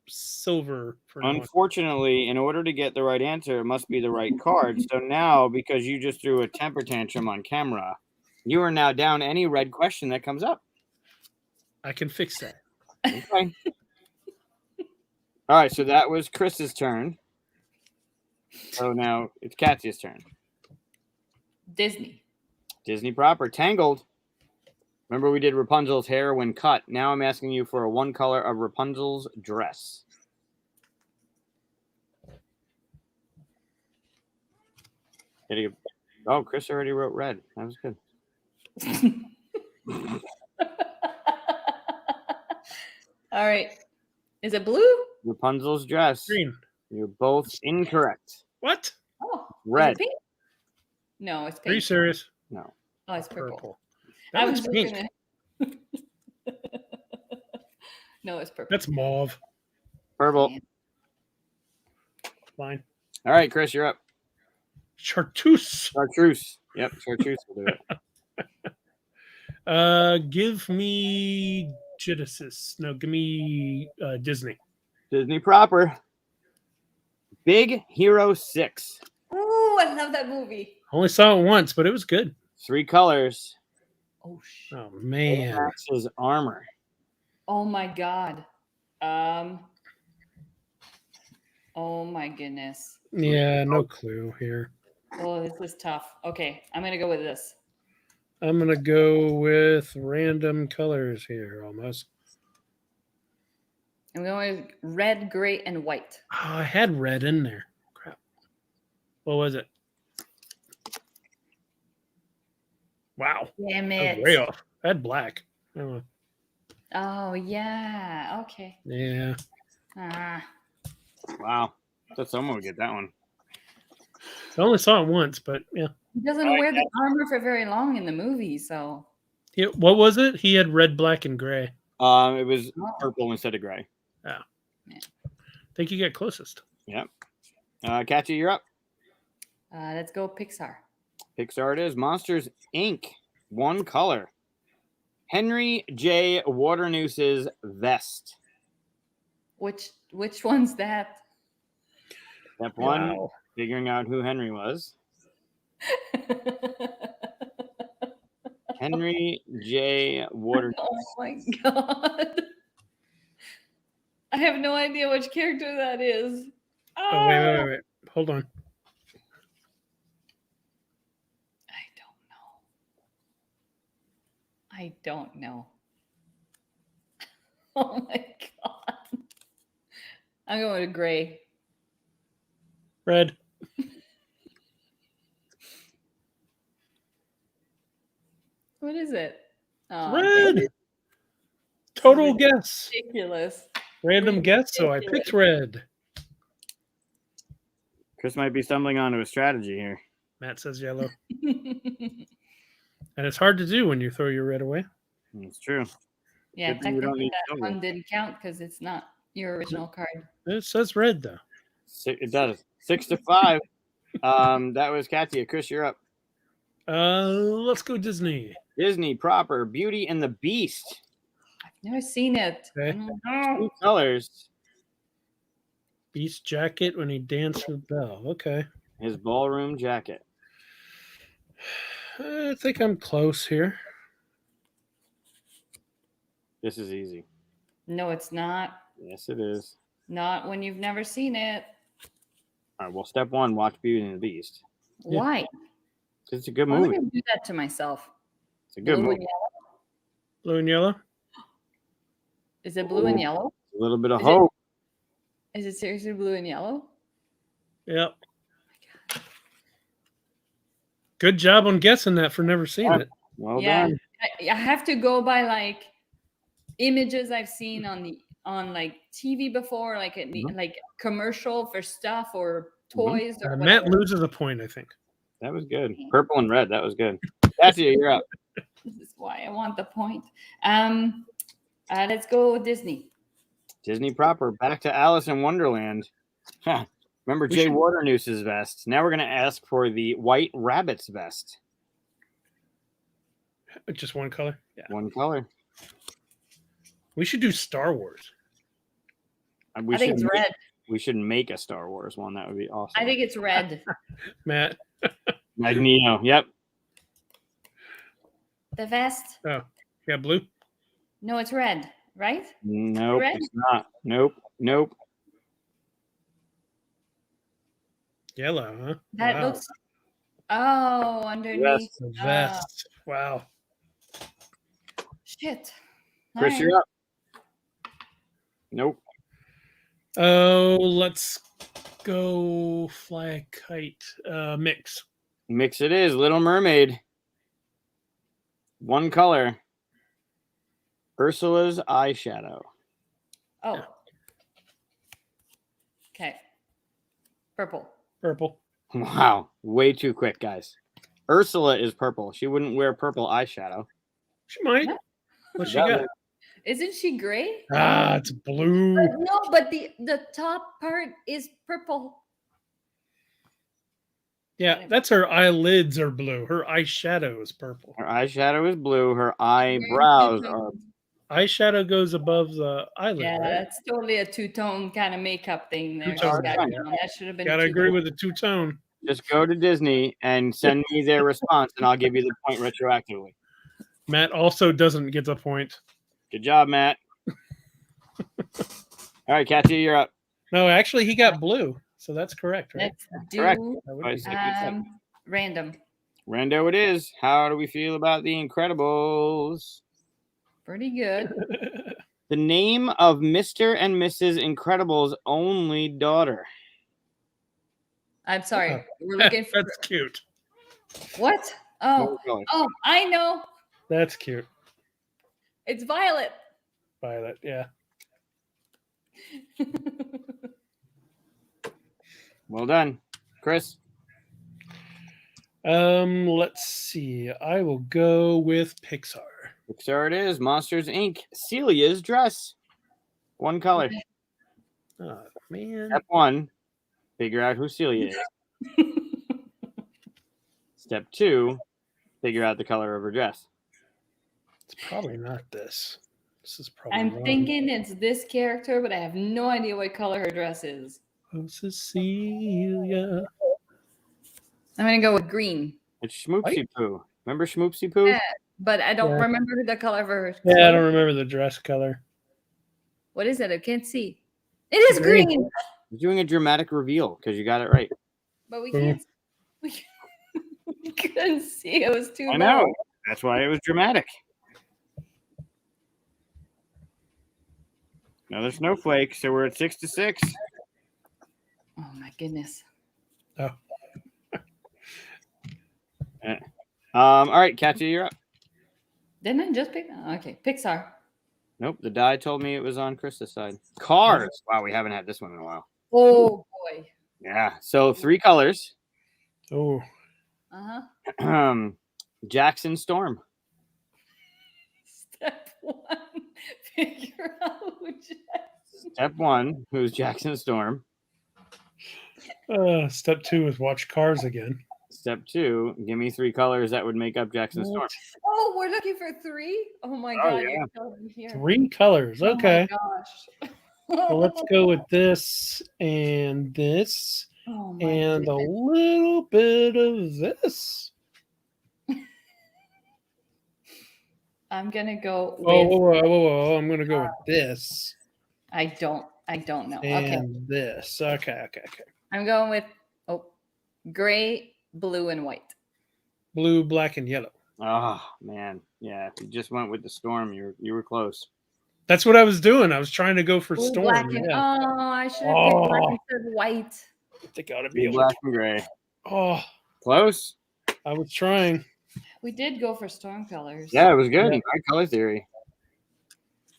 silver for now. Unfortunately, in order to get the right answer, it must be the right card. So now, because you just threw a temper tantrum on camera, you are now down any red question that comes up. I can fix that. Okay. All right, so that was Chris's turn. So now it's Katia's turn. Disney. Disney proper, Tangled. Remember we did Rapunzel's hair when cut. Now I'm asking you for a one color of Rapunzel's dress. Oh, Chris already wrote red. That was good. All right. Is it blue? Rapunzel's dress. Green. You're both incorrect. What? Oh, is it Red. pink? No, it's Are you pink. serious? No. Oh, it's purple. Purple. I That was looks just pink. gonna. No, it's purple. That's mauve. Purple. Damn. Fine. All right, Chris, you're up. Chartreuse. Chartreuse. Yep, chartreuse will do it. Give me Genesis. No, give me Disney. Disney proper. Big Hero 6. Ooh, I love that movie. Only saw it once, but it was good. 3 colors. Oh shit. Oh man. Max's armor. Oh my god. Oh my goodness. Yeah, no clue here. Oh, this is tough. Okay, I'm gonna go with this. I'm gonna go with random colors here almost. I'm going with red, gray, and white. Oh, I had red in there. Crap. What was it? Wow. Damn I was it. way off. I had black. Oh, Oh, yeah. Okay. yeah. Ah. Wow. Thought someone would get that one. I only saw it once, but yeah. He doesn't wear the armor for very long in the movie, so. What was it? He had red, black, and gray. It was purple instead of gray. I think you get closest. Yep. Katia, you're up. Let's go Pixar. Pixar it is. Monsters Inc. One color. Henry J. Waternoose's vest. Which one's that? Step one, Wow. figuring out who Henry was. Henry J. Waternose. Oh my god. I have no idea which character that is. Oh, wait. Hold on. I don't know. Oh my god. I'm going with gray. Red. What is it? Oh, Red. okay. Total guess. Ridiculous. Random guess, so I picked red. Chris might be stumbling onto a strategy here. Matt says yellow. And it's hard to do when you throw your red away. It's true. Yeah, Good thing we don't technically need that silver. one didn't count because it's not your original card. It says red, though. It does. 6-5. That was Katia. Chris, you're up. Let's go Disney. Disney proper. Beauty and the Beast. I've never seen it. Okay. Two colors. Beast jacket when he danced with Belle. Okay. His ballroom jacket. I think I'm close here. This is easy. No, it's not. Yes, it is. Not when you've never seen it. All right. Well, step one, watch Beauty and the Beast. Yeah. Why? It's a good Why would movie. I do that to myself? It's a good Blue movie. and yellow? Blue and yellow? Is it blue and yellow? A little bit of Is it- hope. Is it seriously blue and yellow? Yep. Good job on guessing that for never seeing it. Well Yeah. done. I have to go by like images I've seen on like TV before, like like commercial for stuff or toys or Matt whatever. loses a point, I think. That was good. Purple and red. That was good. Katia, you're up. This is why I want the point. Let's go Disney. Disney proper. Back to Alice in Wonderland. Remember We Jay should- Waternoose's vest. Now we're going to ask for the White Rabbit's vest. Just one color? Yeah. One color. We should do Star Wars. We I think it's should red. We should make a Star Wars one. That would be awesome. I think it's red. Matt. Magneto. Yep. The vest? Oh, yeah, blue. No, it's red, right? Nope. Red? It's not. Nope. Yellow, huh? That Wow. looks. Oh, underneath. The vest. Wow. Shit. Chris, Alright. you're up. Nope. Oh, let's go fly a kite. Mix. Mix it is. Little Mermaid. One color. Ursula's eyeshadow. Oh. Okay. Purple. Purple. Wow. Way too quick, guys. Ursula is purple. She wouldn't wear purple eyeshadow. She might. What? What she Yeah. got? Isn't she gray? Ah, it's blue. No, but the top part is purple. Yeah, that's her eyelids are blue. Her eyeshadow is purple. Her eyeshadow is blue. Her eyebrows are. Eyeshadow goes above the eyelid. Yeah, right? that's totally a two-tone kind of makeup thing there. Two-tone, She's got yeah. going on. That should have been. Gotta two-tone. agree with the two-tone. Just go to Disney and send me their response, and I'll give you the point retroactively. Matt also doesn't get the point. Good job, Matt. All right, Katia, you're up. No, actually, he got blue, so that's correct, right? Let's do Correct. That would Right, be- so good stuff. random. Rando it is. How do we feel about The Incredibles? Pretty good. The name of Mr. and Mrs. Incredible's only daughter. I'm sorry. We're looking for That's cute. what? What Oh, color? oh, I know. That's cute. It's Violet. Violet, yeah. Well done. Chris? Let's see. I will go with Pixar. Pixar it is. Monsters, Inc. Celia's dress. One color. Oh, man. Step 1, figure out who Celia is. Step 2, figure out the color of her dress. It's probably not this. This is probably I'm wrong. thinking it's this character, but I have no idea what color her dress is. Oh, Cecilia. I'm gonna go with green. It's Schmoopsy Poo. Remember Schmoopsy Poo? Yeah. But I don't Yeah. remember the color of her. Yeah, I don't remember the dress color. What is it? I can't see. It is Green. green, You're doing a dramatic reveal because you got it right. but we Mhm. can't. We couldn't see. It was too I low. know. That's why it was dramatic. Another snowflake, so we're at 6-6. Oh my goodness. Oh. All right, Katia, you're up. Didn't I just pick? Okay, Pixar. Nope, the die told me it was on Chris's side. Cars. Wow, we haven't had this one in a while. Oh boy. Yeah. So 3 colors. Oh, Uh-huh. Jackson Storm. Step 1. Figure out who Jackson. Step 1, who's Jackson Storm? step 2 is watch Cars again. Step 2, give me 3 colors that would make up Jackson Storm. Oh, we're looking for 3? Oh my Oh, god, yeah. you're killing me here. 3 colors. Oh my Okay. gosh. Well, let's go with this and this Oh my and a goodness. little bit of this. I'm gonna go with Whoa. I'm going to go with this I don't know. Okay. and this. Okay. I'm going with gray, blue, and white. Blue, black, and yellow. Oh, man. Yeah, if you just went with the storm, you were close. That's what I was doing. I was trying to go for Blue, Storm. black, and Yeah. I should have picked black Oh. instead of white. I think I ought to be Blue, able black, to. and gray. Oh, Close? I was trying. We did go for storm colors. Yeah, it was good. Yeah. High color theory.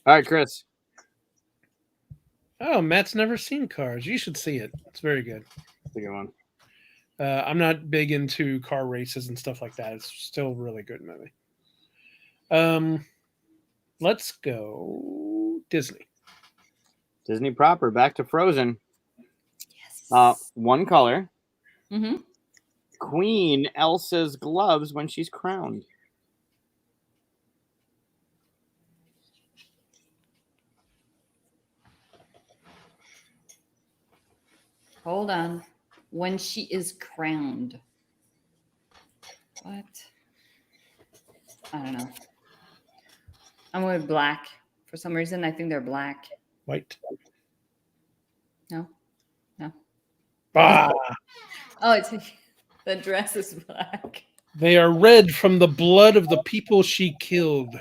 All right, Chris. Oh, Matt's never seen Cars. You should see it. It's very good. That's a good one. I'm not big into car races and stuff like that. It's still a really good movie. Let's go Disney. Disney proper. Back to Frozen. Yes. 1 color. Mm-hmm. Queen Elsa's gloves when she's crowned. Hold on. When she is crowned. What? I don't know. I'm with black. For some reason, I think they're black. White. No. Ah, Oh, it's the dress is black. they are red from the blood of the people she killed.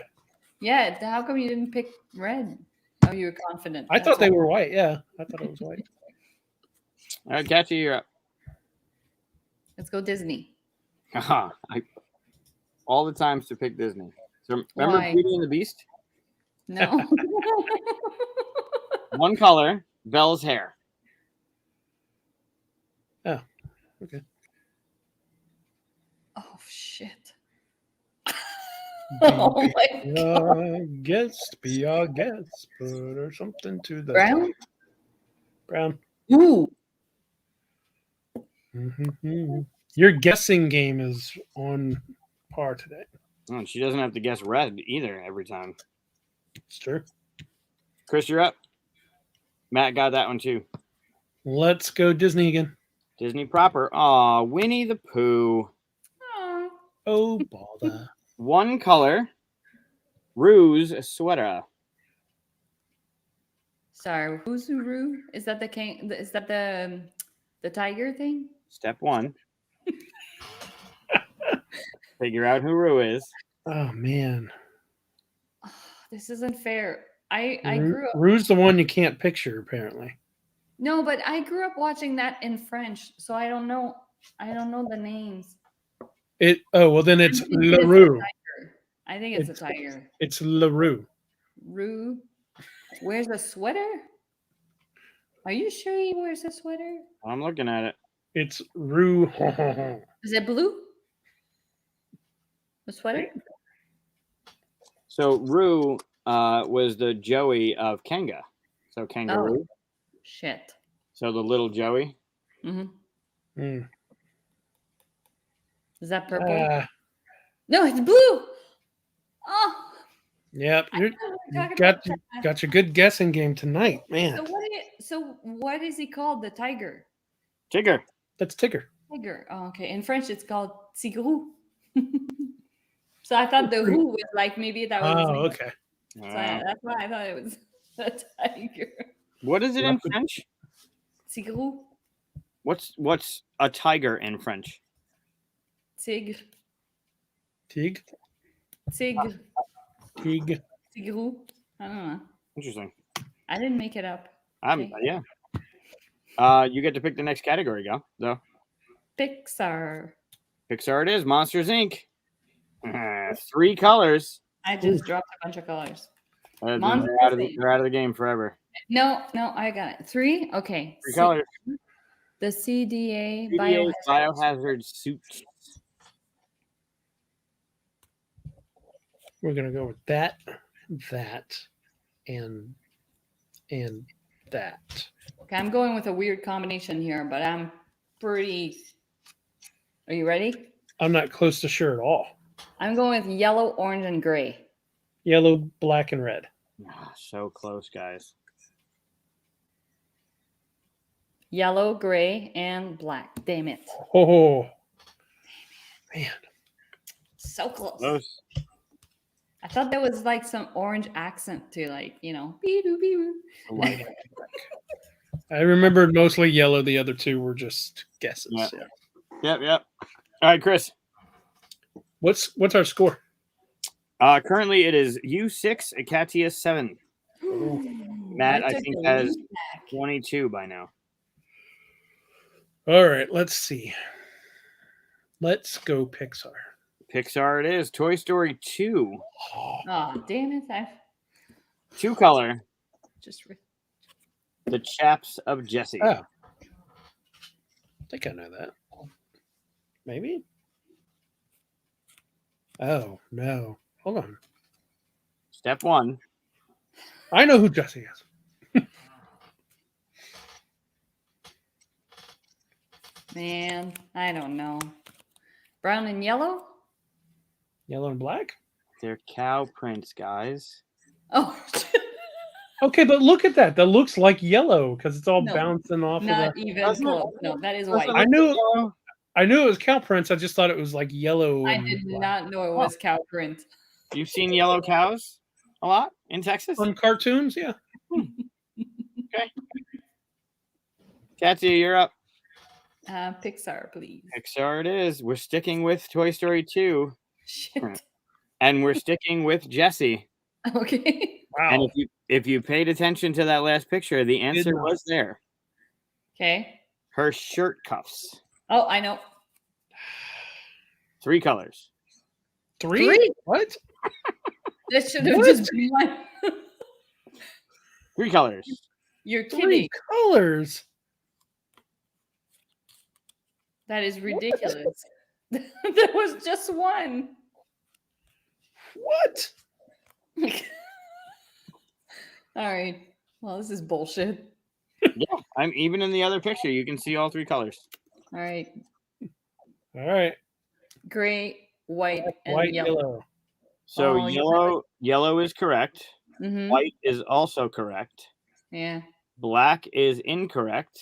Yeah. How come you didn't pick red? Oh, you were confident. I thought they were white. Yeah, I thought it was white. All right, Katia, you're up. Let's go Disney. All the times to pick Disney. So remember Why? Beauty and the Beast? No. 1 color, Belle's hair. Okay. Oh shit. Oh my Be god. our guest, be our guest. Put or something to the Brown? Brown. Ooh. Mhm. Your guessing game is on par today. Oh, and she doesn't have to guess red either every time. It's true. Chris, you're up. Matt got that one too. Let's go Disney again. Disney proper. Aw, Winnie the Pooh. Aw. Oh, bother. 1 color, Ruse sweater. Sorry, who's Uru? Is that the king? Is that the tiger thing? Step 1. Figure out who Rue is. Oh man, Oh, this isn't fair. I grew up. Rue's the one you can't picture apparently. No, but I grew up watching that in French, so I don't know. I don't know the names. Then it's I think it's a LaRue. tiger. I think it's a tiger. It's LaRue. Rue wears a sweater. Are you sure he wears a sweater? I'm looking at it. It's Rue. Is it blue? The sweater? So Rue was the Joey of Kenga. So kangaroo. Oh, shit. So the little Joey. Mm-hmm. Mm. Is that purple? Ah, No, it's blue. Oh, yep, I you thought we were talking got about that. got your good guessing game tonight, man. So what is he called? The tiger. Tigger. That's Tigger. Tiger. Oh, okay. In French, it's called tigrou. So I thought the who was like maybe that was. Oh, his name. okay. So that's why I thought it was a tiger. What is it in French? Tigrou. What's a tiger in French? Tigre. Tig. Tigre. Tig. Tigrou. I don't know. Interesting. I didn't make it up. Okay. Yeah. You get to pick the next category, though. Pixar. Pixar it is. Monsters Inc. 3 colors. I just dropped a bunch of colors. They're Monsters out of Inc. the game forever. No, I got it. 3? Okay. 3 colors. The CDA CDA biohazard suit. We're gonna go with that, and that. Okay, I'm going with a weird combination here, but I'm pretty. Are you ready? I'm not close to sure at all. I'm going with yellow, orange, and gray. Yellow, black, and red. So close, guys. Yellow, gray, and black. Damn it. Oh, man. So close. Close. I thought there was like some orange accent to bee-doo. I remembered mostly yellow. The other two were just guesses. Yeah. Yep. All right, Chris. What's our score? Currently it is U6, Katia 7. Matt, I took think, the has lead back. 22 by now. All right, let's see. Let's go Pixar. Pixar it is. Toy Story 2. Oh, damn it. I 2 color. just. The Chaps of Jesse. Oh. I think I know that. Maybe? Oh, no. Hold on. Step 1. I know who Jesse is. Man, I don't know. Brown and yellow? Yellow and black? They're cow prints, guys. Oh, Okay, but look at that. That looks like yellow because it's all No, bouncing off not of the... even close. No, that is white. I knew it was cow prints. I just thought it was like yellow. I and did black. not know it was cow print. You've seen yellow cows a lot in Texas? On cartoons, yeah. Okay. Katia, you're up. Pixar, please. Pixar it is. We're sticking with Toy Story 2. Shit. And we're sticking with Jesse. Okay. Wow. And if you paid attention to that last picture, the answer not. was there. Okay. Her shirt cuffs. Oh, I know. 3 colors. Three? What? This should have What? just been one. 3 colors. You're kidding. 3 colors. That is ridiculous. There was just one. What? All right. Well, this is bullshit. Yeah, I'm even in the other picture. You can see all 3 colors. All right. All right. Gray, white, and White, yellow. yellow. So Oh, you're yellow is correct. Mm-hmm. White is also correct. Yeah. Black is incorrect.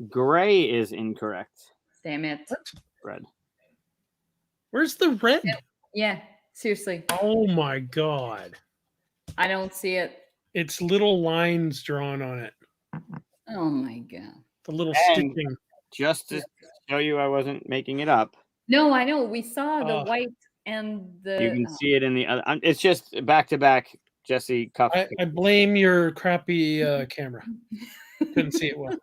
Gray is incorrect. Damn it. Red. Where's the red? Yeah. Seriously. Oh my god. I don't see it. It's little lines drawn on it. Oh my god. The little And- stitching. Just to show you I wasn't making it up, No, I know. We saw the Oh. white and the. You can see it in the other. It's just back to back. Jesse cuff. I blame your crappy camera. Couldn't see it well.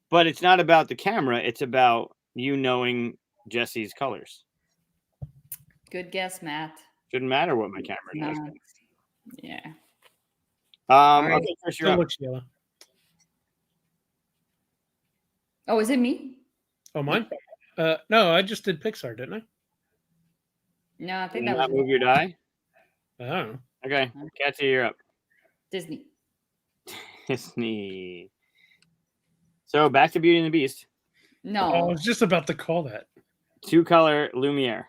But it's not about the camera. It's about you knowing Jesse's colors. Good guess, Matt. Shouldn't matter what my camera does. Not- Yeah. Okay, right. Chris, you're Still up. looks yellow. Oh, is it me? Oh, mine? No, I just did Pixar, didn't I? No, I Did think you that not was move your die? I don't know. Okay, Katia, you're up. Disney. Disney. So back to Beauty and the Beast. I No. was just about to call that. 2-color Lumiere.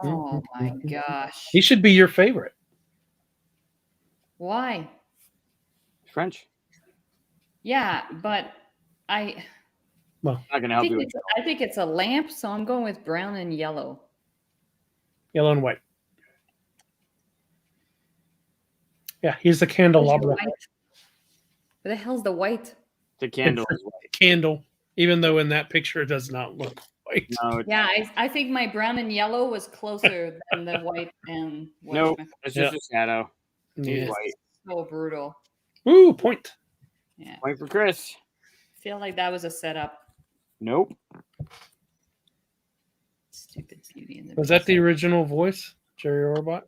Oh my gosh. He should be your favorite. Why? French. Yeah, but I Not gonna help you with I think it's a lamp, so I'm going with brown and yellow. Yellow and white. Yeah, he's the Where's the candelabra. white? Where the hell's the white? the candle. is white. Candle, even though in that picture it does not look white. No, it's, Yeah, I think my brown and yellow was closer than the white and nope. whatever. It's just a shadow. He's Yeah. white. So brutal. Ooh, point. Yeah. Point for Chris. Feel like that was a setup. Nope. Stupid Beauty and the Was that Beast. the original voice, Jerry Orbach?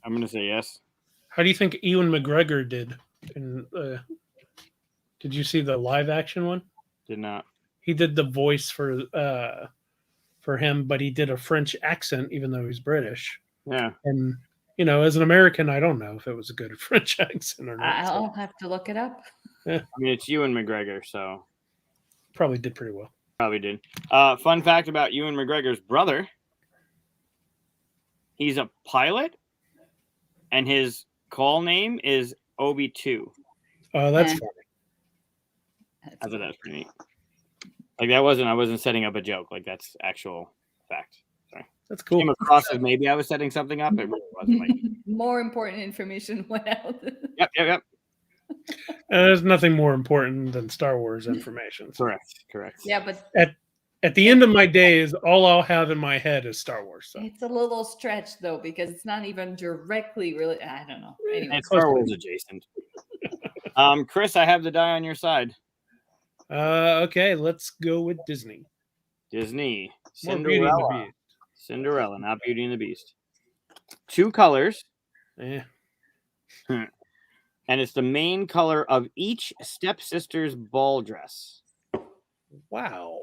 I'm gonna say yes. How do you think Ewan McGregor did? Did you see the live action one? Did not. He did the voice for him, but he did a French accent, even though he's British. Yeah. And you know, as an American, I don't know if it was a good French accent or not. I'll have to look it up. I mean, it's Ewan McGregor, so Probably did pretty well. probably did. Fun fact about Ewan McGregor's brother: he's a pilot, and his call name is Obi-2. Oh, that's Yeah. funny. I thought that was pretty neat. Like I wasn't setting up a joke. Like that's actual fact. That's Came cool. across as maybe I was setting something up. It really wasn't. Like, More important information went out. yep. There's nothing more important than Star Wars information. So Correct. Yeah, but at the end of my days, all I'll have in my head is Star Wars. So. it's a little stretch though because it's not even directly really. I don't know. Anyway, It's Star Wars adjacent. Chris, I have the die on your side. Okay, let's go with Disney. Disney. More Beauty and the Cinderella. Beast. Cinderella, not Beauty and the Beast. 2 colors, Yeah. and it's the main color of each stepsister's ball dress. Wow.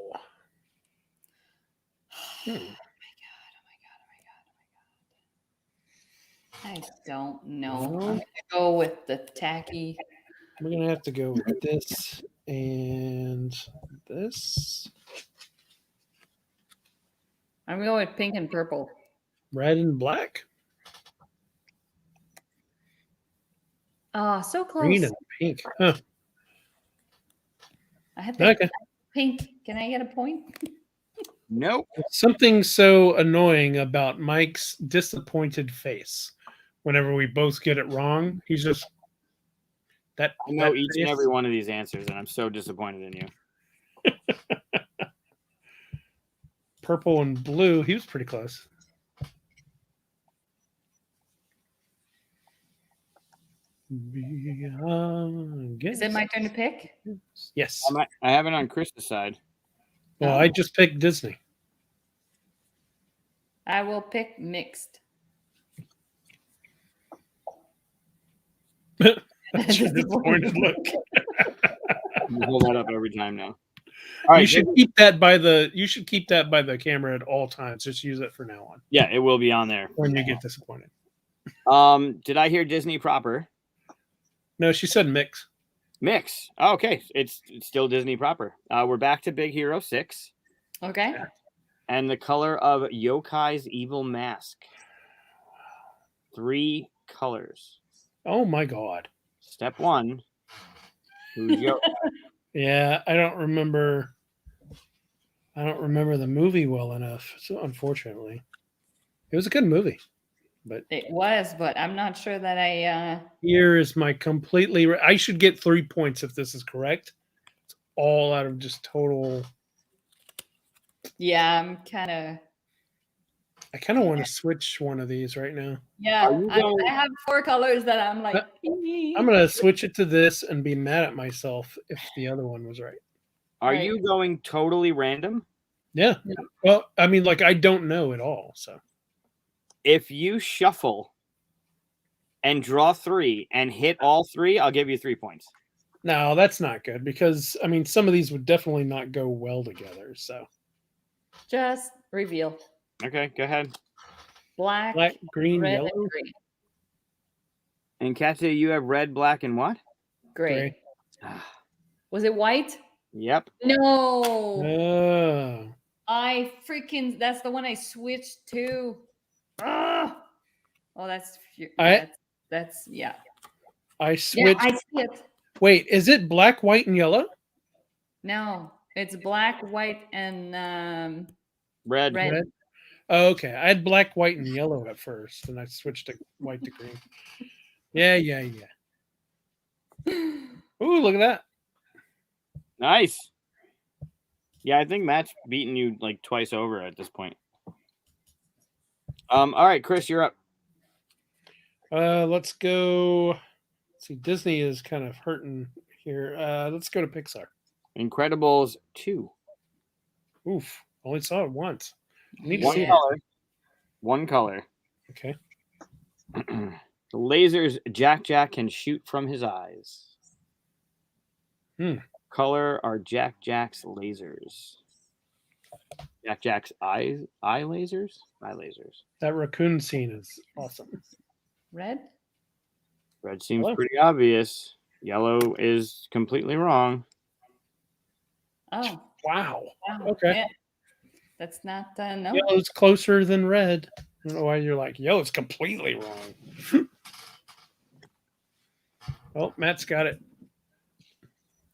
I don't know. Well, I'm gonna go with the tacky. We're gonna have to go with this and this. I'm going with pink and purple. Red and black. Oh, so close. Green and pink. Huh. I had the Okay. pink. Can I get a point? Nope. Something so annoying about Mike's disappointed face whenever we both get it wrong. He's just that. I know that each and face- every one of these answers, and I'm so disappointed in you. Purple and blue. He was pretty close. Is it my turn to pick? Yes. I have it on Chris's side. Well, I just picked Disney. I will pick mixed. That's your disappointed look. You hold that up every time now. All right. You should keep that by the camera at all times. Just use it for now on Yeah, it will be on there. when you get disappointed. Did I hear Disney proper? No, she said mix. Mix. Oh, okay. It's still Disney proper. We're back to Big Hero 6. Okay. And the color of Yokai's evil mask. 3 colors. Oh my god. Step 1. Who's Yokai? Yeah, I don't remember the movie well enough. So unfortunately, it was a good movie. But It was, but I'm not sure that I. here is my completely. I should get 3 points if this is correct. It's all out of just total. Yeah, I'm kind of. I kind of want to switch one of these right now. Yeah, Are you I going- have 4 colors that I'm like. I'm gonna switch it to this and be mad at myself if the other one was right. Are Right. you going totally random? Yeah. Yeah. Well, I mean, like I don't know at all. So If you shuffle and draw 3 and hit all 3, I'll give you 3 points. no, that's not good because I mean, some of these would definitely not go well together. So Just reveal Okay, go ahead. black, black, green, red, yellow, and green. And Katia, you have red, black, and what? Gray. gray. Was it white? Yep. No. Oh, I freaking. That's the one I switched to. Ah. Oh, that's yeah. I Yeah, switched. I see it. Wait, is it black, white, and yellow? No, it's black, white, and Red. red. Red. Oh, okay, I had black, white, and yellow at first, and I switched to white to green. Yeah. Ooh, look at that. Nice. Yeah, I think Matt's beaten you like twice over at this point. All right, Chris, you're up. Let's go. Let's see, Disney is kind of hurting here. Let's go to Pixar. Incredibles 2. Oof, only saw it once. I need to One see it. color. One color. Okay. The lasers Jack can shoot from his eyes. Color are Jack's lasers. Jack's eye lasers? Eye lasers. That raccoon scene is awesome. Red. Red seems Hello? pretty obvious. Yellow is completely wrong. Oh, Wow. wow. Okay. Yeah. That's not no. Yellow's closer than red. I don't know why you're like, yo, it's completely wrong. Oh, Matt's got it.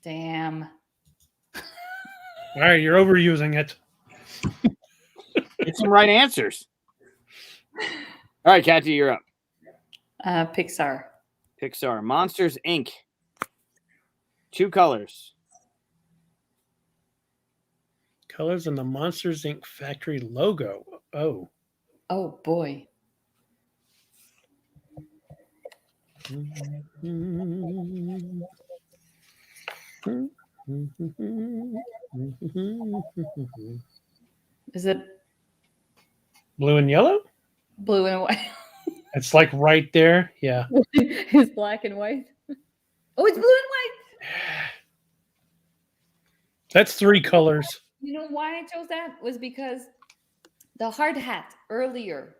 Damn. All right, you're overusing it. Get some right answers. All right, Katia, you're up. Pixar. Pixar. Monsters, Inc. 2 colors. Colors on the Monsters Inc. factory logo. Oh. Oh boy. Is it Blue and yellow? blue and white? It's like right there. Yeah. It's black and white. Oh, it's blue and white. That's 3 colors. You know why I chose that was because the hard hat earlier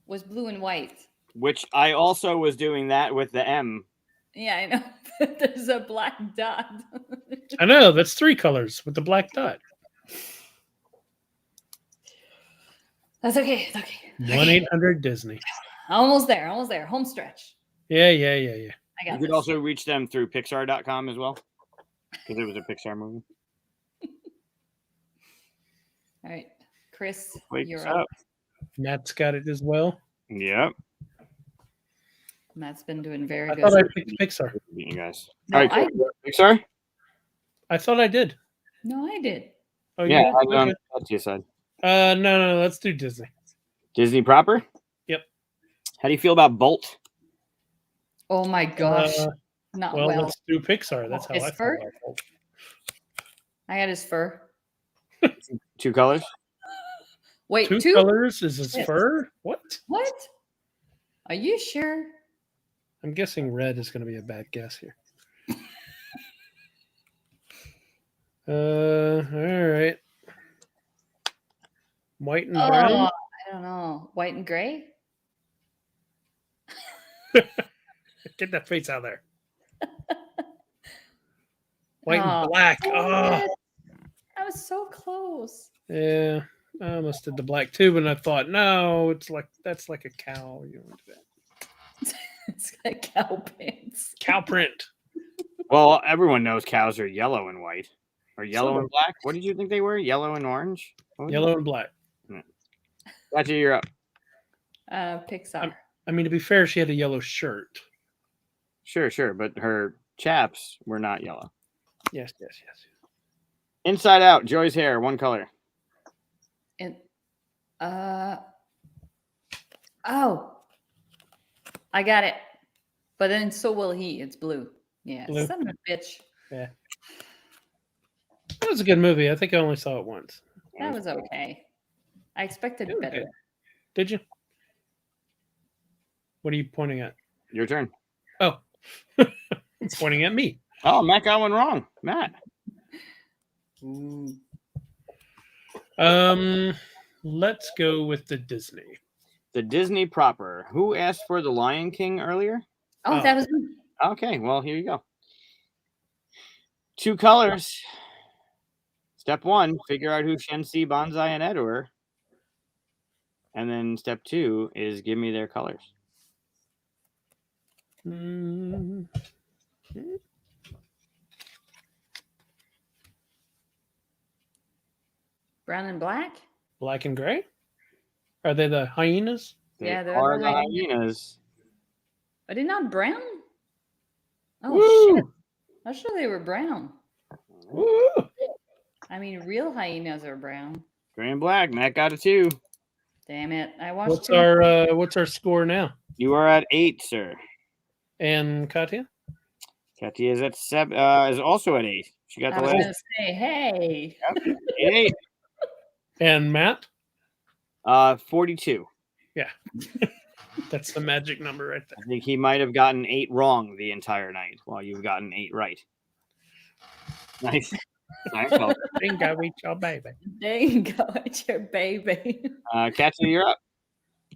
was blue and white. Which I also was doing that with the M. Yeah, I know. There's a black dot. I know. That's 3 colors with the black dot. That's okay. It's okay. 1-800-Disney. Almost there. Almost there. Home stretch. Yeah. I You got could this. also reach them through Pixar.com as well. Because it was a Pixar movie. All right. Chris, Wake you're up. up. Matt's got it as well. Yep. Matt's been doing very I good. thought I picked Pixar. You guys. No, All right, I- cool. Pixar? I thought I did. No, I did. Oh, Yeah, you did? I'm Okay. that's your side. No. Let's do Disney. Disney proper? Yep. How do you feel about Bolt? Oh my gosh. Not Well, well. let's do Pixar. That's how His I feel fur? about Bolt. I got his fur. 2 colors? Wait, 2 two? colors is his Yes. fur? What? What? Are you sure? I'm guessing red is going to be a bad guess here. All right. White and Oh, brown. I don't know. White and gray? Get that face out of there. White Oh, and black. damn Oh, it. I was so close. yeah. I almost did the black too, but I thought, no, it's like that's like a cow. You don't do that. It's like cow pants. Cow print. Well, everyone knows cows are yellow and white. Or yellow Some and black? What did you think they were? Yellow and orange? What was it? Yellow and black. Gotcha, you're up. Pixar. I mean, to be fair, she had a yellow shirt. Sure, but her chaps were not yellow. Yes. Inside Out, Joy's hair, one color. And oh, I got it. But then so will he. It's blue. Yeah, Blue. son of a bitch. Yeah. That was a good movie. I think I only saw it once. That was okay. I expected It was better. good. Did you? What are you pointing at? Your turn. Oh, it's pointing at me. Oh, Matt got one wrong. Matt. Ooh. Let's go with the Disney. The Disney proper. Who asked for the Lion King earlier? Oh, that was me. Okay, well, here you go. 2 colors. Step 1, figure out who Shensi, Bonsai, and Ed were. And then step 2 is give me their colors. Mm. Brown and black? Black and gray? Are they the hyenas? They Yeah, they're are the the hyenas. hyenas. Are they not brown? Oh, Woo! shit. I'm sure they were brown. Woo! I mean, real hyenas are brown. Gray and black. Matt got a 2. Damn it. I watched What's our score now? You are at 8, sir. And Katia? Katia is at 7. Is also at 8. She got I the was last going to say, hey. 8. And Matt? 42. Yeah. That's the magic number right there. I think he might have gotten 8 wrong the entire night, while you've gotten 8 right. Nice. Nice. Well, Bingo, eat your baby. There you go. It's your baby. Katia, you're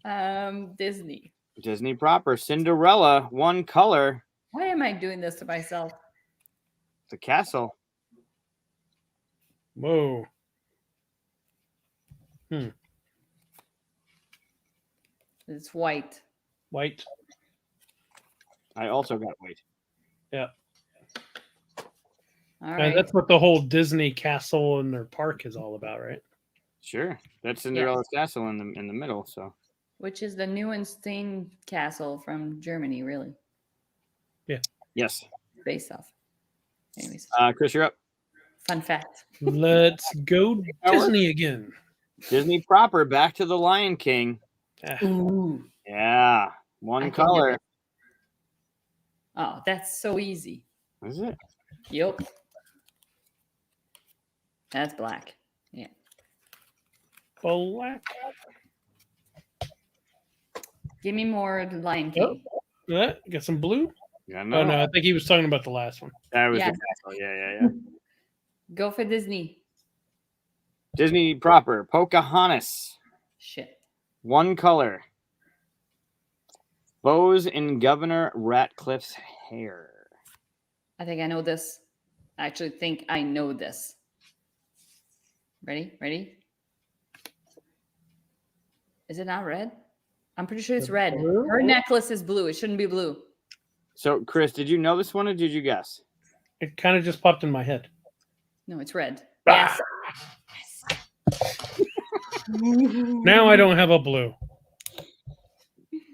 up. Disney. Disney proper. Cinderella, one color. Why am I doing this to myself? The castle. Whoa. It's white. White. I also got white. Yeah. All right. That's what the whole Disney castle and their park is all about, right? Sure. That's Cinderella's castle in the middle, so. Which is the Neuenstein Castle from Germany, really. Yes. Based off. Anyways, Chris, you're up. fun fact. Let's go Disney again. Disney proper, back to the Lion King. Ah, Ooh. Yeah. I One can do color. it. Oh, that's so easy. Is it? Yep. That's black. Yeah. black. Give me more Lion King. Got some blue? Yeah, Oh, no. I think he was talking about the last one. That was Yeah. the castle. Yeah. Go for Disney. Disney proper, Pocahontas. Shit. One color. Bows in Governor Ratcliffe's hair. I think I know this. I actually think I know this. Ready? Is it not red? I'm pretty sure it's red. Blue? Her necklace is blue. It shouldn't be blue. So, Chris, did you know this one or did you guess? It kind of just popped in my head. No, it's red. Ah. Yes. Now I don't have a blue.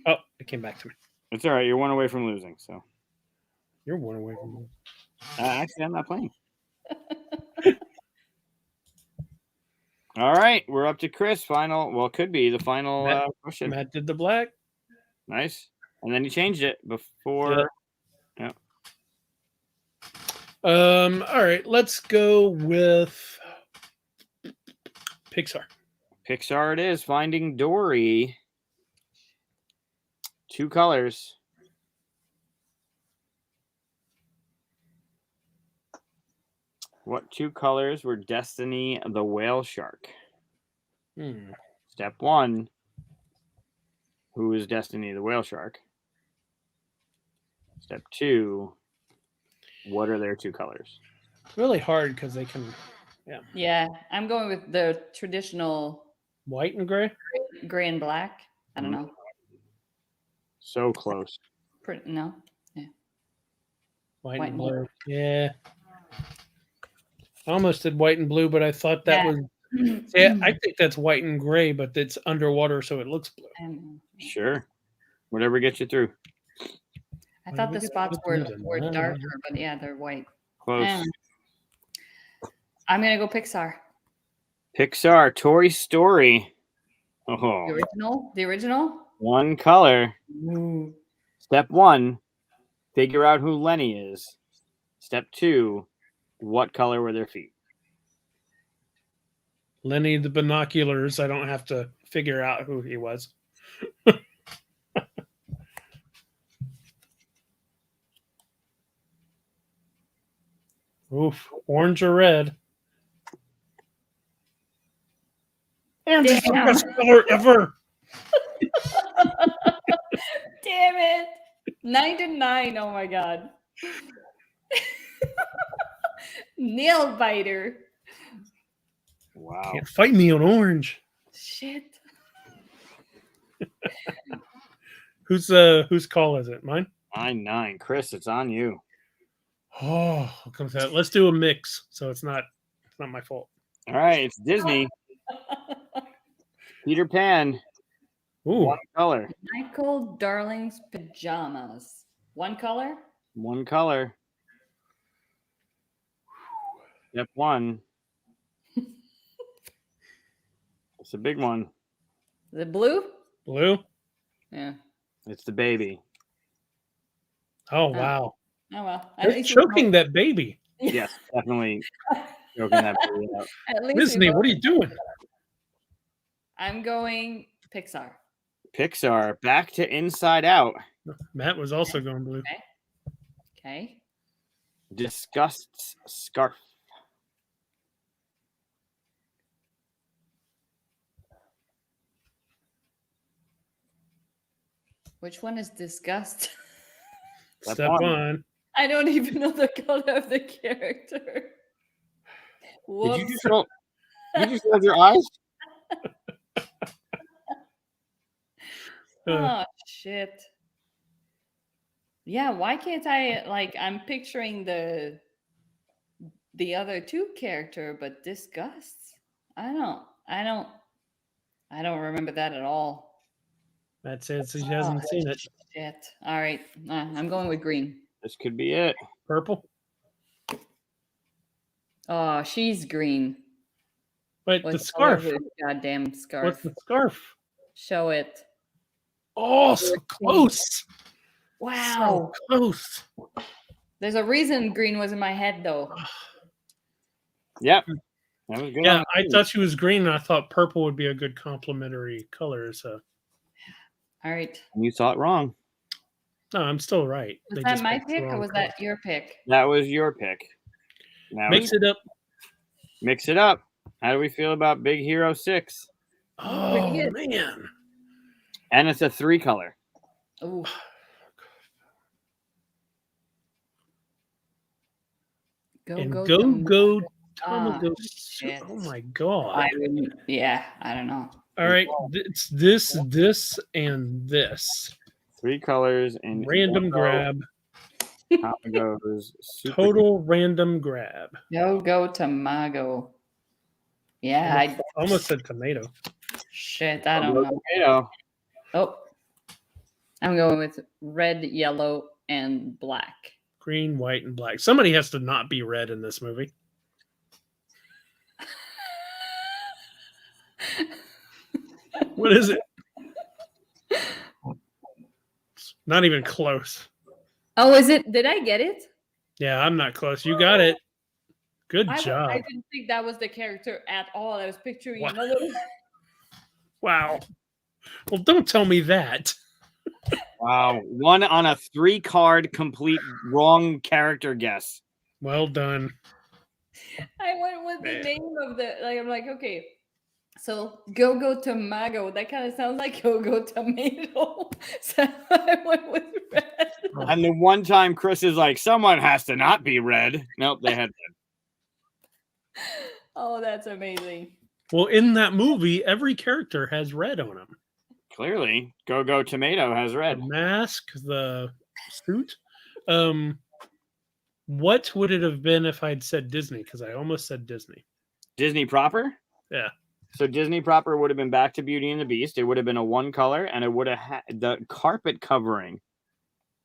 Oh, it came back to me. It's all right. You're one away from losing. So, You're one away from me. actually, I'm not playing. All right, we're up to Chris. Final. Well, it could be the final question. Matt did the black. Nice. And then he changed it before. Yeah. All right, let's go with Pixar. Pixar it is. Finding Dory. 2 colors. What 2 colors were Destiny the whale shark? Step 1. Who is Destiny the whale shark? Step 2. What are their 2 colors? Really hard because they can Yeah, I'm going with the traditional white and gray. gray and black. I don't know. So close. No. White, White and and blue. Yeah. I almost did white and blue, but I thought that Yeah. was Yeah, I think that's white and gray, but it's underwater, so it looks blue. Sure. Whatever gets you through. I thought we the get spots the blues in were there. darker, but yeah, they're white. Close. I'm gonna go Pixar. Pixar, Toy Story. The Oh, original. The original. one color. Ooh. Step 1, figure out who Lenny is. Step 2, what color were their feet? Lenny the binoculars. I don't have to figure out who he was. Oof, orange or red? Orange is the Damn. best color ever. Damn it! 9-9. Oh my god. Nail biter. Wow. Can't fight me on orange. Shit. Whose call is it? Mine? 9-9. Chris, it's on you. Oh, what comes out? Let's do a mix, so it's not my fault. All right, it's Disney. Peter Pan, Ooh, one color. Michael Darling's pajamas. One color. One color. Step 1. It's a big one. Is it blue? blue. Yeah. It's the baby. Oh wow, Oh well. they're choking that baby. Yes, definitely choking that baby out. At least Disney, we what are you doing? I'm going Pixar. Pixar, back to Inside Out. Matt was also going blue. Okay. Disgust's scarf. Which one is disgust? Step one. one. I don't even know the color of the character. Whoops. Did you just roll your eyes? Oh shit. Yeah, why can't I I'm picturing the other two character, but disgust? I don't remember that at all. Matt says he hasn't seen it. Shit. All right. I'm going with green. This could be it. Purple. Oh, she's green. Wait, What the color scarf. is her goddamn scarf. What's the scarf? Show it. Oh, so close. Wow. So close. There's a reason green was in my head though. Yep. That was good. Yeah, I thought she was green, and I thought purple would be a good complementary color. So, All right. You thought wrong. no, I'm still right. Was They that just my picked the pick or wrong was color. that your pick? That was your pick. Now Mix it up? Mix it up. How do we feel about Big Hero 6? Oh good. man. And it's a 3 color. Oh. And go Tamagotchi. shit. Oh my god. I wouldn't. Yeah, I don't know. All right, it's this, and this. 3 colors and Random grab. Goes super Total random grab. Go Tamago. Yeah, I Almost said tomato. shit. I don't know. tomato. Oh, I'm going with red, yellow, and black. Green, white, and black. Somebody has to not be red in this movie. What is it? Not even close. Oh, is it? Did I get it? Yeah, I'm not close. You got it. Good job. I didn't think that was the character at all. I was picturing Wow. another. Wow. Well, don't tell me that. Wow. 1 on a 3-card complete wrong character guess. Well done. I went with Man. the name of the. I'm like, okay. So go Tamago. That kind of sounds like go tomato. So I went with red. And the one time Chris is like, someone has to not be red. Nope, they had red. Oh, that's amazing. Well, in that movie, every character has red on them. Clearly, Go Tomato has red. The mask, the suit. What would it have been if I'd said Disney? Because I almost said Disney. Disney proper? Yeah. So Disney proper would have been back to Beauty and the Beast. It would have been a one color, and it would have had the carpet covering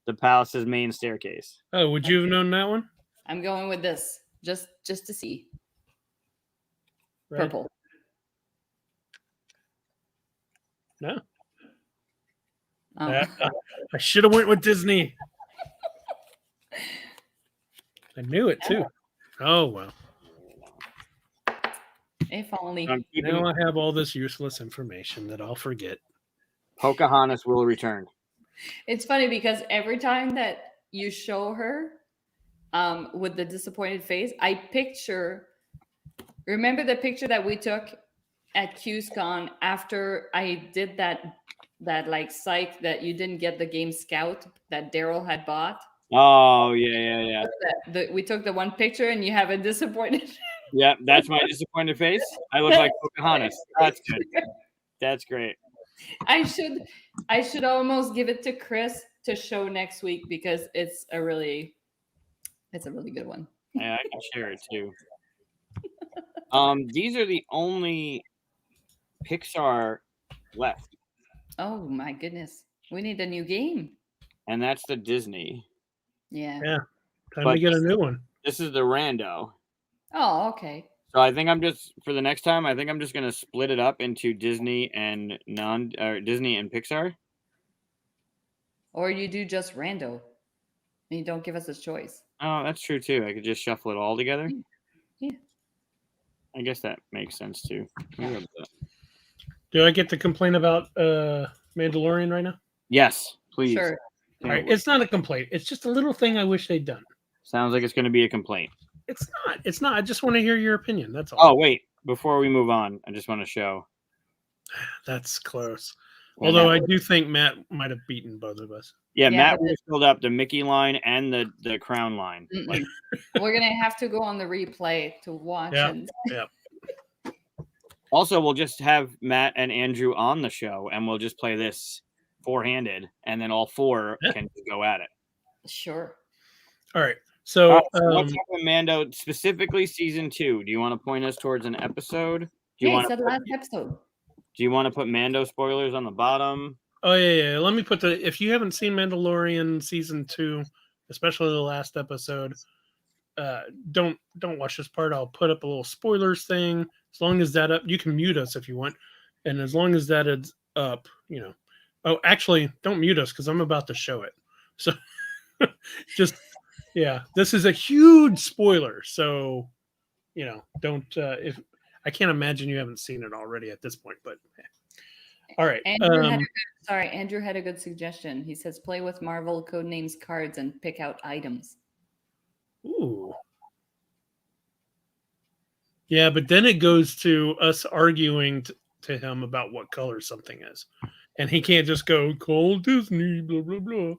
the palace's main staircase. Oh, would you have known that one? I'm going with this just to see. Red? Purple. No. Oh. I should have went with Disney. I knew it too. Oh well. If only. I'm keeping Now I have all this useless information that I'll forget. Pocahontas will return. It's funny because every time that you show her with the disappointed face, I picture. Remember the picture that we took at QSCon after I did that like psych that you didn't get the game Scout that Daryl had bought? Oh yeah. We took the one picture and you have a disappointed. Yeah, that's my disappointed face. I look like Pocahontas. That's good. That's great. I should almost give it to Chris to show next week because it's a really good one. Yeah, I can share it too. These are the only Pixar left, Oh my goodness. We need a new game. and that's the Disney. Yeah. Yeah. Time But- to get a new one. This is the rando. Oh, okay. So I think I'm just for the next time. I think I'm just gonna split it up into Disney and Disney and Pixar. Or you do just rando. And you don't give us a choice. Oh, that's true too. I could just shuffle it all together. Yeah. I guess that makes sense too. I love that. Do I get to complain about Mandalorian right now? Yes, please. Sure. All right. It's not a complaint. It's just a little thing I wish they'd done. Sounds like it's going to be a complaint. It's not. It's not. I just want to hear your opinion. That's all. Oh, wait. Before we move on, I just want to show. That's close. Well, Although Matt- I do think Matt might have beaten both of us. Yeah, Yeah, Matt but- really filled up the Mickey line and the crown line. Mm-mm. Like, We're gonna have to go on the replay to watch Yeah. and also, we'll just have Matt and Andrew on the show, and we'll just play this four-handed, and then all four Yeah. can go at it. sure. All right. So, So what's up with Mando, specifically season 2? Do you want to point us towards an episode? Do you Yeah, want it's to the last episode. Do you want to put Mando spoilers on the bottom? oh yeah. Let me put the. If you haven't seen Mandalorian season 2, especially the last episode, don't watch this part. I'll put up a little spoilers thing. As long as that up, you can mute us if you want, and as long as that is up, you know. Oh, actually, don't mute us because I'm about to show it. So, just yeah, this is a huge spoiler. So, you know, don't if I can't imagine you haven't seen it already at this point, but all right. Andrew had a good suggestion. He says play with Marvel Codenames cards and pick out items. Ooh. Yeah, but then it goes to us arguing to him about what color something is. And he can't just go, call Disney, blah, blah, blah.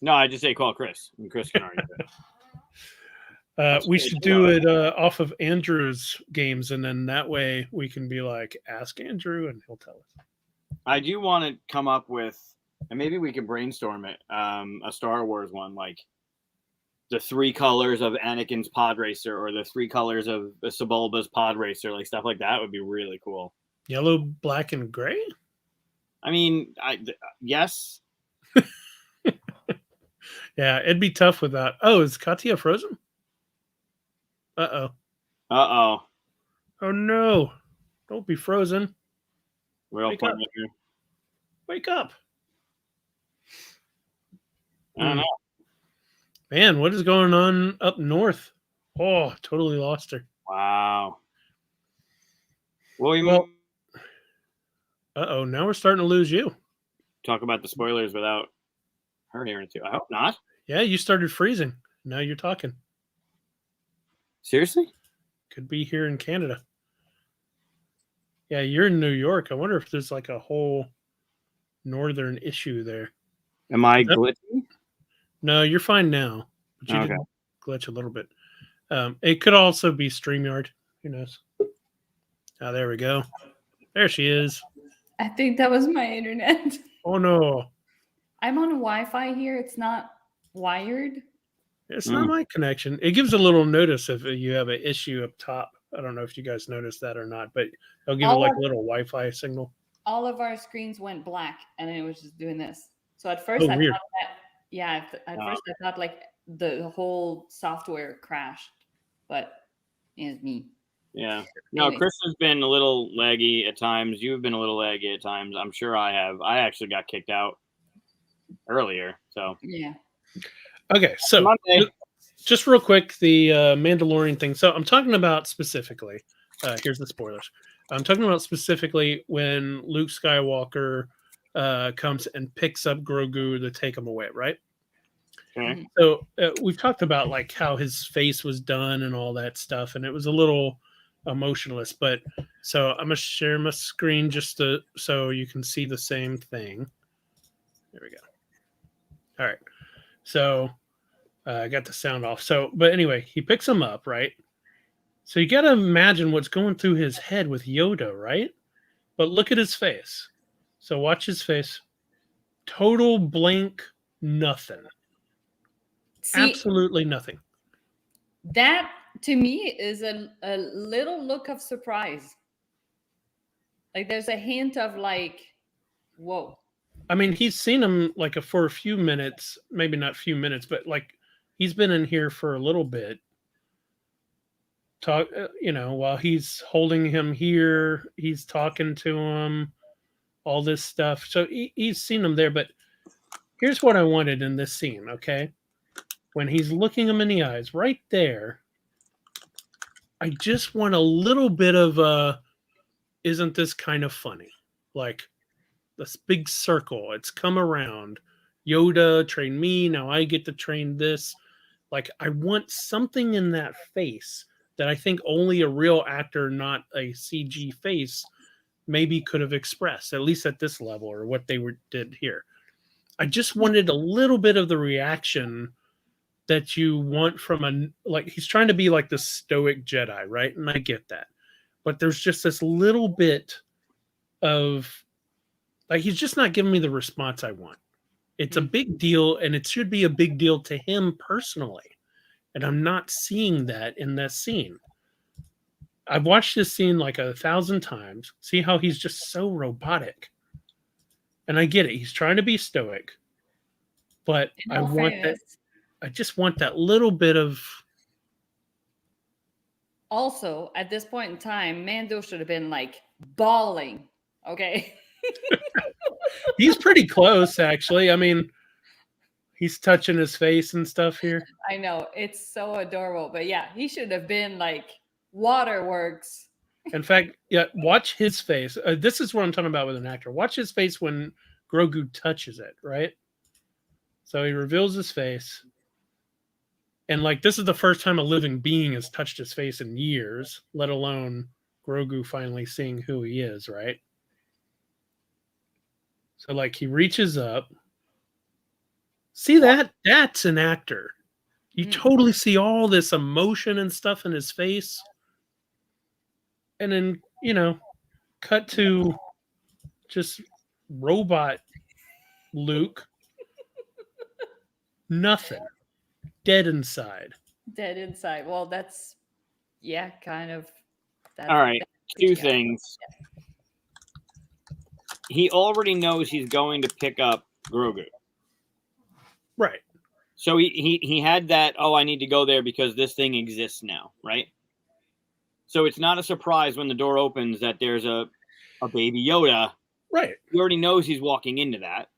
No, I just say call Chris, and Chris can argue. We should do it off of Andrew's games, and then that way we can be like, ask Andrew, and he'll tell us. I do want to come up with, and maybe we can brainstorm it, a Star Wars one, like the 3 colors of Anakin's pod racer or the 3 colors of Sebulba's pod racer, like stuff like that would be really cool. Yellow, black, and gray? I mean, yes. Yeah, it'd be tough without. Oh, is Katia frozen? Uh-oh. Uh-oh. Oh, no. Don't be frozen. We're all Wake playing up. it here. Wake up. I don't know. Man, what is going on up north? Oh, totally lost her. Wow. Well, Well, uh-oh, now we're starting to lose you. talk about the spoilers without her hearing it too. I hope not. Yeah, you started freezing. Now you're talking. Seriously? Could be here in Canada. Yeah, you're in New York. I wonder if there's like a whole northern issue there. Am I Yep. glitching? No, you're fine now. But you Okay. did glitch a little bit. It could also be StreamYard. Who knows? Oh, there we go. There she is. I think that was my internet. Oh, no. I'm on Wi-Fi here. It's not wired. It's not my connection. It gives a little notice if you have an issue up top I don't know if you guys noticed that or not, but they'll give it like a little Wi-Fi signal. All of our screens went black, and it was just doing this. So at first, Oh, weird. thought that, yeah, at first I thought like the whole software crashed, but it's me. Yeah. No, Anyway. Chris has been a little laggy at times. You've been a little laggy at times. I'm sure I have. I actually got kicked out earlier. So Yeah. Okay, so Monday. just real quick, the Mandalorian thing. So I'm talking about specifically. Here's the spoilers. I'm talking about specifically when Luke Skywalker comes and picks up Grogu to take him away, right? Okay. So we've talked about like how his face was done and all that stuff, and it was a little emotionless. But so I'm gonna share my screen just so you can see the same thing. There we go. All right. So I got the sound off. So, but anyway, he picks him up, right? So you got to imagine what's going through his head with Yoda, right? But look at his face. So watch his face. Total blank, nothing. See, Absolutely nothing. that to me is a little look of surprise. Like there's a hint of like, whoa. I mean, he's seen him like for a few minutes, maybe not few minutes, but like he's been in here for a little bit. Talk, while he's holding him here, he's talking to him, all this stuff. So he's seen him there. But here's what I wanted in this scene, okay? When he's looking him in the eyes, right there, I just want a little bit of isn't this kind of funny? Like this big circle, it's come around. Yoda trained me, now I get to train this. Like I want something in that face that I think only a real actor, not a CG face, maybe could have expressed, at least at this level, or what they did here. I just wanted a little bit of the reaction that you want from like he's trying to be like the stoic Jedi, right? And I get that. But there's just this little bit of like he's just not giving me the response I want. It's a big deal, and it should be a big deal to him personally. And I'm not seeing that in that scene. I've watched this scene like 1,000 times. See how he's just so robotic. And I get it. He's trying to be stoic. But I want that. I just want that little bit of. Also, at this point in time, Mando should have been like bawling. Okay. He's pretty close, actually. I mean, he's touching his face and stuff here. I know. It's so adorable. But yeah, he should have been like waterworks. In fact, yeah, watch his face. This is what I'm talking about with an actor. Watch his face when Grogu touches it, right? So he reveals his face. And like this is the first time a living being has touched his face in years, let alone Grogu finally seeing who he is, right? So like he reaches up. See that? That's an actor. You totally see all this emotion and stuff in his face. And then, cut to just robot Luke. Nothing. Dead inside. Dead inside. Well, that's, yeah, kind of. All right. Two things. He already knows he's going to pick up Grogu. Right. So he had that, I need to go there because this thing exists now, right? So it's not a surprise when the door opens that there's a baby Yoda. Right. He already knows he's walking into that.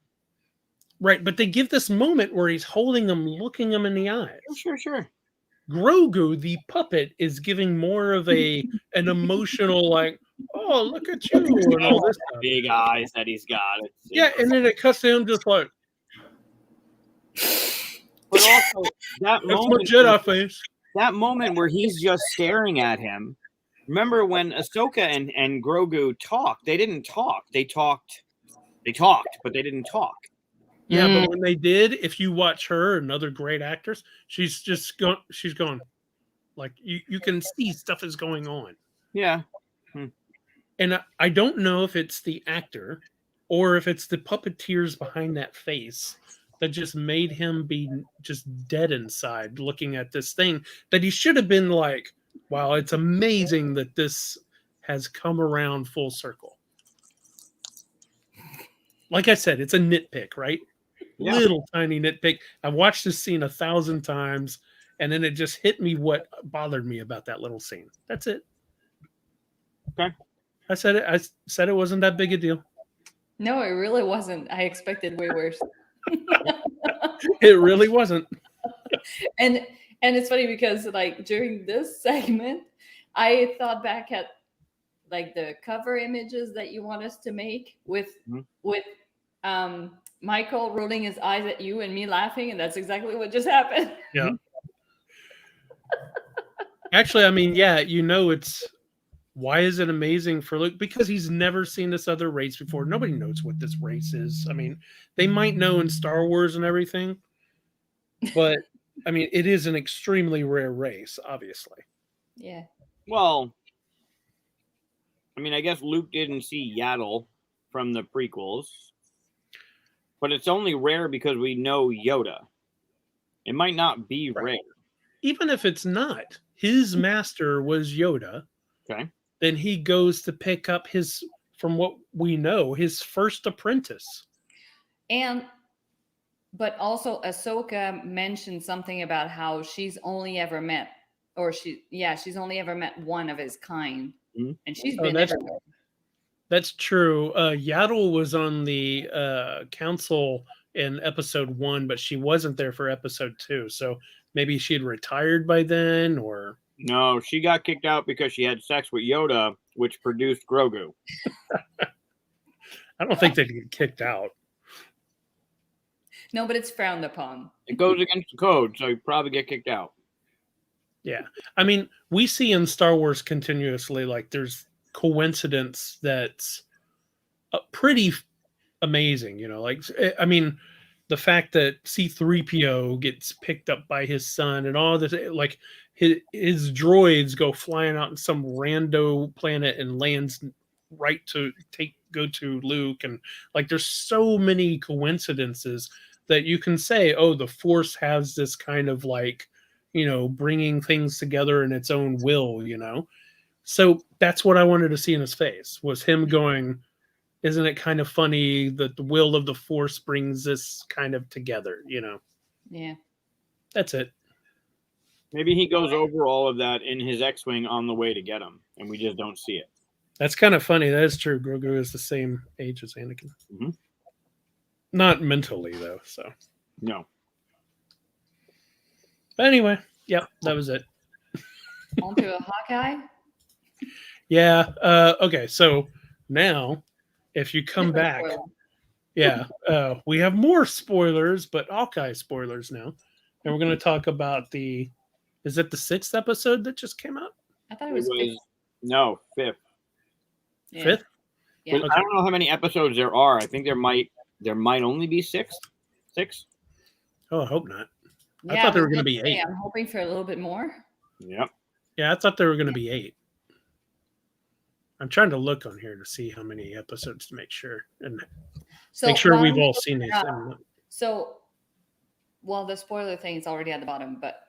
Right, but they give this moment where he's holding him, looking him in the eyes. Sure. Grogu, the puppet, is giving more of an emotional, like, oh, look at you, and all this stuff. Big eyes that he's got. Yeah, and then it cuts to him just like. But also, that's my Jedi face. That moment where he's just staring at him. Remember when Ahsoka and Grogu talked? They didn't talk. They talked, but they didn't talk. Yeah, but when they did, if you watch her, another great actress, she's going, like you can see stuff is going on. Yeah. And I don't know if it's the actor or if it's the puppeteers behind that face that just made him be just dead inside looking at this thing that he should have been like Wow, it's amazing that this has come around full circle. Like I said, it's a nitpick, right? Yeah. Little tiny nitpick. I've watched this scene 1,000 times, and then it just hit me what bothered me about that little scene. That's it. Okay. I said it wasn't that big a deal. No, it really wasn't. I expected way worse. It really wasn't. And it's funny because like during this segment, I thought back at like the cover images that you want us to make with Michael rolling his eyes at you and me laughing, and that's exactly what just happened. Yeah. Actually, I mean, yeah, it's why is it amazing for Luke? Because he's never seen this other race before. Nobody knows what this race is. I mean, they might know in Star Wars and everything, but I mean, it is an extremely rare race, obviously. Yeah. Well, I mean, I guess Luke didn't see Yaddle from the prequels, but it's only rare because we know Yoda. It might not be rare. Even if it's not, his master was Yoda. Okay. Then he goes to pick up from what we know, his first apprentice. But also Ahsoka mentioned something about how she's only ever met one of his kind. Mm-hmm. And she's been everywhere. That's true. Yaddle was on the council in episode 1, but she wasn't there for episode 2. So maybe she had retired by then, or no, she got kicked out because she had sex with Yoda, which produced Grogu. I don't think they get kicked out. No, but it's frowned upon. It goes against the code, so you probably get kicked out. Yeah. I mean, we see in Star Wars continuously, like, there's coincidence that's pretty amazing, like, I mean, the fact that C-3PO gets picked up by his son and all this, like, his droids go flying out in some rando planet and lands right to go to Luke, and like, there's so many coincidences that you can say, oh, the Force has this kind of like, bringing things together in its own will, So that's what I wanted to see in his face, was him going, isn't it kind of funny that the will of the Force brings this kind of together, Yeah. That's it. Maybe he goes over all of that in his X-Wing on the way to get him, and we just don't see it. That's kind of funny. That is true. Grogu is the same age as Anakin. Mm-hmm. Not mentally, though, so. No. But anyway, yep, that was it. On to a Hawkeye? Yeah. Okay, so now, if you come back, we have more spoilers, but Hawkeye spoilers now. And we're going to talk about is it the 6th episode that just came out? I thought it was 5th. Yeah. 5th? Yeah. I don't know how many episodes there are. I think there might only be 6. Oh, I hope not. Yeah, I thought there were going to be 8. I'm hoping for a little bit more. Yep. Yeah, I thought there were going to be 8. I'm trying to look on here to see how many episodes to make sure make sure we've all seen these. So, the spoiler thing is already at the bottom, but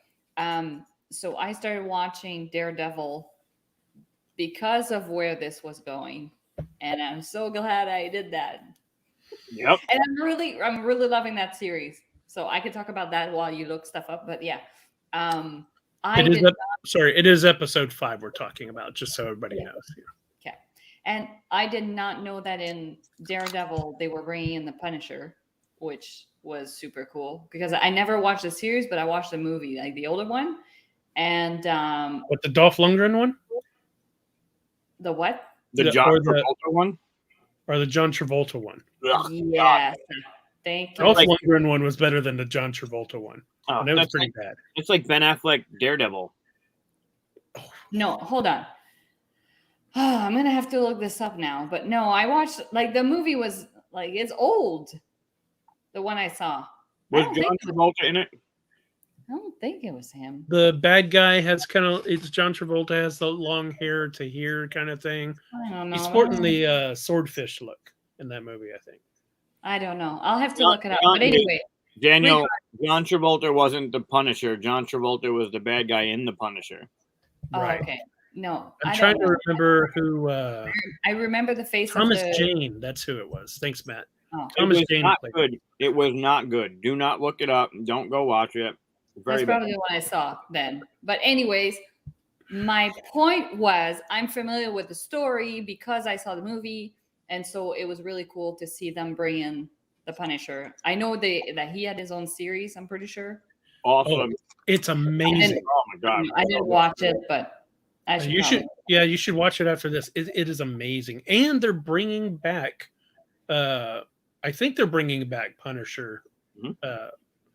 so I started watching Daredevil because of where this was going, and I'm so glad I did that. Yep. And I'm really loving that series. So I could talk about that while you look stuff up. But yeah, it is episode 5 we're talking about, just so everybody knows. Okay. And I did not know that in Daredevil they were bringing in the Punisher, which was super cool because I never watched the series, but I watched the movie, like the older one. And what, the Dolph Lundgren one? The what? The John Travolta one? Or the John Travolta one? Yes. Thank you. Dolph Lundgren one was better than the John Travolta one. Oh, and it was pretty bad. It's like Ben Affleck Daredevil. No, hold on. I'm gonna have to look this up now. But no, I watched the movie was it's old. The one I saw. Was John Travolta in it? I don't think it was him. The bad guy has it's John Travolta has the long hair to here kind of thing. I don't know. He's sporting the swordfish look in that movie, I think. I don't know. I'll have to look it up. But anyway, Daniel, John Travolta wasn't the Punisher. John Travolta was the bad guy in the Punisher. Right. Oh, okay. No, I'm I trying don't to know. remember who. I remember the face Thomas of the. Jane. That's who it was. Thanks, Matt. Oh, It Thomas was Jane not played. good. It was not good. Do not look it up. Don't go watch it. that's Very bad. probably the one I saw then. But anyways, my point was I'm familiar with the story because I saw the movie, and so it was really cool to see them bring in the Punisher. I know that he had his own series. I'm pretty sure. Awesome. It's I amazing. didn't, Oh my god. I didn't watch it, but I should. You should, probably. yeah, you should watch it after this. It is amazing, and they're bringing back. I think they're bringing back Punisher. Mhm.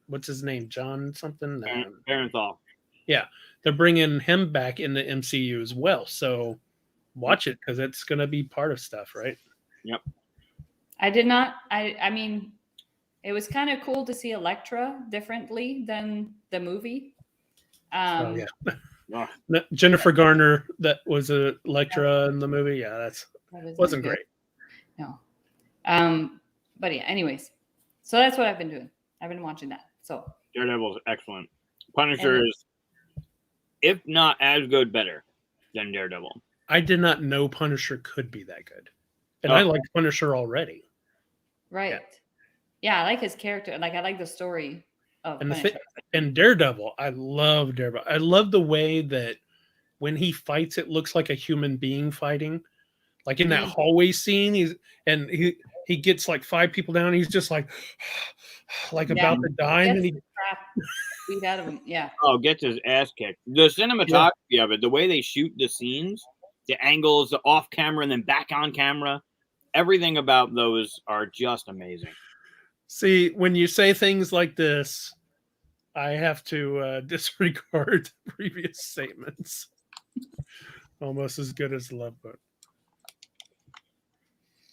What's his name? John something. Barenthal. Yeah, they're bringing him back in the MCU as well. So watch it because it's going to be part of stuff, right? Yep. I did not. I mean, it was kind of cool to see Elektra differently than the movie. Oh yeah, Oh, Jennifer Garner that was a Elektra in the movie. Yeah, that wasn't good. great. No. But yeah, anyways. So that's what I've been doing. I've been watching that. So Daredevil's excellent. Punisher is, if not as good, better than Daredevil. I did not know Punisher could be that good, and I liked Punisher already. right. Yeah, I like his character. Like I like the story of And Punisher. and Daredevil, I love Daredevil. I love the way that when he fights, it looks like a human being fighting. Like in that hallway scene, he gets like 5 people down. He's just like about to die, and then he beat out of him. Yeah. Oh, gets his ass kicked. The cinematography of it, the way they shoot the scenes, the angles, the off camera, and then back on camera, everything about those are just amazing. See, when you say things like this, I have to disregard previous statements. Almost as good as Love Book.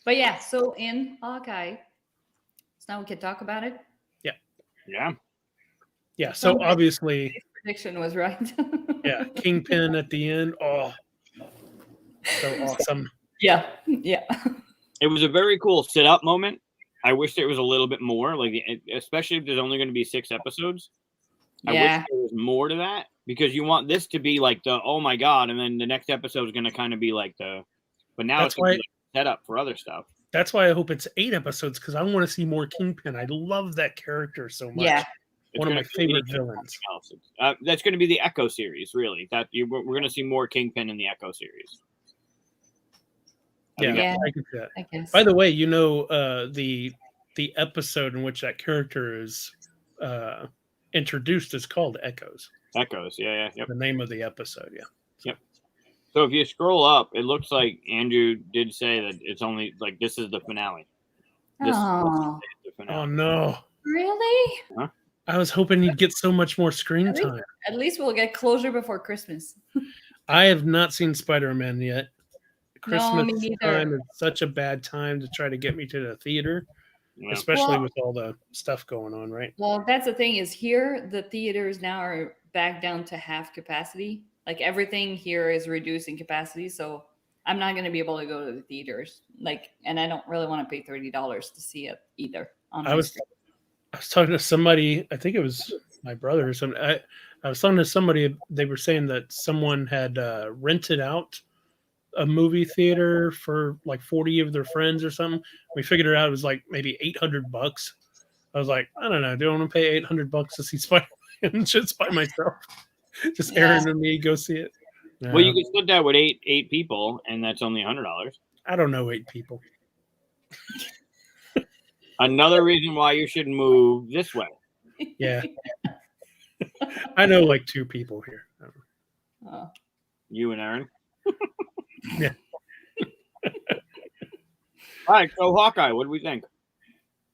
But yeah, so in Hawkeye, so now we can talk about it. Yeah. Yeah, so obviously His prediction was right. yeah, Kingpin at the end. Oh, so awesome. Yeah. It was a very cool sit-up moment. I wish there was a little bit more, like especially if there's only going to be 6 episodes. I wish there was more to that because you want this to be like the oh my god, and then the next episode is going to kind of be like the. But now it's going to be like set up for other stuff. That's why I hope it's 8 episodes because I want to see more Kingpin. I love that character so much. Yeah. One of my favorite villains. That's going to be the Echo series, really. We're going to see more Kingpin in the Echo series. Yeah, I can see that. I guess. By the way, you know the episode in which that character is introduced is called Echoes. Echoes, yeah. The name of the episode, yeah. Yep. So if you scroll up, it looks like Andrew did say that it's only like this is the finale. This is the finale. Oh no! Really? Huh? I was hoping you'd get so much more screen time. At least we'll get closure before Christmas. I have not seen Spider-Man yet. Christmas me neither. time is such a bad time to try to get me to the theater, especially with all the stuff going on, right? Well, that's the thing is here, the theaters now are back down to half capacity. Like everything here is reducing capacity. So I'm not going to be able to go to the theaters. And I don't really want to pay $30 to see it either. I was talking to somebody, I think it was my brother or something. I was talking to somebody, they were saying that someone had rented out a movie theater for like 40 of their friends or something. We figured it out. It was like maybe $800. I was like, I don't know. Do I want to pay $800 to see Spider-Man just by myself? Just Aaron and me go see it. Well, you can split that with eight people, and that's only $100. I don't know 8 people. Another reason why you should move this way. Yeah. I know like 2 people here. You and Aaron. Yeah. All right, so Hawkeye, what do we think?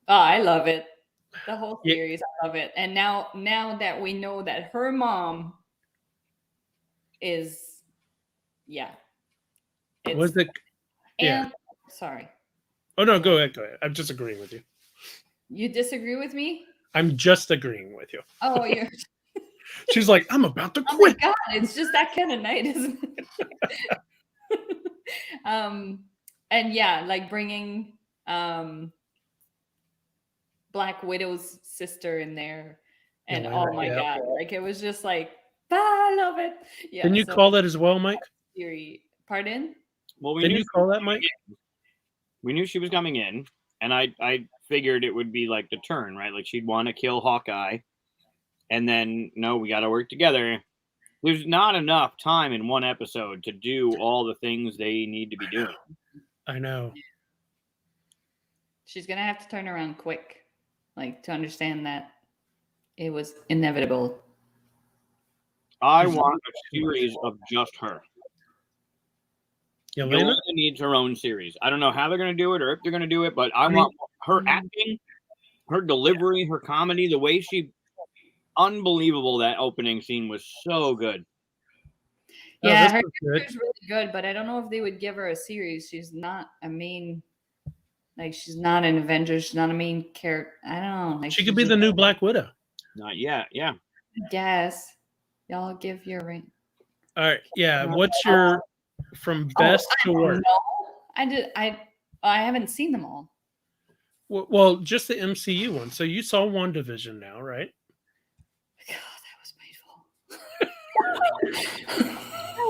Oh, I love it. The whole series, I love it. And now that we know that her mom is, Was it? Yeah. Sorry. Oh no, go ahead. I'm just agreeing with you. You disagree with me? I'm just agreeing with you. Oh, you're. She's like, I'm about to Oh quit. my god, it's just that kind of night, isn't it? And yeah, like bringing Black Widow's sister in there, and oh my god, like it was just like I love it. Yeah. Didn't you so call that as well, Mike? Fury. Pardon? Well, Didn't you call that, Mike? we knew she was coming in, and I figured it would be like the turn, right? Like she'd want to kill Hawkeye, and then no, we got to work together. There's not enough time in one episode to do all the things they need to be doing. I know. She's gonna have to turn around quick, like to understand that it was inevitable. I want a series of just her. Yelena? Yelena needs her own series. I don't know how they're going to do it or if they're going to do it, but I want her acting, her delivery, her comedy, the way she... Unbelievable, that opening scene was so good. Yeah, this her was good. character's really good, but I don't know if they would give her a series. She's not a main, like she's not an Avenger. She's not a main character. I don't know. Like She could be the new Black Widow. Not yet, yeah. I guess y'all give your ring. All right. Yeah. What's your from best to worst? No, I haven't seen them all. Well, just the MCU one. So you saw WandaVision now, right? God, that was painful.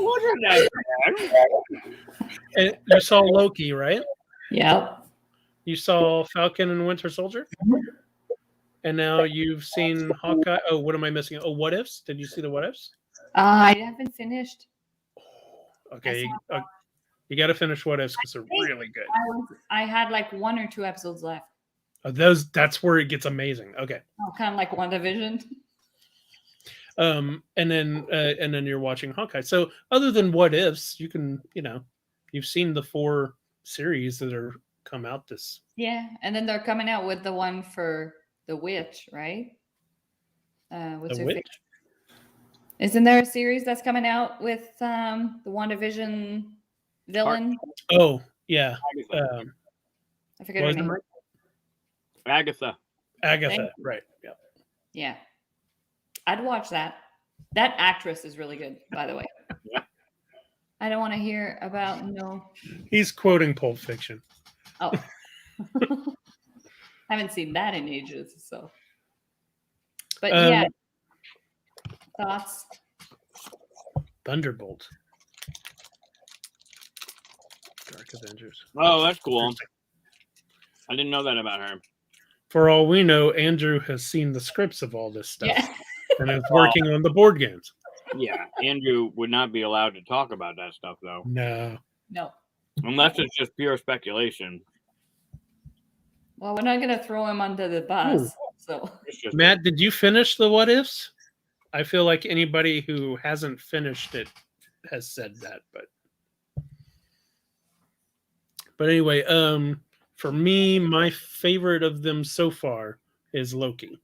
Wasn't that bad? And you saw Loki, right? Yep. You saw Falcon and Winter Soldier? And now you've seen Hawkeye. Oh, what am I missing? Oh, What Ifs? Did you see the What Ifs? I haven't finished. Okay, you got to finish What Ifs because they're really good. I had like 1 or 2 episodes left. Oh, that's where it gets amazing. Okay. Oh, kind of like WandaVision. And then you're watching Hawkeye. So other than What Ifs, you can, you've seen the 4 series that are come out this. Yeah, and then they're coming out with the one for the Witch, right? What's The her Witch? face? Isn't there a series that's coming out with the WandaVision villain? Oh, yeah. I forget What her was it, name. Mike? Agatha. Agatha, right. Yeah. Yeah. I'd watch that. That actress is really good, by the way. Yeah. I don't want to hear about He's quoting Pulp Fiction. Oh. I haven't seen that in ages, so. But yeah. Thoughts? Thunderbolt. Dark Avengers. Oh, that's cool. I didn't know that about her. For all we know, Andrew has seen the scripts of all this stuff Yeah. and is working on the board games. Yeah, Andrew would not be allowed to talk about that stuff, though. No. No. Unless it's just pure speculation. Well, we're not going to throw him under the bus. So, It's just Matt, did you finish the What Ifs? I feel like anybody who hasn't finished it has said that, but anyway, for me, my favorite of them so far is Loki.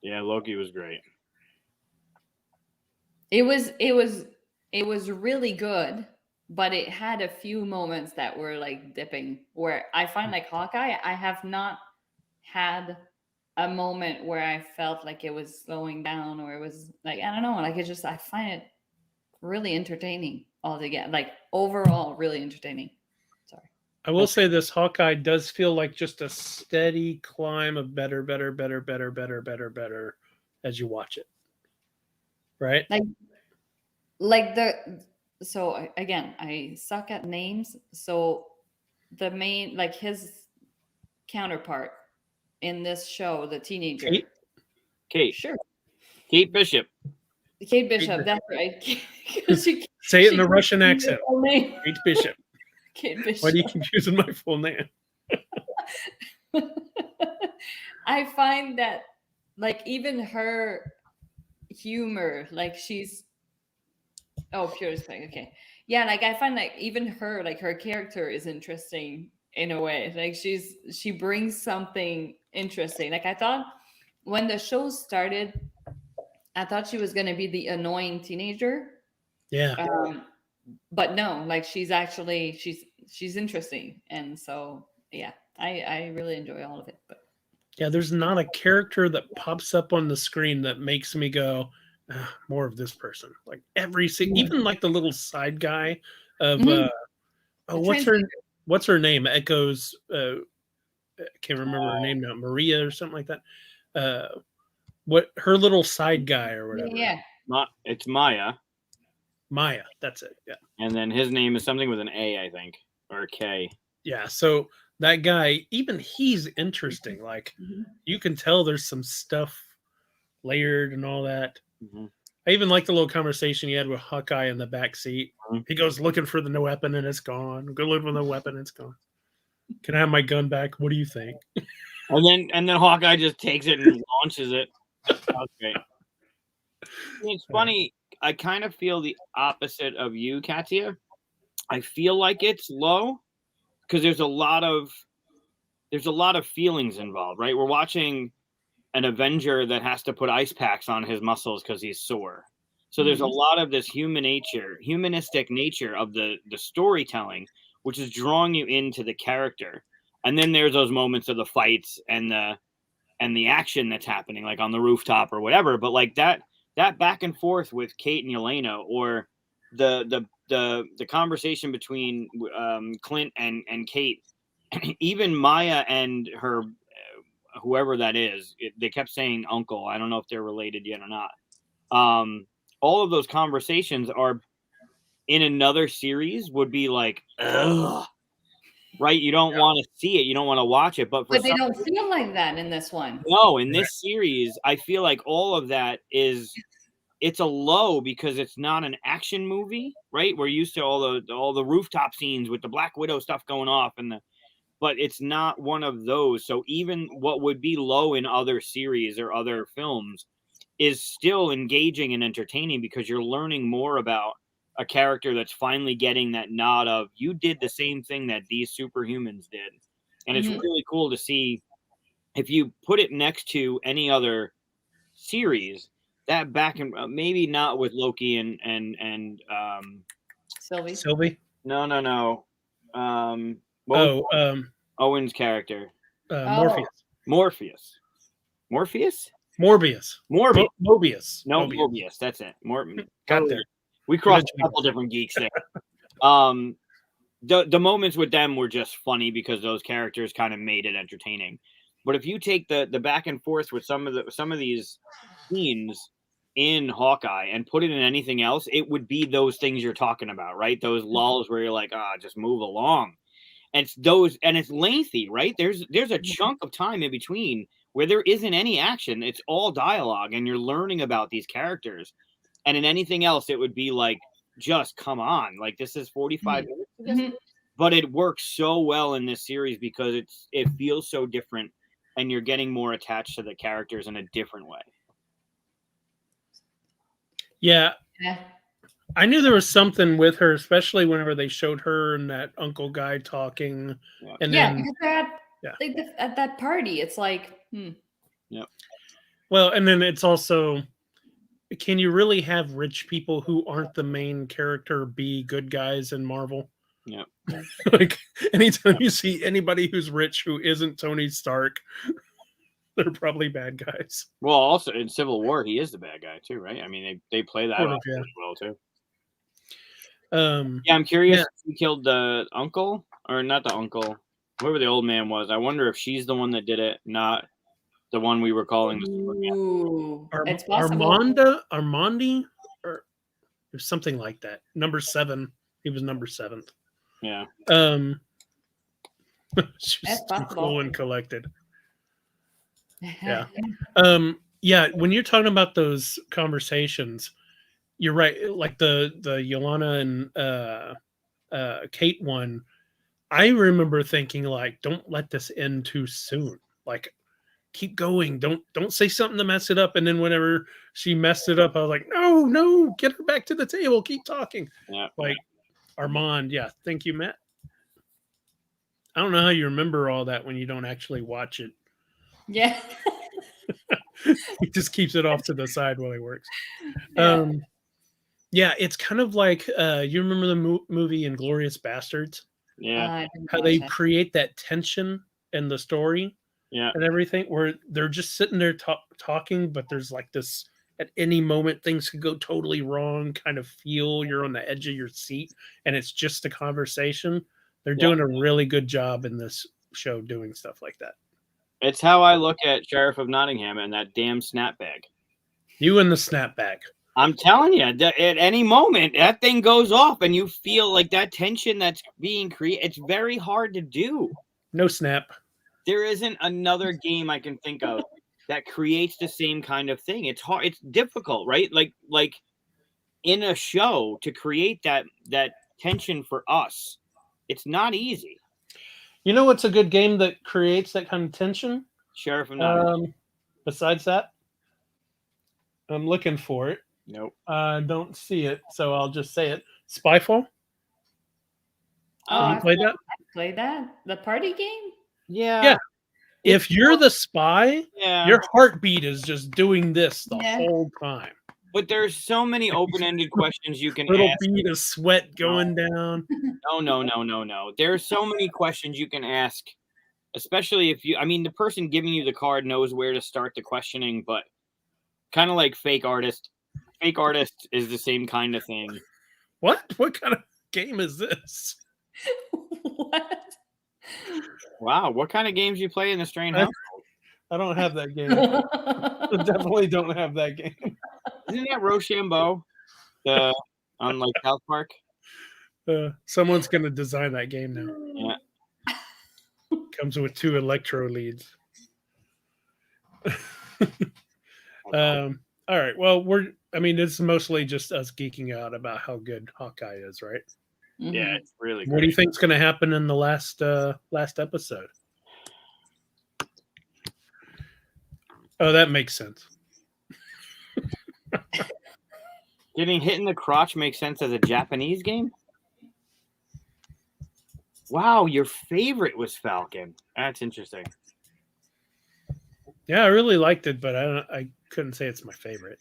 Yeah, Loki was great. it was really good, but it had a few moments that were like dipping where I find like Hawkeye, I have not had a moment where I felt like it was slowing down or it was like, I don't know, like I find it really entertaining altogether. Like overall, really entertaining. Sorry. I will say this: Hawkeye does feel like just a steady climb of better as you watch it. Right? So again, I suck at names. So the main, like his counterpart in this show, the teenager. Kate. Sure. Kate Bishop. Kate Bishop, that's right. Say it in a Russian accent. Kate Kate Bishop. Kate Bishop. Why are you confusing my full name? I find that, like, even her humor, like she's pure respect. Okay. Yeah, like I find like even her, like her character is interesting in a way. Like she brings something interesting. Like I thought when the show started, I thought she was gonna be the annoying teenager. Yeah. But no, like she's interesting. And so yeah, I really enjoy all of it. But Yeah, there's not a character that pops up on the screen that makes me go, more of this person. Like even like the little side guy of what's her name? Echoes. I can't remember her name now. Maria or something like that. what her little side guy or whatever. Yeah. It's Maya, Maya. That's it. Yeah. and then his name is something with an A, I think, or a K. Yeah. So that guy, even he's interesting. Like you can tell there's some stuff layered and all that. Mhm. I even like the little conversation he had with Hawkeye in the back seat. Mhm. He goes looking for the no weapon and it's gone. Go look for the weapon, it's gone. Can I have my gun back? What do you think? And then Hawkeye just takes it and launches it. Okay. It's funny. I kind of feel the opposite of you, Katia. I feel like it's low because there's a lot of feelings involved, right? We're watching an Avenger that has to put ice packs on his muscles because he's sore. So there's a lot of this humanistic nature of the storytelling, which is drawing you into the character. And then there's those moments of the fights and the action that's happening, like on the rooftop or whatever. But like that back and forth with Kate and Yelena, or the conversation between Clint and Kate, even Maya and her whoever that is, they kept saying uncle. I don't know if they're related yet or not. All of those conversations are in another series would be like, ugh, right? You don't want to see it. You don't want to watch it. But they don't feel like that in this one. No, in this series, I feel like all of that it's a low because it's not an action movie, right? We're used to all the rooftop scenes with the Black Widow stuff going off but it's not one of those. So even what would be low in other series or other films is still engaging and entertaining because you're learning more about a character that's finally getting that nod of you did the same thing that these superhumans did. And it's really cool to see if you put it next to any other series that back and maybe not with Loki and Sylvie? No. Owen's character. Morpheus. Morbius. No, Mobius. That's it. Got there. We crossed a couple different geeks there. The moments with them were just funny because those characters kind of made it entertaining. But if you take the back and forth with some of these scenes in Hawkeye and put it in anything else, it would be those things you're talking about, right? Those lulls where you're like, just move along. And it's lengthy, right? There's a chunk of time in between where there isn't any action. It's all dialogue and you're learning about these characters. And in anything else, it would be like, just come on. Like this is 45 minutes. But it works so well in this series because it feels so different and you're getting more attached to the characters in a different way. Yeah. I knew there was something with her, especially whenever they showed her and that uncle guy talking. And then, because at that party, it's like, Yep. Well, and then it's also, can you really have rich people who aren't the main character be good guys in Marvel? Yeah. Like anytime you see anybody who's rich who isn't Tony Stark, they're probably bad guys. Well, also in Civil War, he is the bad guy too, right? I mean, they play that off really well too. I'm curious if he killed the uncle or not the uncle, whoever the old man was. I wonder if she's the one that did it, not the one we were calling the Superman. It's possible. Armandi, or something like that. Number 7. He was number 7th. Yeah. She's too cool and collected. Yeah. Yeah. When you're talking about those conversations, you're right. Like the Yelena and Kate one, I remember thinking like, don't let this end too soon. Like, keep going. Don't say something to mess it up. And then whenever she messed it up, I was like, no, get her back to the table. Keep talking. Yeah. Like Armand. Yeah. Thank you, Matt. I don't know how you remember all that when you don't actually watch it. Yeah. He just keeps it off to the side while he works. Yeah, it's kind of like you remember the movie Inglourious Bastards? Yeah. How they create that tension in the story, and everything, where they're just sitting there talking, but there's like this at any moment things could go totally wrong. Kind of feel you're on the edge of your seat, and it's just a conversation. They're doing a really good job in this show doing stuff like that. It's how I look at Sheriff of Nottingham and that damn snapback. You and the snapback. I'm telling you, at any moment, that thing goes off and you feel like that tension that's being created. It's very hard to do. No snap. There isn't another game I can think of that creates the same kind of thing. It's hard. It's difficult, right? Like in a show to create that tension for us. It's not easy. You know what's a good game that creates that kind of tension? Sheriff of Nottingham. Besides that, I'm looking for it. Nope. I don't see it, so I'll just say it. Spyfall. Oh, You played that? I played that. The party game? Yeah. If you're the spy, Yeah. your heartbeat is just doing this the Yeah. whole time. But there's so many open-ended questions you can Little ask. bead of sweat going down. No. There's so many questions you can ask, especially if the person giving you the card knows where to start the questioning, but kind of like fake artist. Fake artist is the same kind of thing. What? What kind of game is this? What? Wow, what kind of games you play in the Strain House? I don't have that game. I definitely don't have that game. Isn't that Rochambeau? On like South Park? Someone's going to design that game now. Yeah. Comes with 2 electro leads. All right. Well, it's mostly just us geeking out about how good Hawkeye is, right? Yeah, it's really good. What do you think's going to happen in the last episode? Oh, that makes sense. Getting hit in the crotch makes sense as a Japanese game? Wow, your favorite was Falcon. That's interesting. Yeah, I really liked it, but I couldn't say it's my favorite.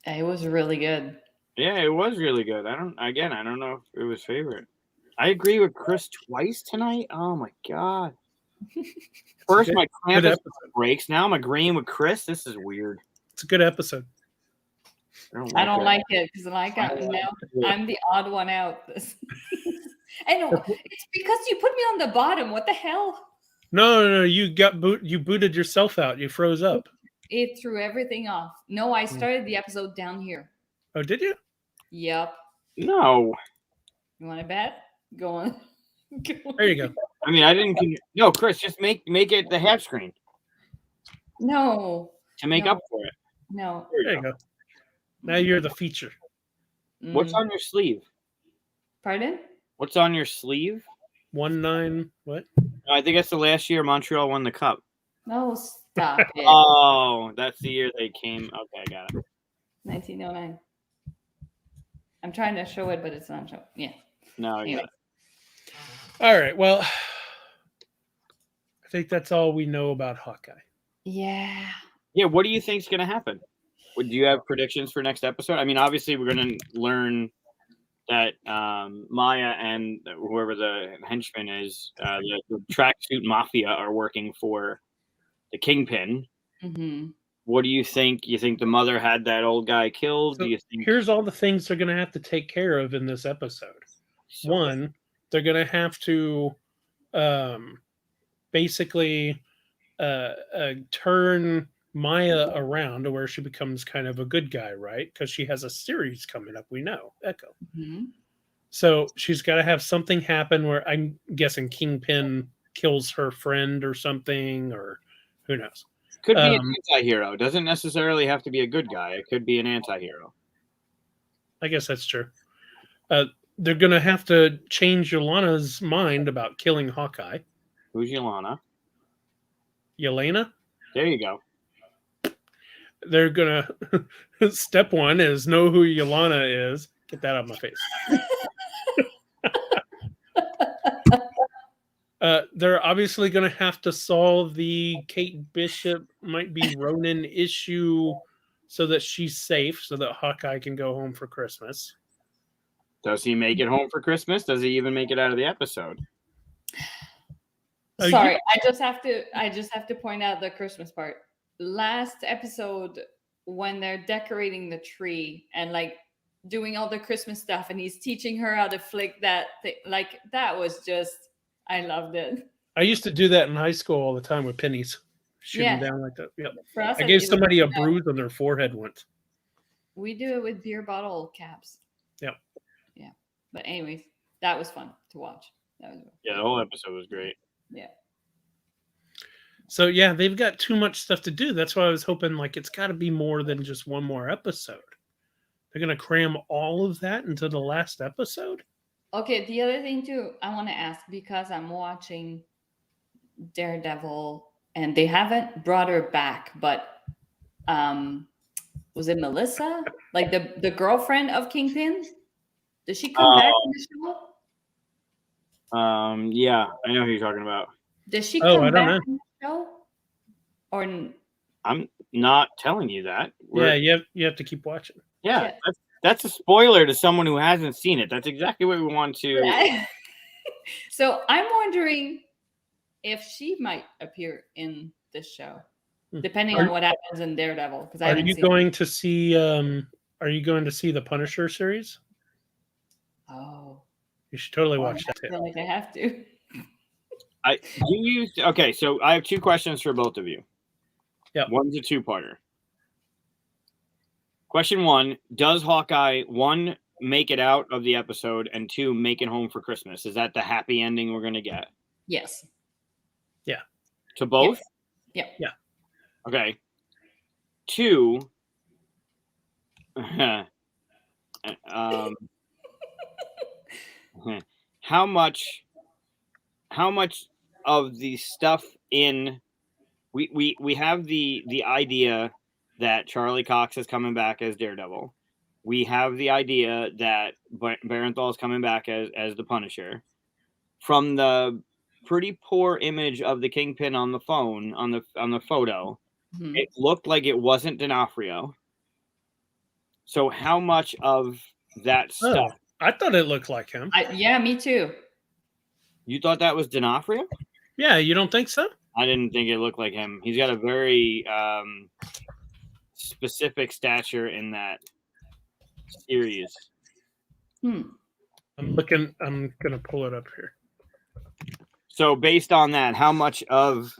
It was really good. Yeah, it was really good. I don't know if it was favorite. I agree with Chris twice tonight. Oh my god. First my Krampus breaks. Now I'm agreeing with Chris. This is weird. It's a good episode. I don't like it because I'm the odd one out. I know it's because you put me on the bottom. What the hell? No. You booted yourself out. You froze up. It threw everything off. No, I started the episode down here. Oh, did you? Yep. No. You want to bet? Go on. There you go. I didn't. No, Chris, just make it the half screen. No. To make up for it. No. There you go. Now you're the feature. What's on your sleeve? Pardon? What's on your sleeve? 19 what? I think that's the last year Montreal won the cup. No, stop it. Oh, that's the year they came. Okay, I got it. 1909. I'm trying to show it, but it's not showing. Yeah. No, I got it. All right. Well, I think that's all we know about Hawkeye. Yeah. Yeah, what do you think's going to happen? Do you have predictions for next episode? Obviously, we're going to learn that Maya and whoever the henchman is, the tracksuit mafia, are working for the Kingpin. Mm-hmm. What do you think? You think the mother had that old guy killed? So do you think? Here's all the things they're going to have to take care of in this episode. One, they're going to have to basically turn Maya around to where she becomes kind of a good guy, right? Because she has a series coming up, we know, Echo. Mm-hmm. So she's got to have something happen where I'm guessing Kingpin kills her friend or something, or who knows. Could be an anti-hero. Doesn't necessarily have to be a good guy. It could be an anti-hero. I guess that's true. They're going to have to change Yelena's mind about killing Hawkeye. Who's Yelena? Yelena? There you go. They're going to... Step one is know who Yelena is. Get that out of my face. They're obviously going to have to solve the Kate Bishop might be Ronin issue so that she's safe, so that Hawkeye can go home for Christmas. Does he make it home for Christmas? Does he even make it out of the episode? Sorry, I just have to point out the Christmas part. Last episode, when they're decorating the tree and like doing all the Christmas stuff, and he's teaching her how to flick that thing, like that was just, I loved it. I used to do that in high school all the time with pennies. Shoot Yeah. them down like that. Yep. For us, I gave it was, somebody a bruise on their forehead once. we do it with beer bottle caps. Yep. Yeah. But anyways, that was fun to watch. That was Yeah, the whole episode was great. yeah. So yeah, they've got too much stuff to do. That's why I was hoping like it's got to be more than just one more episode. They're gonna cram all of that into the last episode. Okay, the other thing too, I want to ask because I'm watching Daredevil and they haven't brought her back, but was it Melissa? Like the girlfriend of Kingpin? Does she come back in the show? Yeah, I know who you're talking about. Does she Oh, come I don't back know. in the show? Or I'm not telling you that. Yeah, you have to keep watching. Yeah, that's a spoiler to someone who hasn't seen it. That's exactly what we want to. So I'm wondering if she might appear in this show, depending on what happens in Daredevil. Because Are you going to see? Are you going to see the Punisher series? Oh, You should totally watch I that too. feel like I have to. Okay, so I have two questions for both of you. Yeah. One's a two-parter. Question one, does Hawkeye, one, make it out of the episode, and two, make it home for Christmas? Is that the happy ending we're going to get? Yes. Yeah. To both? Yeah. Yeah. Okay. Two, how much of the stuff in we have the idea that Charlie Cox is coming back as Daredevil. We have the idea that Barenthal is coming back as the Punisher. From the pretty poor image of the Kingpin on the phone on the photo, it looked like it wasn't D'Onofrio. So how much of that stuff? I thought it looked like him. Yeah, me too. You thought that was D'Onofrio? Yeah, you don't think so? I didn't think it looked like him. He's got a very specific stature in that series. I'm gonna pull it up here. So based on that, how much of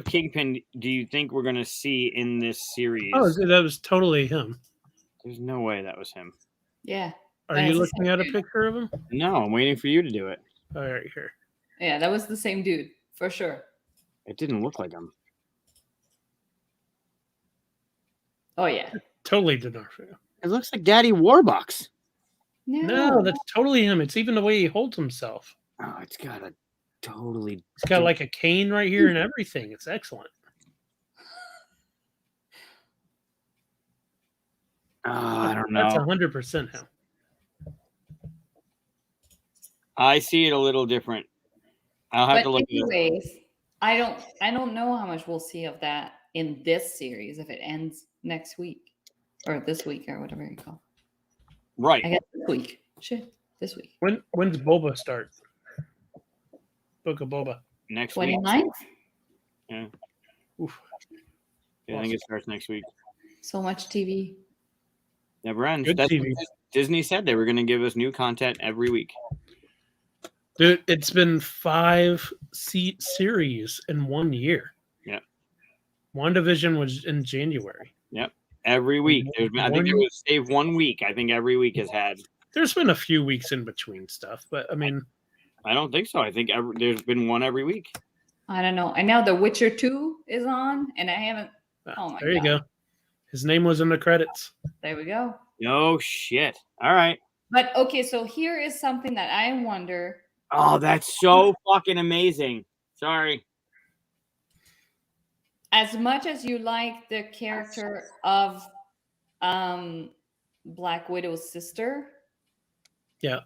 Kingpin do you think we're gonna see in this series? Oh, that was totally him. There's no way that was him. Yeah. Are you looking at a picture of him? No, I'm waiting for you to do it. All right, here. Yeah, that was the same dude for sure. It didn't look like him. Oh yeah. Totally D'Onofrio. It looks like Daddy Warbucks. No, that's totally him. It's even the way he holds himself. Oh, it's got a totally. It's got like a cane right here and everything. It's excellent. I don't know. That's 100% him. I see it a little different. I'll have to look. Anyways, I don't know how much we'll see of that in this series if it ends next week or this week or whatever you call. Right. I guess this week. Shit, this week. When's Boba start? Book of Boba. Next week. 29th? Yeah. Oof. Yeah, I think it starts next week. So much TV. Never ends. Good That's TV. what Disney said they were going to give us new content every week. Dude, it's been 5 series in 1 year. Yeah. WandaVision was in January. Yep. Every week. I think it was save 1 week. I think every week has had. There's been a few weeks in between stuff, but I mean. I don't think so. I think there's been one every week. I don't know. And now The Witcher 2 is on, and I haven't. Oh my God. There you go. His name was in the credits. There we go. No shit. All right. But okay, so here is something that I wonder. Oh, that's so fucking amazing. Sorry. As much as you like the character of Black Widow's sister, Yeah.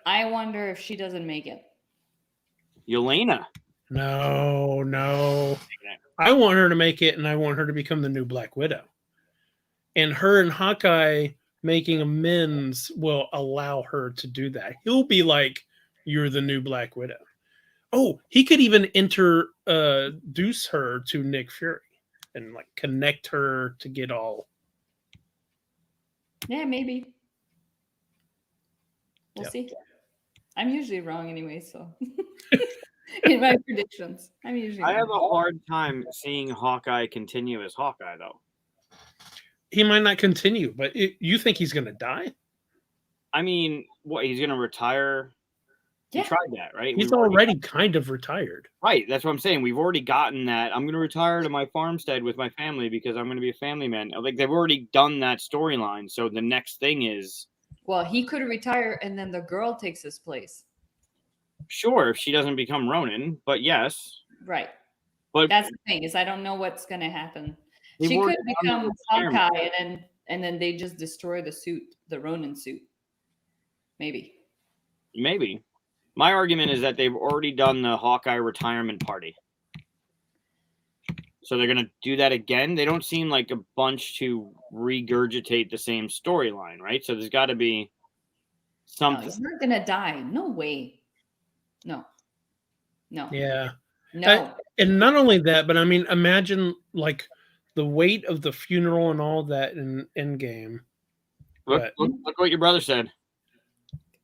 I wonder if she doesn't make it. Yelena. No. I want her to make it, and I want her to become the new Black Widow. And her and Hawkeye making amends will allow her to do that. He'll be like, "You're the new Black Widow." Oh, he could even introduce her to Nick Fury and like connect her to get all. Yeah, maybe. We'll Yeah. see. I'm usually wrong anyway, so in my predictions, I'm usually I have wrong. a hard time seeing Hawkeye continue as Hawkeye, though. He might not continue, but you think he's going to die? I mean, what, he's going to retire? Yeah. He tried that, right? He's We've already kind of retired. Right, that's what I'm saying. We've already gotten that. I'm going to retire to my farmstead with my family because I'm going to be a family man. Like, they've already done that storyline. So the next thing is, Well, he could retire and then the girl takes his place. sure, if she doesn't become Ronin, but yes. Right. But That's the thing, is I don't know what's going to happen. they've She could already done become the retirement. Hawkeye and then they just destroy the suit, the Ronin suit. Maybe. Maybe. My argument is that they've already done the Hawkeye retirement party. So they're going to do that again. They don't seem like a bunch to regurgitate the same storyline, right? So there's got to be No, something. he's not going to die. No way. No. Yeah. No. And not only that, but I mean, imagine like the weight of the funeral and all that in Endgame. Look what your brother said.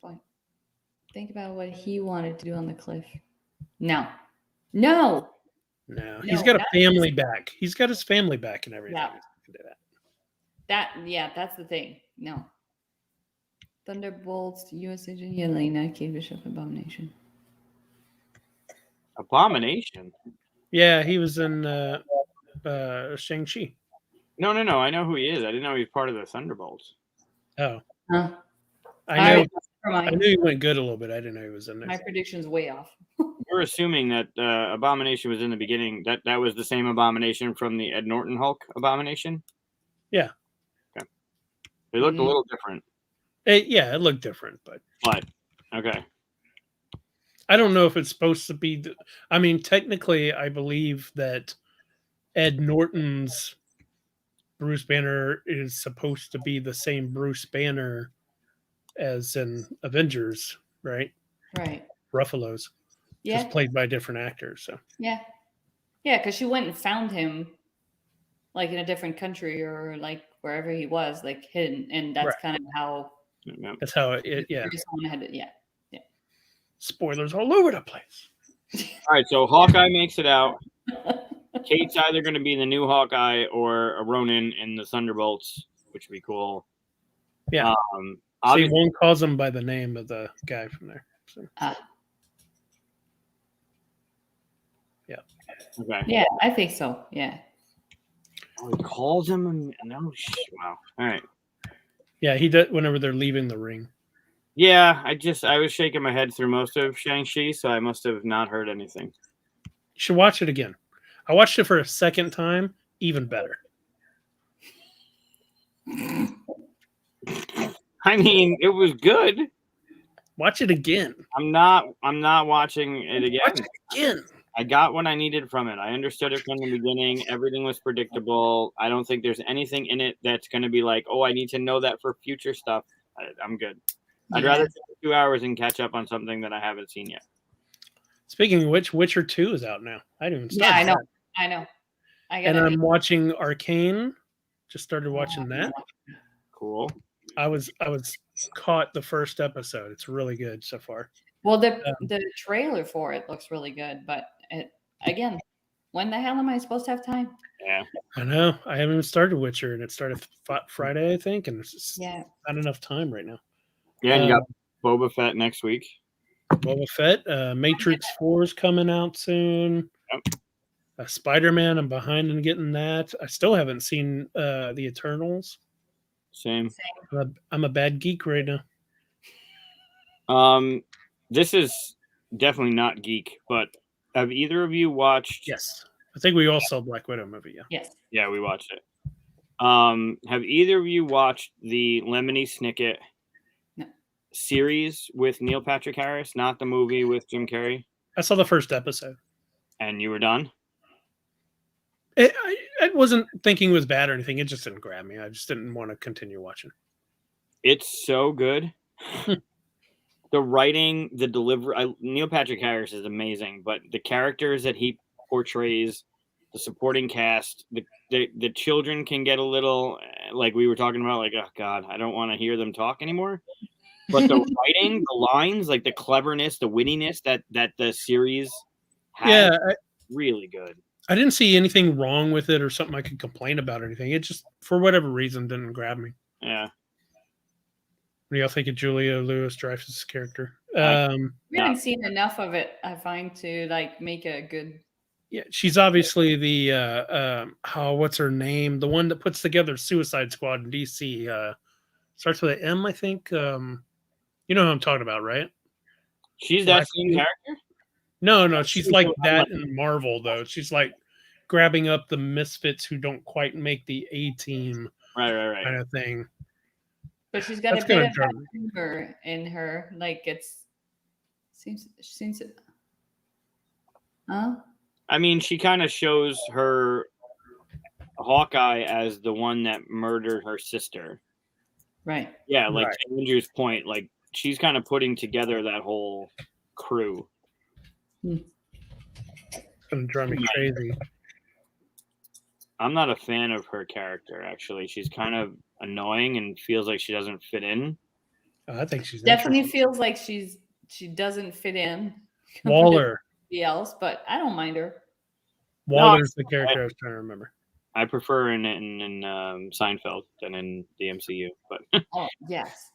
Fine. Think about what he wanted to do on the cliff. No. No. No, No, he's got a not family back. He's got his family back and everything. Yeah. He can do that. That's the thing. No. Thunderbolts, U.S. Agent Yelena, Kate Bishop, Abomination. Abomination? Yeah, he was in Shang-Chi. No. I know who he is. I didn't know he was part of the Thunderbolts. Oh, Huh. I Never I mind. knew he went good a little bit. I didn't know he was in there. My prediction's way off. We're assuming that Abomination was in the beginning. That was the same Abomination from the Ed Norton Hulk Abomination? Yeah. Okay. They looked a little different. It looked different, but okay. I don't know if it's supposed to be. I mean, technically, I believe that Ed Norton's Bruce Banner is supposed to be the same Bruce Banner as in Avengers, right? Right. Ruffalo's, Yeah. just played by different actors. So Yeah. Yeah, because she went and found him like in a different country or like wherever he was, like hidden. And that's Right. kind of how that's how it. Yeah. previous one had it. Yeah. Spoilers all over the place. All right, so Hawkeye makes it out. Kate's either going to be the new Hawkeye or a Ronin in the Thunderbolts, which would be cool. Yeah. See, Obviously, one calls him by the name of the guy from there. So. okay. Yeah, I think so. Yeah. Oh, he calls him. No, wow. All right. Yeah, he does whenever they're leaving the ring. Yeah, I was shaking my head through most of Shang-Chi, so I must have not heard anything. You should watch it again. I watched it for a second time, even better. I mean, it was good. Watch it again. I'm not watching it again. Watch it again. I got what I needed from it. I understood it from the beginning. Everything was predictable. I don't think there's anything in it that's going to be like, oh, I need to know that for future stuff. I'm good. I'd rather take 2 hours and catch up on something that I haven't seen yet. Speaking of which, Witcher 2 is out now. I didn't even start. Yeah, I know. that. I know. And I'm watching Arcane. Just started watching that. Cool. I was caught the first episode. It's really good so far. Well, the trailer for it looks really good, but again, when the hell am I supposed to have time? Yeah. I know. I haven't even started Witcher, and it started Friday, I think, and it's just not enough time right now. Yeah, and you got Boba Fett next week. Boba Fett. Matrix 4 is coming out soon. Yep. Spider-Man, I'm behind in getting that. I still haven't seen the Eternals. Same. I'm a bad geek right now. This is definitely not geek, but have either of you watched? Yes. I think we all saw Black Widow movie, yeah. Yes. Yeah, we watched it. Have either of you watched the Lemony Snicket series with Neil Patrick Harris, not the movie with Jim Carrey? I saw the first episode. And you were done? I wasn't thinking it was bad or anything. It just didn't grab me. I just didn't want to continue watching. It's so good. The writing, the delivery. Neil Patrick Harris is amazing, but the characters that he portrays, the supporting cast, the children can get a little, like we were talking about, like, oh God, I don't want to hear them talk anymore. But the writing, the lines, like the cleverness, the wittiness that the series had, Yeah, really good. I didn't see anything wrong with it or something I could complain about or anything. It just, for whatever reason, didn't grab me. Yeah. What do y'all think of Julia Louis-Dreyfus' character? We haven't seen enough of it, I find, to like make a good. Yeah, she's obviously the what's her name? The one that puts together Suicide Squad in DC. Starts with an M, I think. You know who I'm talking about, right? She's that same character? No, she's like that in Marvel, though. She's like grabbing up the misfits who don't quite make the A team, Right. kind of thing. But she's got That's a bit gonna of drive that humor in her. Like seems it. Huh? I mean, she kind of shows her Hawkeye as the one that murdered her sister. Right. Yeah, like Right. to Andrew's point, like she's kind of putting together that whole crew. It's gonna drive me crazy. I'm not a fan of her character, actually. She's kind of annoying and feels like she doesn't fit in. I think she's Definitely interesting. feels like she doesn't fit in. Waller. Else, but I don't mind her. Waller's the character I was trying to remember. I prefer in Seinfeld than in the MCU, but Oh yes.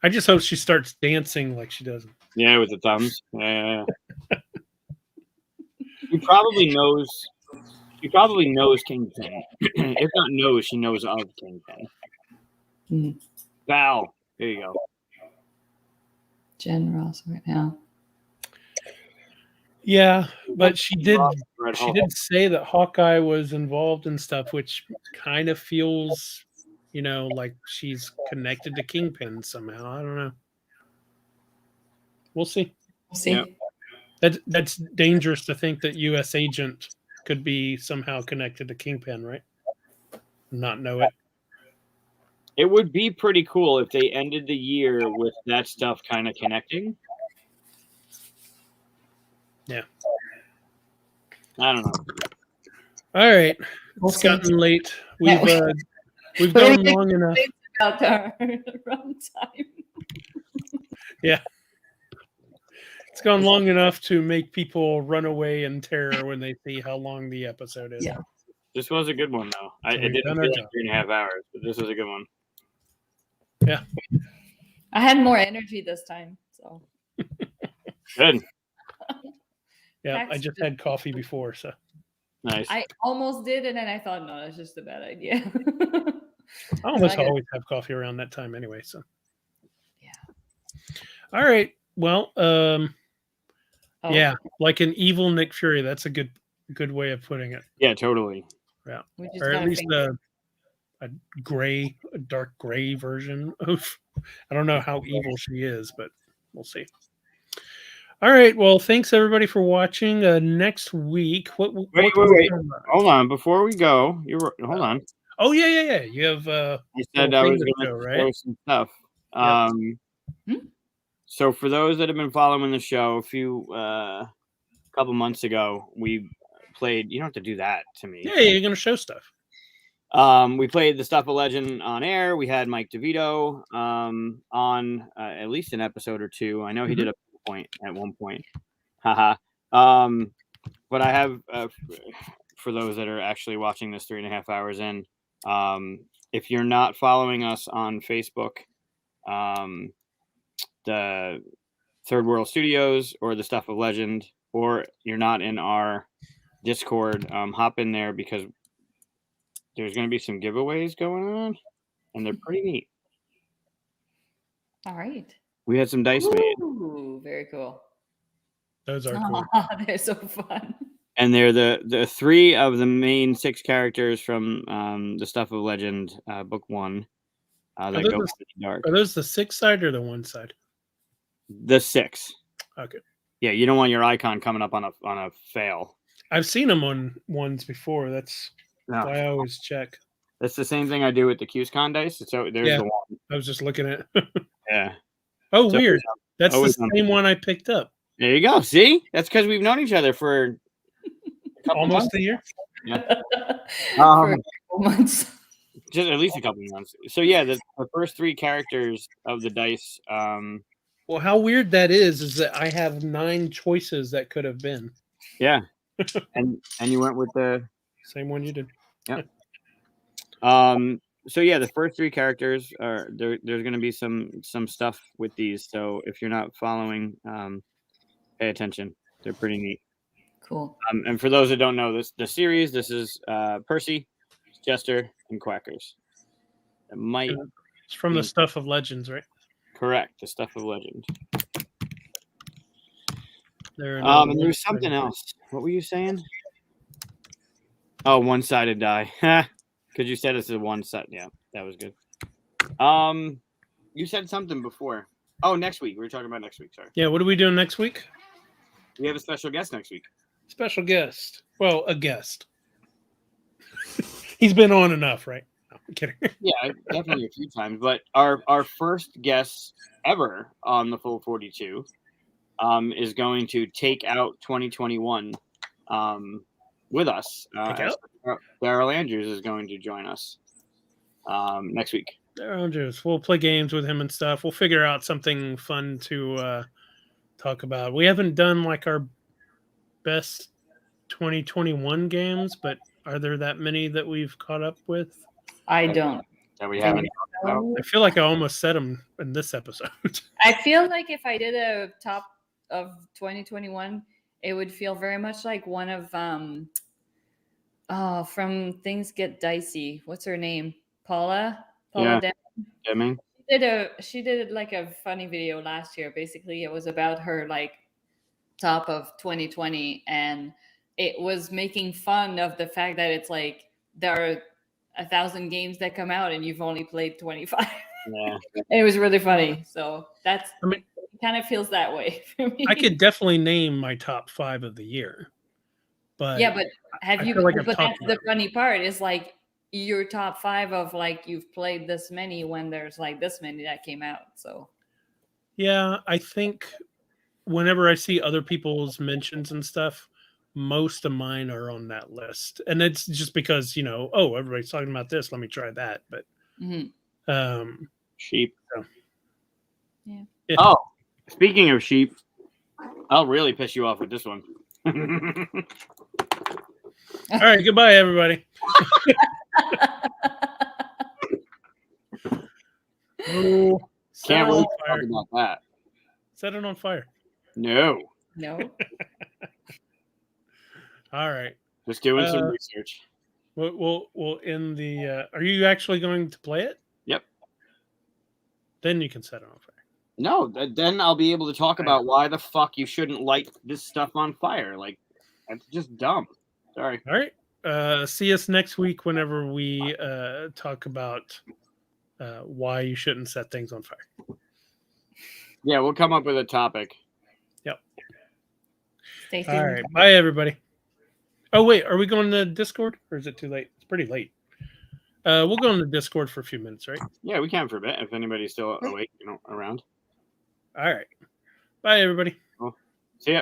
I just hope she starts dancing like she does. yeah, with the thumbs. Yeah. She probably knows Kingpin. If not knows, she knows of Kingpin. Mhm. Val, there you go. Jen Ross right now. Yeah, but she did Red she Hulk. did say that Hawkeye was involved in stuff, which kind of feels, like she's connected to Kingpin somehow. I don't know. We'll see. We'll see. Yeah. That's dangerous to think that U.S. agent could be somehow connected to Kingpin, right? Not know it. It would be pretty cool if they ended the year with that stuff kind of connecting. Yeah. I don't know. All right. We'll It's see. gotten late. Yeah. We've gone long enough. About our run time. Yeah. It's gone long enough to make people run away in terror when they see how long the episode is. Yeah. This was a good one, though. It we've didn't done feel our like job. 3.5 hours, but this was a good one. Yeah. I had more energy this time, so Good. Yeah. I just had coffee before, so Nice. I almost did, and then I thought, no, that's just a bad idea. I almost I gotta- always have coffee around that time anyway. So Yeah. All right. Well, Oh, yeah, like an evil Nick Fury. That's a good way of putting it. Yeah, totally. Yeah. we just Or at gotta least think- a dark gray version of. I don't know how evil she is, but we'll see. All right. Well, thanks everybody for watching. Next week, what? Wait. Hold on. Before we go, hold on. Oh yeah. You have. You said I thing was to going show, to right? show some stuff. So for those that have been following the show, a couple months ago, we played. You don't have to do that to me. Yeah, you're gonna show stuff. We played the Stuff of Legend on air. We had Mike DeVito on at least an episode or two. I know he did a point at one point. Haha. But I have for those that are actually watching this 3.5 hours in, if you're not following us on Facebook, the Third World Studios or the Stuff of Legend, or you're not in our Discord, hop in there because there's going to be some giveaways going on, and they're pretty neat. All right. We had some dice made, Ooh, very cool. Those are cool. They're so fun. and they're the 3 of the main 6 characters from the Stuff of Legend book 1 that those go the- pretty dark. Are those the 6 side or the 1 side? The 6. Okay. Yeah, you don't want your icon coming up on a fail. I've seen them on ones before. That's No, why I always check. that's the same thing I do with the QSCon dice. So there's Yeah. the one. I was just looking at. Yeah. Oh, So- weird. That's the always on same one I picked up. There you go. See, that's because we've known each other for a couple Almost months. a year. For a couple months. Just at least a couple months. So yeah, the first 3 characters of the dice. Well, how weird that is that I have 9 choices that could have been. Yeah, and you went with the Same one you did. yeah. So yeah, the first 3 characters are there's going to be some stuff with these. So if you're not following, pay attention. They're pretty neat. Cool. And for those that don't know the series, this is Percy, Jester, and Quackers. It might It's from the Stuff of Legends, right? correct the Stuff of Legend. And there was something else. What were you saying? Oh, one-sided die. Because you said it's a one-sided. Yeah, that was good. You said something before. Oh, next week. We were talking about next week. Sorry. Yeah, what are we doing next week? We have a special guest next week. Special guest. Well, a guest. He's been on enough, right? No, I'm kidding. Yeah, definitely a few times. But our first guest ever on the Full 42 is going to take out 2021 with us. Daryl Andrews is going to join us next week. Daryl Andrews. We'll play games with him and stuff. We'll figure out something fun to talk about. We haven't done like our best 2021 games, but are there that many that we've caught up with? I don't. That we haven't. I feel like I almost said them in this episode. I feel like if I did a top of 2021, it would feel very much like one of from Things Get Dicey. What's her name? Paula Yeah. Deming. She did like a funny video last year. Basically, it was about her like top of 2020, and it was making fun of the fact that it's like there are 1,000 games that come out and you've only played 25. Yeah. It was really funny. So that's, I mean, it kind of feels that way for me. I could definitely name my top 5 of the year, but yeah, but have I you? feel like I've but talked that's the about it. funny part is like your top 5 of like you've played this many when there's like this many that came out. So yeah, I think whenever I see other people's mentions and stuff, most of mine are on that list, and it's just because oh, everybody's talking about this, let me try that. But sheep. So. Yeah. Oh, speaking of sheep, I'll really piss you off with this one. All right, goodbye, everybody. Oh, Can't wait to talk about that. Set it on fire. No. No. All right. Just doing some research. We'll end the. Are you actually going to play it? Yep. Then you can set it on fire. No, then I'll be able to talk about why the fuck you shouldn't light this stuff on fire. Like, that's just dumb. Sorry. All right. See us next week whenever we talk about why you shouldn't set things on fire. Yeah, we'll come up with a topic. Yep. Stay tuned. All right. Bye, everybody. Oh, wait. Are we going to Discord or is it too late? It's pretty late. We'll go into Discord for a few minutes, right? Yeah, we can for a bit if anybody's still awake, around. All right. Bye, everybody. Cool. See ya.